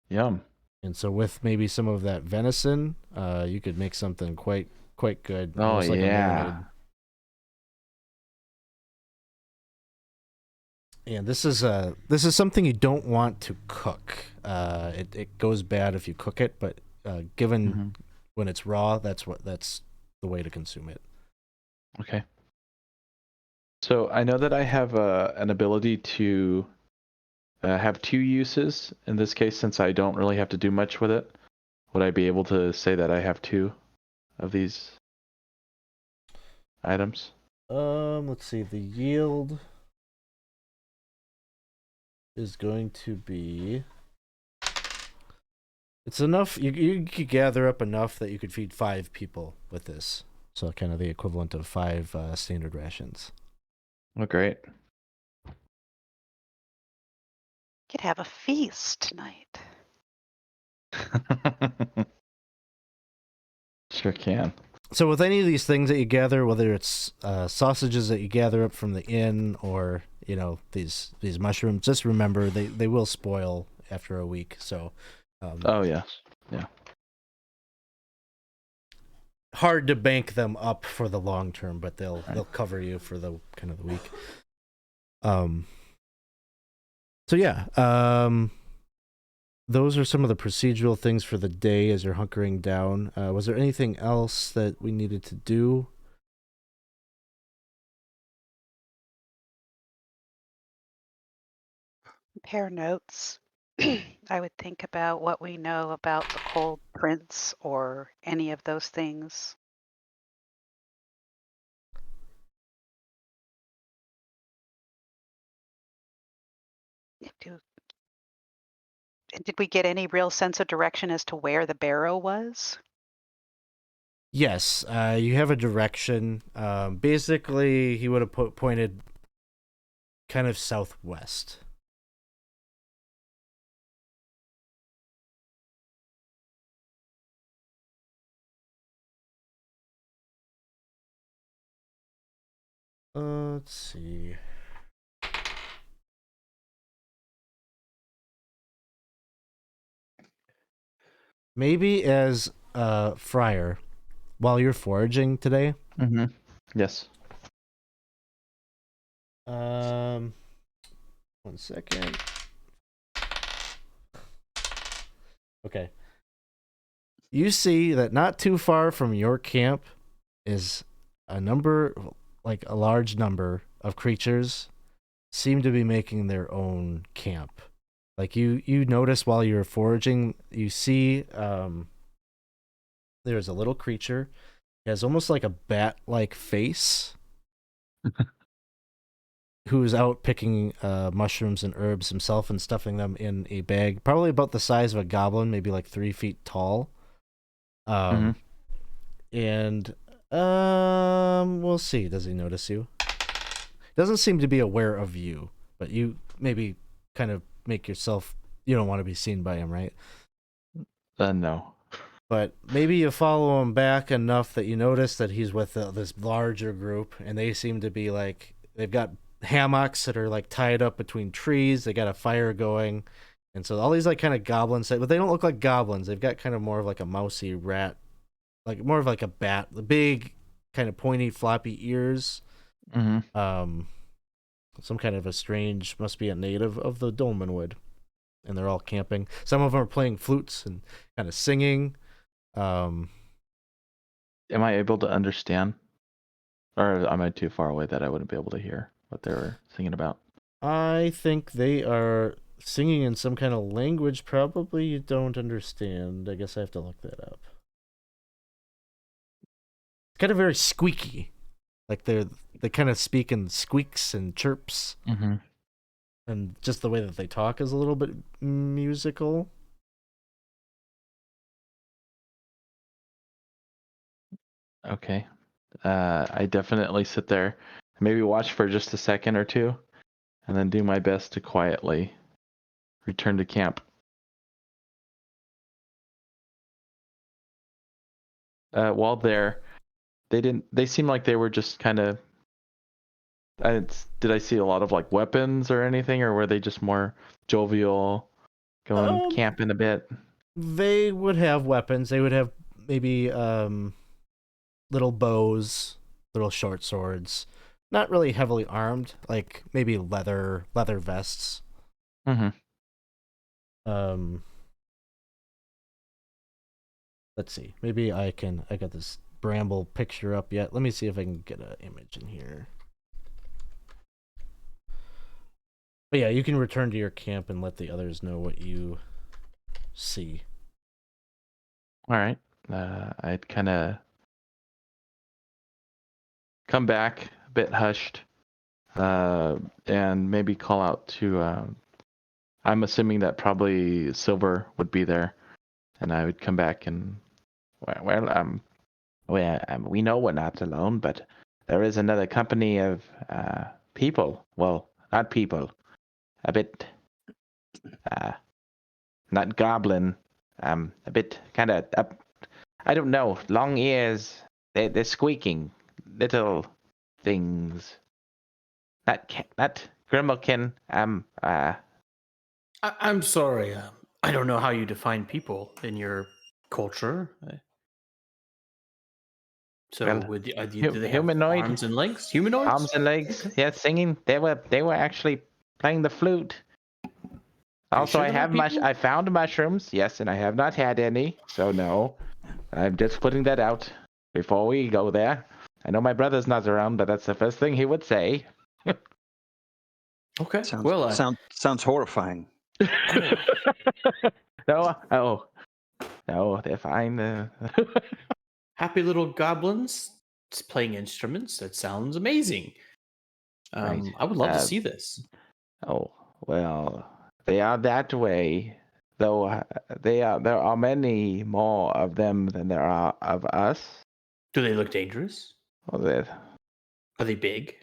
yum. And so with maybe some of that venison, you could make something quite good. Oh almost like a yeah. marinade. And this is something you don't want to cook. It goes bad if you cook it, but given when it's raw, that's the way to consume it. Okay. So I know that I have an ability to have 2 uses. In this case, since I don't really have to do much with it, would I be able to say that I have 2 of these items? Let's see. The yield is going to be. It's enough. You could gather up enough that you could feed 5 people with this. So kind of the equivalent of 5 standard rations. Oh, great. Could have a feast tonight. Sure can. So with any of these things that you gather, whether it's sausages that you gather up from the inn or these mushrooms, just remember they will spoil after a week. So Oh yes, yeah. Hard to bank them up for the long term, but they'll cover you for the kind of the week. So yeah, those are some of the procedural things for the day as you're hunkering down. Was there anything else that we needed to do? Compare notes. I would think about what we know about the Cold Prince or any of those things. Did we get any real sense of direction as to where the barrow was? Yes, you have a direction. Basically, he would have pointed kind of southwest. Let's see. Maybe as Friar, while you're foraging today. Yes. 1 second. Okay. You see that not too far from your camp is a large number of creatures seem to be making their own camp. Like you notice while you're foraging, you see there's a little creature. He has almost like a bat-like face. Who's out picking mushrooms and herbs himself and stuffing them in a bag, probably about the size of a goblin, maybe like 3 feet tall. And we'll see. Does he notice you? Doesn't seem to be aware of you, but you maybe kind of make yourself. You don't want to be seen by him, right? No. But maybe you follow him back enough that you notice that he's with this larger group, and they seem to be like they've got hammocks that are like tied up between trees. They got a fire going, and so all these like kind of goblins, but they don't look like goblins. They've got kind of more of like a mousy rat, like more of like a bat. The big kind of pointy floppy ears. Some kind of a strange, must be a native of the Dolmenwood, and they're all camping. Some of them are playing flutes and kind of singing. Am I able to understand, or am I too far away that I wouldn't be able to hear what they were singing about? I think they are singing in some kind of language probably you don't understand. I guess I have to look that up. It's kind of very squeaky. Like they kind of speak in squeaks and chirps, Mm-hmm. and just the way that they talk is a little bit musical. Okay. I definitely sit there, maybe watch for just a second or two, and then do my best to quietly return to camp. While there, they seem like they were just kind of. Did I see a lot of like weapons or anything, or were they just more jovial, going camping a bit? They would have weapons. They would have maybe little bows, little short swords. Not really heavily armed, like maybe leather vests. Mm-hmm. Let's see. Maybe I got this bramble picture up yet. Let me see if I can get an image in here. But yeah, you can return to your camp and let the others know what you see. All right. I'd kind of come back a bit hushed, and maybe call out to. I'm assuming that probably Silver would be there, and I would come back and. We know we're not alone, but there is another company of people. Well, not people. A bit, not goblin. A bit kind of up. I don't know. Long ears. They're squeaking. Little things. Not Grimalkin. I'm sorry. I don't know how you define people in your culture. So, Well, do they have humanoid. arms and legs? Humanoids? Arms and legs. Okay. Yeah, singing. They were actually playing the flute. Are you Also, sure I they're have not people? I found mushrooms. Yes, and I have not had any. So no, I'm just putting that out before we go there. I know my brother's not around, but that's the first thing he would say. Okay. Sounds Well, sounds horrifying. No, they're fine. happy little goblins playing instruments. That sounds amazing. Right. I would love to see this. Oh well, they are that way. Though there are many more of them than there are of us. Do they look dangerous? Well, that Are they big?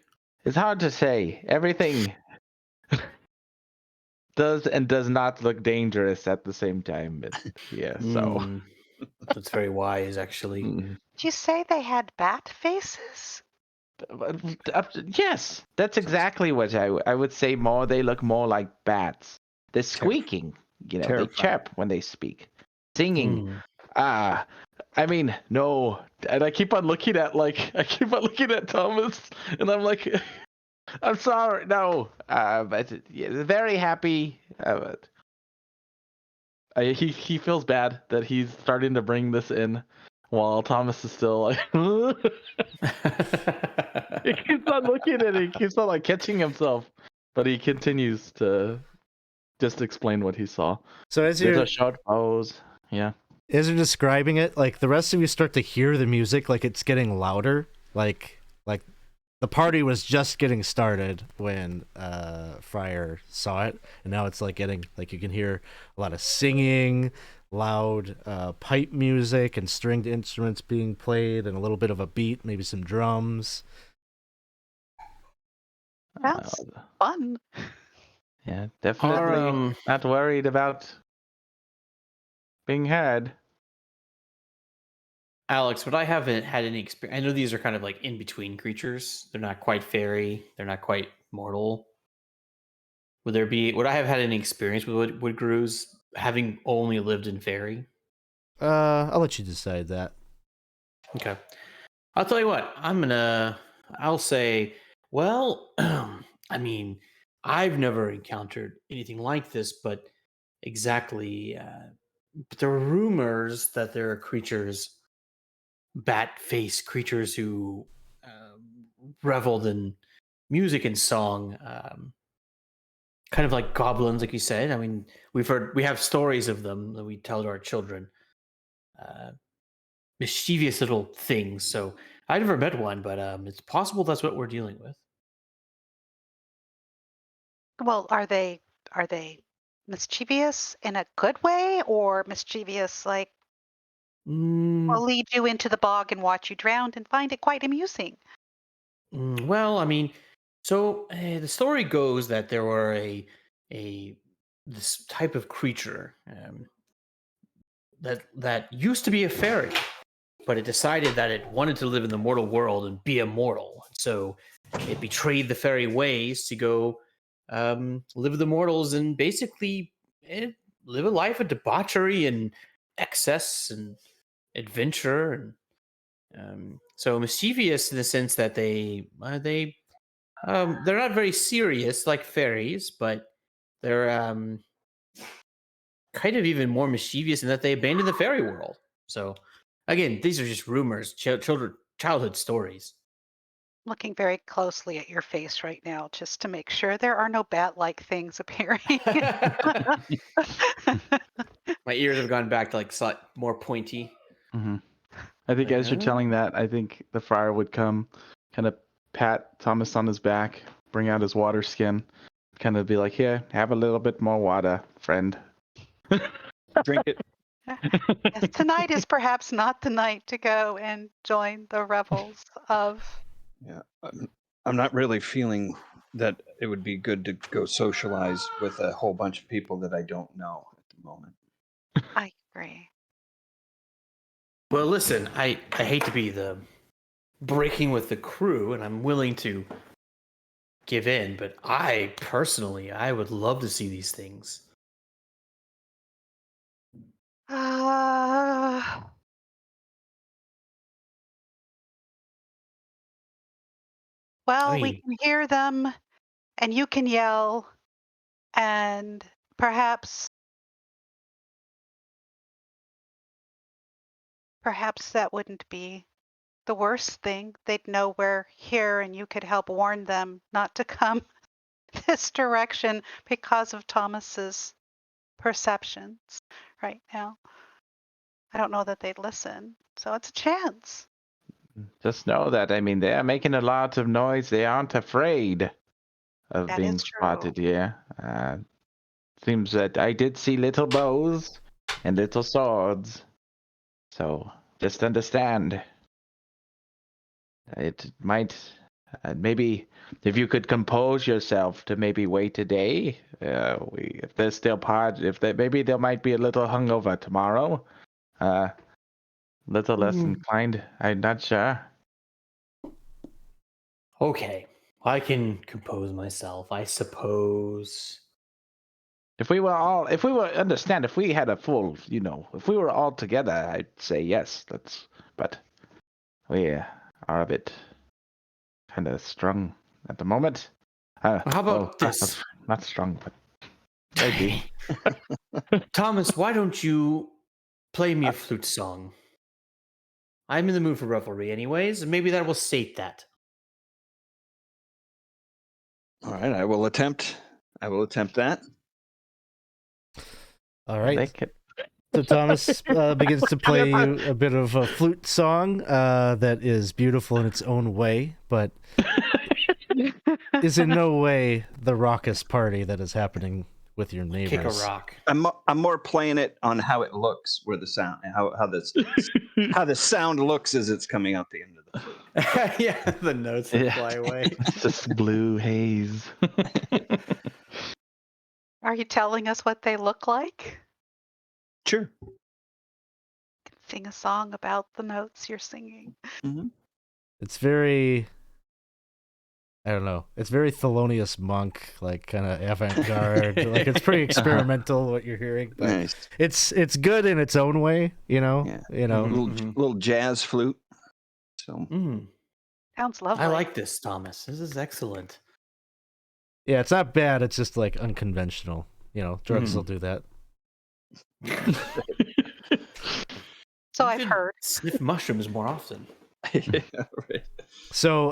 it's hard to say. Everything does and does not look dangerous at the same time. Yeah, so. Hmm, that's very wise, actually. Mm. Did you say they had bat faces? Yes, that's exactly what I would say. More, they look more like bats. They're squeaking. They Terrifying. chirp when they speak. Singing. Hmm. I mean, no. And I keep on looking at Thomas, and I'm like, I'm sorry, no. But yeah, very happy. But he feels bad that he's starting to bring this in, while Thomas is still like. He keeps on looking at it. He keeps on like catching himself, but he continues to just explain what he saw. So as There's you're a short pause. Yeah. as you're describing it, like the rest of you start to hear the music, like it's getting louder. Like the party was just getting started when Friar saw it, and now it's like getting like you can hear a lot of singing, loud pipe music, and stringed instruments being played, and a little bit of a beat, maybe some drums. That's fun. Yeah, definitely not worried about being heard. Alex, but I haven't had any experience. I know these are kind of like in between creatures. They're not quite fairy. They're not quite mortal. Would I have had any experience with wood grus having only lived in fairy? I'll let you decide that. Okay. I'll tell you what. I'll say, well, I mean, I've never encountered anything like this, but exactly. But there are rumors that there are creatures, bat-faced creatures who reveled in music and song, kind of like goblins, like you said. I mean, we have stories of them that we tell to our children. Mischievous little things. So I never met one, but it's possible that's what we're dealing with. Well, are they mischievous in a good way, or mischievous like Mm, will lead you into the bog and watch you drown and find it quite amusing? well, I mean, so the story goes that there were a this type of creature that used to be a fairy, but it decided that it wanted to live in the mortal world and be immortal. So it betrayed the fairy ways to go live with the mortals and basically live a life of debauchery and excess and adventure. And so mischievous in the sense that they're not very serious like fairies, but they're kind of even more mischievous in that they abandon the fairy world. So again, these are just rumors, childhood stories. Looking very closely at your face right now, just to make sure there are no bat-like things appearing. My ears have gone back to like more pointy. Hmm. I think as you're telling that, I think the friar would come, kind of pat Thomas on his back, bring out his water skin, kind of be like, "Here, have a little bit more water, friend." Drink it. Yes, tonight is perhaps not the night to go and join the revels of. Yeah, I'm not really feeling that it would be good to go socialize with a whole bunch of people that I don't know at the moment. I agree. Well, listen, I hate to be the breaking with the crew, and I'm willing to give in, but I personally, I would love to see these things. Well, I we mean, can hear them, and you can yell, and perhaps that wouldn't be the worst thing. They'd know we're here, and you could help warn them not to come this direction because of Thomas's perceptions right now. I don't know that they'd listen, so it's a chance. Just know that, I mean, they're making a lot of noise. They aren't afraid of That being is true. spotted here. Seems that I did see little bows and little swords. So just understand. It might, maybe if you could compose yourself to maybe wait a day. If there's still maybe there might be a little hungover tomorrow. Little less inclined. I'm not sure. okay, I can compose myself, I suppose. If we understand, if we had a full, if we were all together, I'd say yes. But we are a bit kind of strung at the moment. How about this? Not strung, but maybe. Thomas, why don't you play me a flute song? I'm in the mood for revelry anyways, and maybe that will sate that. All right, I will attempt that. All right. They could- So Thomas begins to play you a bit of a flute song that is beautiful in its own way, but is in no way the raucous party that is happening with your neighbors. Kick a rock. I'm more playing it on how it looks, where the sound, how the sound looks as it's coming out the end of the flute. Yeah, the notes that fly away. It's just blue haze. Are you telling us what they look like? Sure. Sing a song about the notes you're singing. Mm-hmm. It's very, I don't know, it's very Thelonious Monk, like kind of avant-garde. Like it's pretty experimental what you're hearing, but Nice. it's good in its own way, you know. Yeah. You know, Little jazz flute. So Sounds lovely. I like this, Thomas. This is excellent. yeah, it's not bad. It's just like unconventional. You know, drugs will do that. So You I've should heard. Sniff mushrooms more often. yeah, right. So,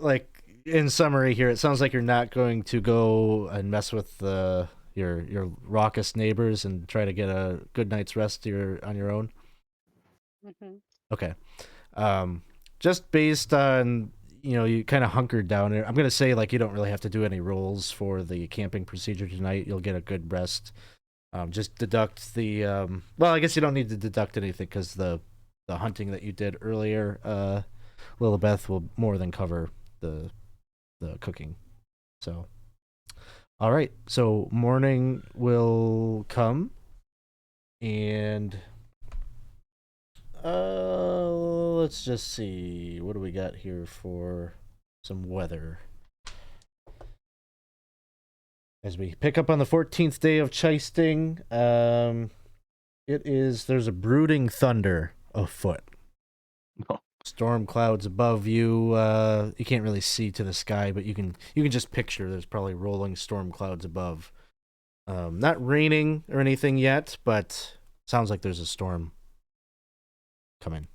like in summary here, it sounds like you're not going to go and mess with your raucous neighbors and try to get a good night's rest on your own. Mhm. Okay. just based on, you kind of hunkered down there. I'm going to say, like, you don't really have to do any rolls for the camping procedure tonight. You'll get a good rest. Just deduct the, well, I guess you don't need to deduct anything because the hunting that you did earlier, Lillibeth will more than cover the cooking. So, all right. So morning will come, and let's just see. What do we got here for some weather? As we pick up on the 14th day of Chisting, there's a brooding thunder afoot. Oh. Storm clouds above you. You can't really see to the sky, but you can just picture there's probably rolling storm clouds above. Not raining or anything yet, but sounds like there's a storm coming.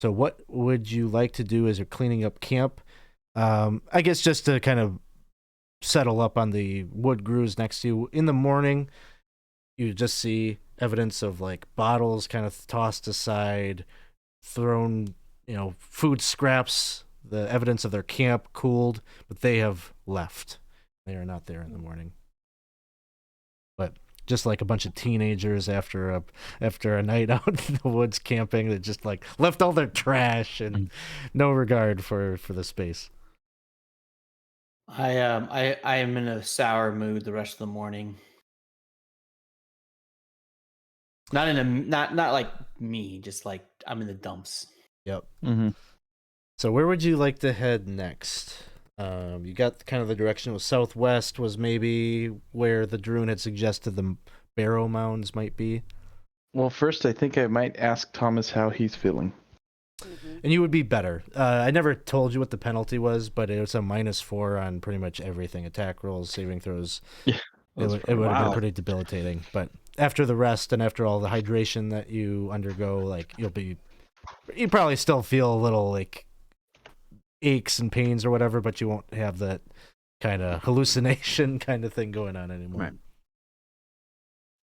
So what would you like to do as you're cleaning up camp? I guess just to kind of settle up on the wood grooves next to you. In the morning, you just see evidence of like bottles kind of tossed aside, thrown, food scraps, the evidence of their camp cooled, but they have left. They are not there in the morning. But just like a bunch of teenagers after a night out in the woods camping, that just like left all their trash and no regard for the space. I am in a sour mood the rest of the morning. Not like me, just like I'm in the dumps. Yep. Mm-hmm. So where would you like to head next? You got kind of the direction was southwest was maybe where the Druid had suggested the barrow mounds might be. Well, first I think I might ask Thomas how he's feeling. And you would be better. I never told you what the penalty was, but it was a -4 on pretty much everything. Attack rolls, saving throws. Yeah. It would have been pretty debilitating. But after the rest and after all the hydration that you undergo, like you probably still feel a little like aches and pains or whatever, but you won't have that kind of hallucination kind of thing going on anymore. Right.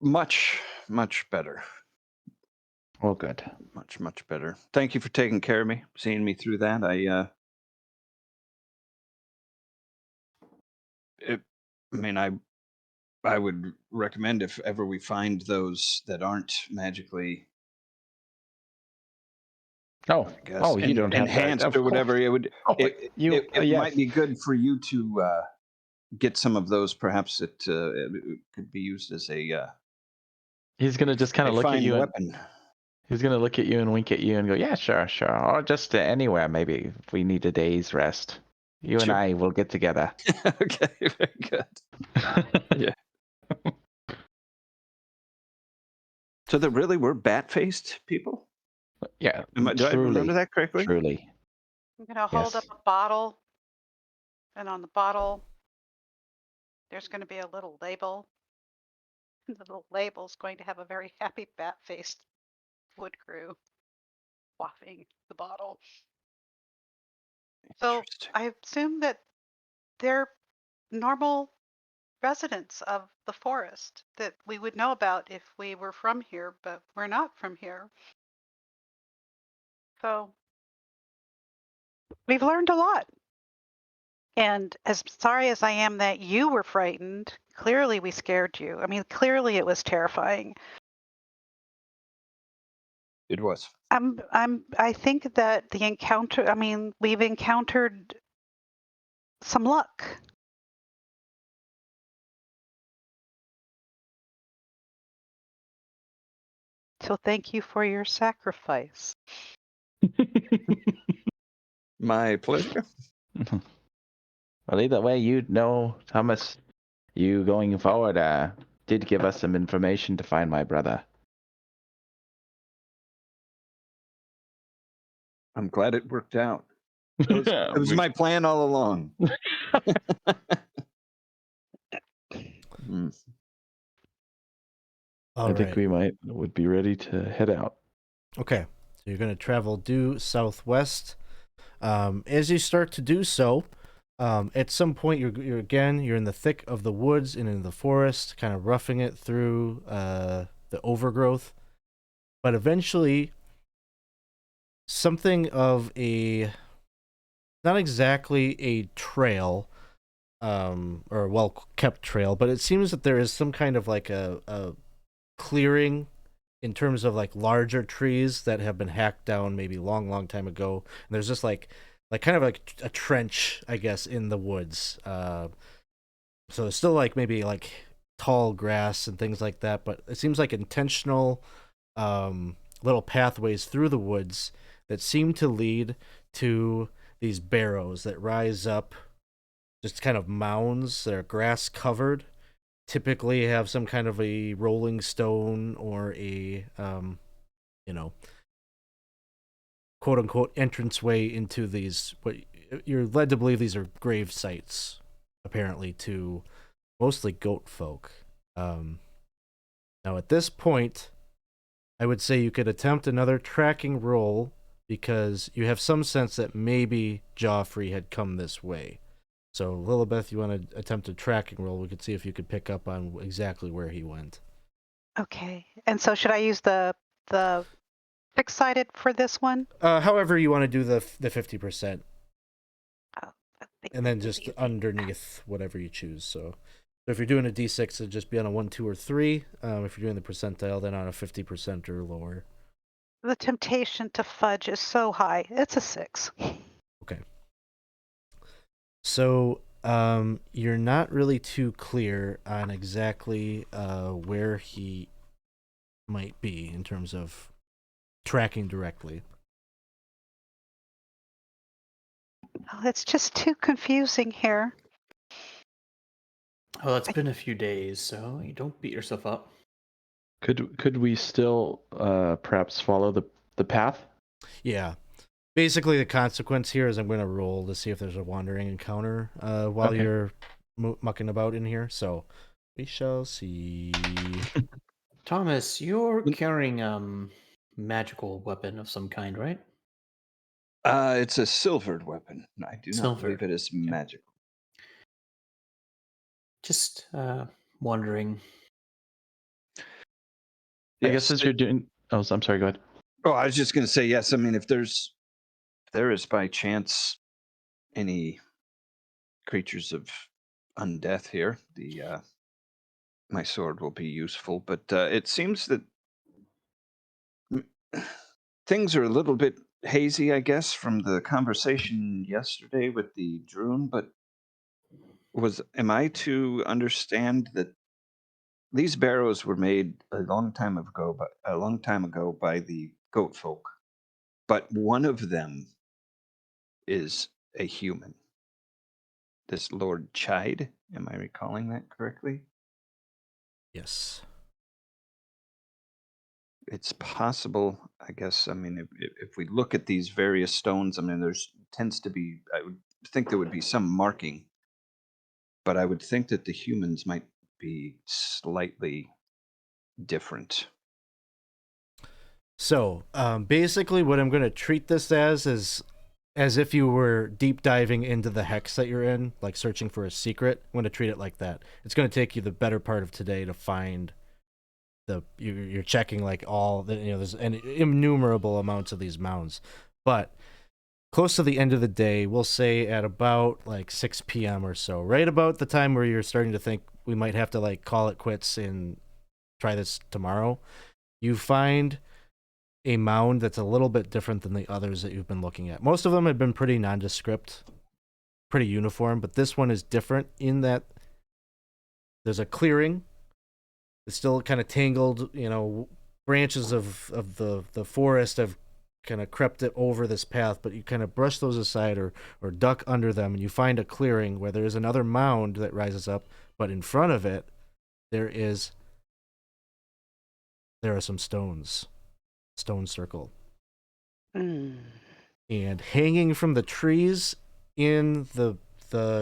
Much, much better. Oh, good. Much, much better. Thank you for taking care of me, seeing me through that. I would recommend if ever we find those that aren't magically, Oh, I guess, you don't have enhanced that. or whatever. It would. Oh, but It yes. might be good for you to get some of those. Perhaps it could be used as a. He's gonna just kind of look at fine you. Weapon. He's gonna look at you and wink at you and go, "Yeah, sure, or just anywhere. Maybe if we need a day's rest, you and Sure. I will get together." Okay, very good. Yeah. So there really were bat-faced people? Yeah. Do I remember that correctly? Truly. I'm going to hold up Yes. a bottle, and on the bottle, there's going to be a little label. The little label is going to have a very happy bat-faced wood crew quaffing the bottle. So Interesting. I assume that they're normal residents of the forest that we would know about if we were from here, but we're not from here. So we've learned a lot. And as sorry as I am that you were frightened, clearly we scared you. I mean, clearly it was terrifying. It was. I think that the encounter, I mean, we've encountered some luck. So thank you for your sacrifice. My pleasure. Well, either way, you know, Thomas, you going forward did give us some information to find my brother. I'm glad it worked out. It was my plan all along. All I think right. we would be ready to head out. Okay, so you're going to travel due southwest. As you start to do so, at some point you're in the thick of the woods and in the forest, kind of roughing it through the overgrowth. But eventually, something of a, not exactly a trail, or a well kept trail, but it seems that there is some kind of like a clearing in terms of like larger trees that have been hacked down maybe long time ago. And there's just like kind of like a trench, I guess, in the woods. So it's still like maybe like tall grass and things like that, but it seems like intentional little pathways through the woods that seem to lead to these barrows that rise up, just kind of mounds that are grass covered, typically have some kind of a rolling stone or a you know, quote unquote entranceway into these, what you're led to believe these are grave sites, apparently, to mostly goat folk. Now at this point, I would say you could attempt another tracking roll because you have some sense that maybe Geoffrey had come this way. So Lillibeth, you want to attempt a tracking roll? We could see if you could pick up on exactly where he went. Okay. And so should I use the fixed-sided for this one? However you want to do the 50%, Oh, I think and then that's just easy. underneath whatever you choose. So if you're doing a D6, it'd just be on a 1, 2, or 3. If you're doing the percentile, then on a 50% or lower. The temptation to fudge is so high. It's a 6. Okay. So you're not really too clear on exactly where he might be in terms of tracking directly. Oh, it's just too confusing here. Well, it's been a few days, so you don't beat yourself up. Could we still perhaps follow the path? Yeah. Basically, the consequence here is I'm going to roll to see if there's a wandering encounter while Okay. you're mucking about in here. So we shall see. Thomas, you're carrying magical weapon of some kind, right? It's a silvered weapon. I do not believe Silvered. it is magical. Just wondering. I guess Yes. as you're doing. Oh, I'm sorry. Go ahead. Oh, I was just going to say yes. I mean, if there is by chance any creatures of undeath here, my sword will be useful. But it seems that things are a little bit hazy, I guess, from the conversation yesterday with the Droon. But am I to understand that these barrows were made a long time ago by the goat folk, but one of them is a human? This Lord Chide, am I recalling that correctly? Yes. It's possible, I guess. I mean, if we look at these various stones, I mean, tends to be, I would think there would be some marking, but I would think that the humans might be slightly different. So basically, what I'm going to treat this is as if you were deep diving into the hex that you're in, like searching for a secret. I'm going to treat it like that. It's going to take you the better part of today to find you're checking like all the, there's an innumerable amounts of these mounds, but close to the end of the day, we'll say at about like 6 p.m. or so, right about the time where you're starting to think we might have to like call it quits and try this tomorrow, you find a mound that's a little bit different than the others that you've been looking at. Most of them have been pretty nondescript, pretty uniform, but this one is different in that there's a clearing. It's still kind of tangled, branches of the forest have kind of crept it over this path, but you kind of brush those aside or duck under them, and you find a clearing where there is another mound that rises up, but in front of it there are some stones, stone circle. Mm. And hanging from the trees in the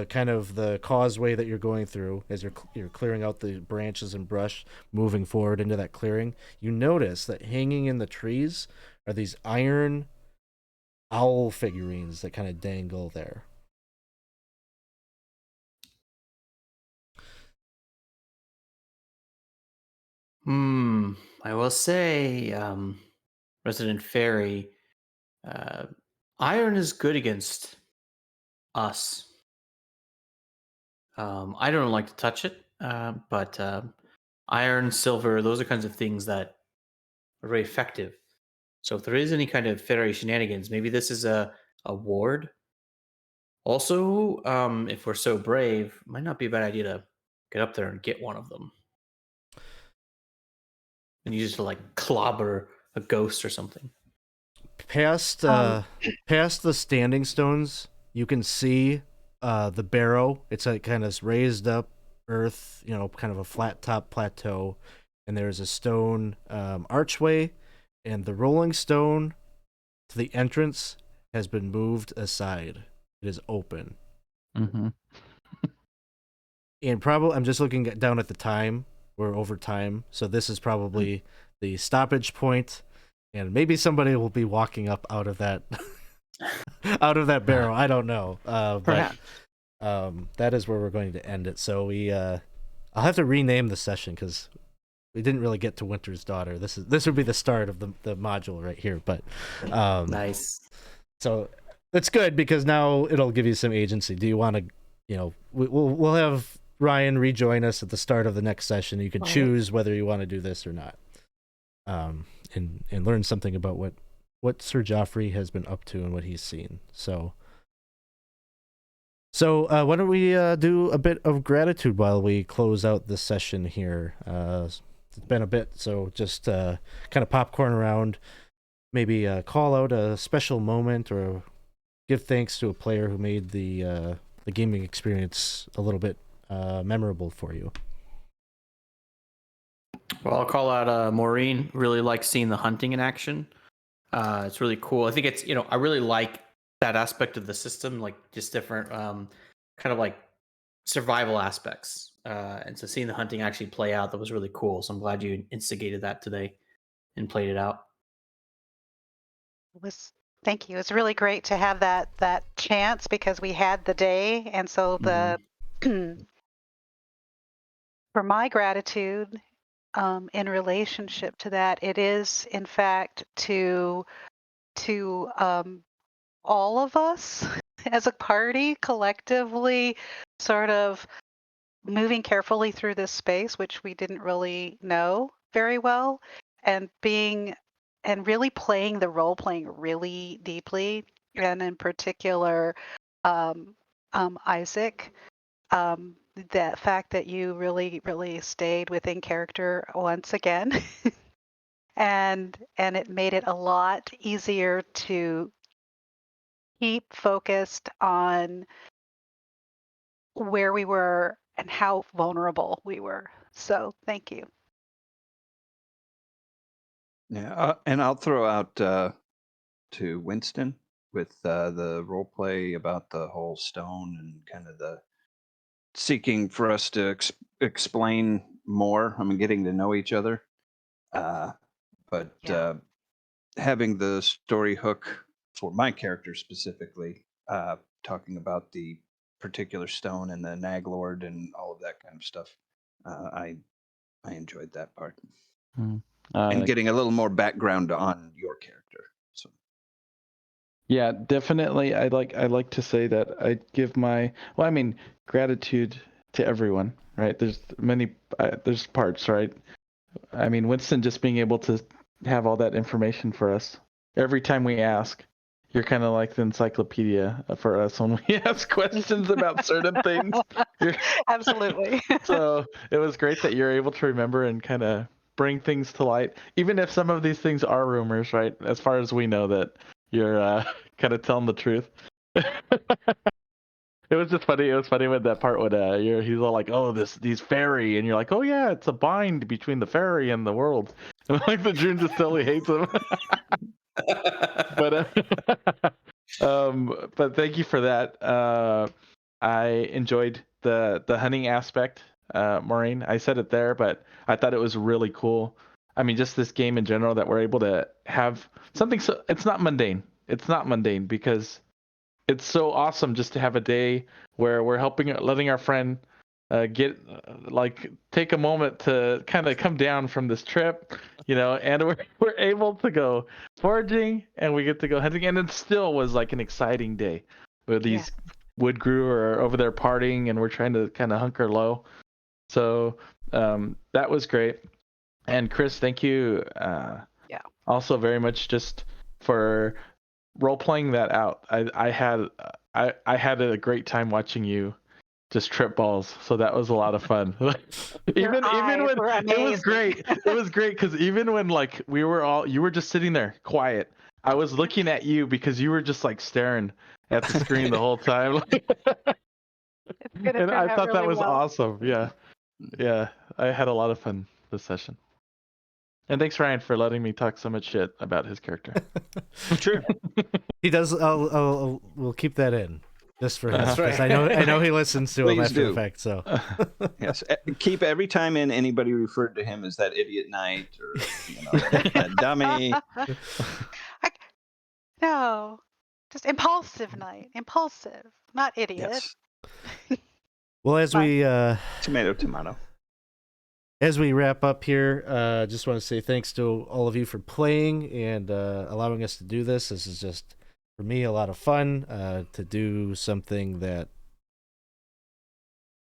kind of the causeway that you're going through as you're clearing out the branches and brush, moving forward into that clearing, you notice that hanging in the trees are these iron owl figurines that kind of dangle there. I will say, Resident Fairy, Iron is good against us. I don't like to touch it, but iron, silver, those are kinds of things that are very effective. So if there is any kind of fairy shenanigans, maybe this is a ward. Also, if we're so brave, it might not be a bad idea to get up there and get one of them. And use it to like clobber a ghost or something. Past the standing stones, you can see the barrow. It's a kind of raised up earth, kind of a flat top plateau, and there's a stone archway, and the rolling stone to the entrance has been moved aside. It is open. Mm-hmm. And probably, I'm just looking down at the time. We're over time, so this is probably the stoppage point, and maybe somebody will be walking up out of that barrel. I don't know, but that is where we're going to end it. So I'll have to rename the session because we didn't really get to Winter's Daughter. This would be the start of the module right here, but Nice. So that's good because now it'll give you some agency. Do you want to, we'll have Ryan rejoin us at the start of the next session. You can choose whether you want to do this or not, and learn something about what Sir Geoffrey has been up to and what he's seen. So why don't we do a bit of gratitude while we close out this session here? It's been a bit, so just kind of popcorn around. Maybe call out a special moment or give thanks to a player who made the gaming experience a little bit memorable for you. Well, I'll call out Moreen. Really like seeing the hunting in action. It's really cool. I think it's, I really like that aspect of the system, like just different kind of like survival aspects. And so seeing the hunting actually play out, that was really cool. So I'm glad you instigated that today and played it out. Thank you. It's really great to have that chance because we had the day, and so for my gratitude in relationship to that, it is in fact to all of us as a party collectively sort of moving carefully through this space, which we didn't really know very well, and really playing the role playing really deeply, and in particular Isaac, the fact that you really stayed within character once again and it made it a lot easier to keep focused on where we were and how vulnerable we were. So thank you. Yeah, and I'll throw out to Winston with the role play about the whole stone and kind of the seeking for us to explain more. I mean, getting to know each other, but having the story hook for my character specifically, talking about the particular stone and the Nag Lord and all of that kind of stuff. I enjoyed that part. And getting a little more background on your character. So yeah, definitely. I like to say that I give gratitude to everyone, right? There's there's parts, right? I mean, Winston just being able to have all that information for us every time we ask. You're kind of like the encyclopedia for us when we ask questions about certain things. Absolutely. So it was great that you're able to remember and kind of bring things to light, even if some of these things are rumors, right? As far as we know that you're kind of telling the truth. It was just funny. It was funny with that part when he's all like, "Oh, these fairy," and you're like, "Oh yeah, it's a bind between the fairy and the world." And like the June just totally hates him. But thank you for that. I enjoyed the hunting aspect, Maureen. I said it there, but I thought it was really cool. I mean, just this game in general that we're able to have something. So it's not mundane. It's not mundane because it's so awesome just to have a day where we're letting our friend take a moment to kind of come down from this trip, and we're able to go foraging, and we get to go hunting, and it still was like an exciting day. Where these wood grew are over there partying, and we're trying to kind of hunker low. So that was great. And Chris, thank you. Also very much just for role playing that out. I had a great time watching you just trip balls, so that was a lot of fun. even when it was great, because even when like you were just sitting there quiet, I was looking at you because you were just like staring at the screen the whole time. And I thought that was awesome. Yeah, I had a lot of fun this session. And thanks, Ryan, for letting me talk so much shit about his character. Sure. He does. We'll keep that in just for him. That's right. I know he listens to him Please after do. the fact. So Yes, keep every time in anybody referred to him as that idiot knight or that dummy. No, just impulsive knight. Impulsive, not idiot. Yes. well, as we Tomato. as we wrap up here, just want to say thanks to all of you for playing and allowing us to do this. This is just, for me, a lot of fun to do something that,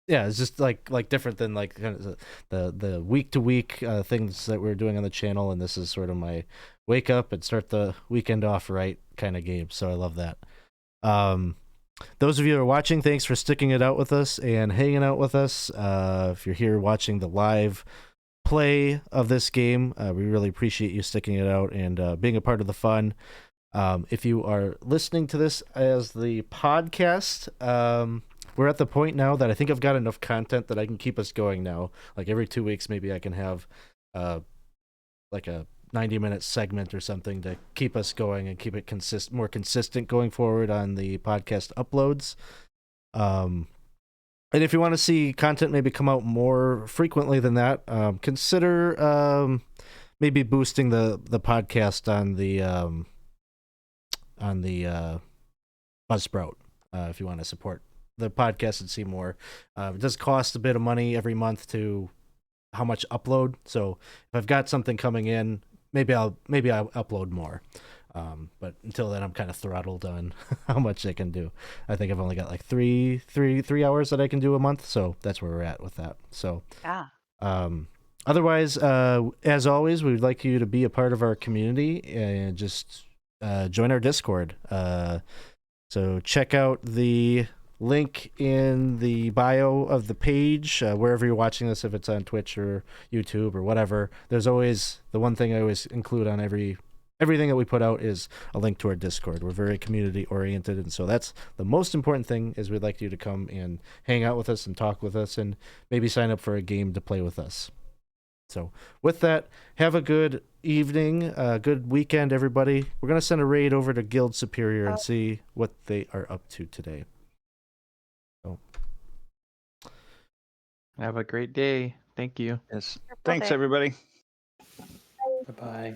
it's just like different than like kind of the week to week things that we're doing on the channel. And this is sort of my wake up and start the weekend off right kind of game. So I love that. Those of you who are watching, thanks for sticking it out with us and hanging out with us. If you're here watching the live play of this game, we really appreciate you sticking it out and being a part of the fun. If you are listening to this as the podcast, we're at the point now that I think I've got enough content that I can keep us going now. Like every 2 weeks, maybe I can have like a 90-minute segment or something to keep us going and keep it more consistent going forward on the podcast uploads. And if you want to see content maybe come out more frequently than that, consider maybe boosting the podcast on the Buzzsprout if you want to support the podcast and see more. It does cost a bit of money every month to how much upload. So if I've got something coming in, maybe I'll upload more. But until then, I'm kind of throttled on how much I can do. I think I've only got like three hours that I can do a month. So that's where we're at with that. So otherwise, as always, we would like you to be a part of our community and just join our Discord. So check out the link in the bio of the page, wherever you're watching this, if it's on Twitch or YouTube or whatever. There's always the one thing I always include on everything that we put out is a link to our Discord. We're very community oriented, and so that's the most important thing. Is we'd like you to come and hang out with us and talk with us and maybe sign up for a game to play with us. So with that, have a good evening, good weekend, everybody. We're gonna send a raid over to Guild Superior and see what they are up to today. Have a great day. Thank you. Yes. Thanks, everybody. Bye-bye.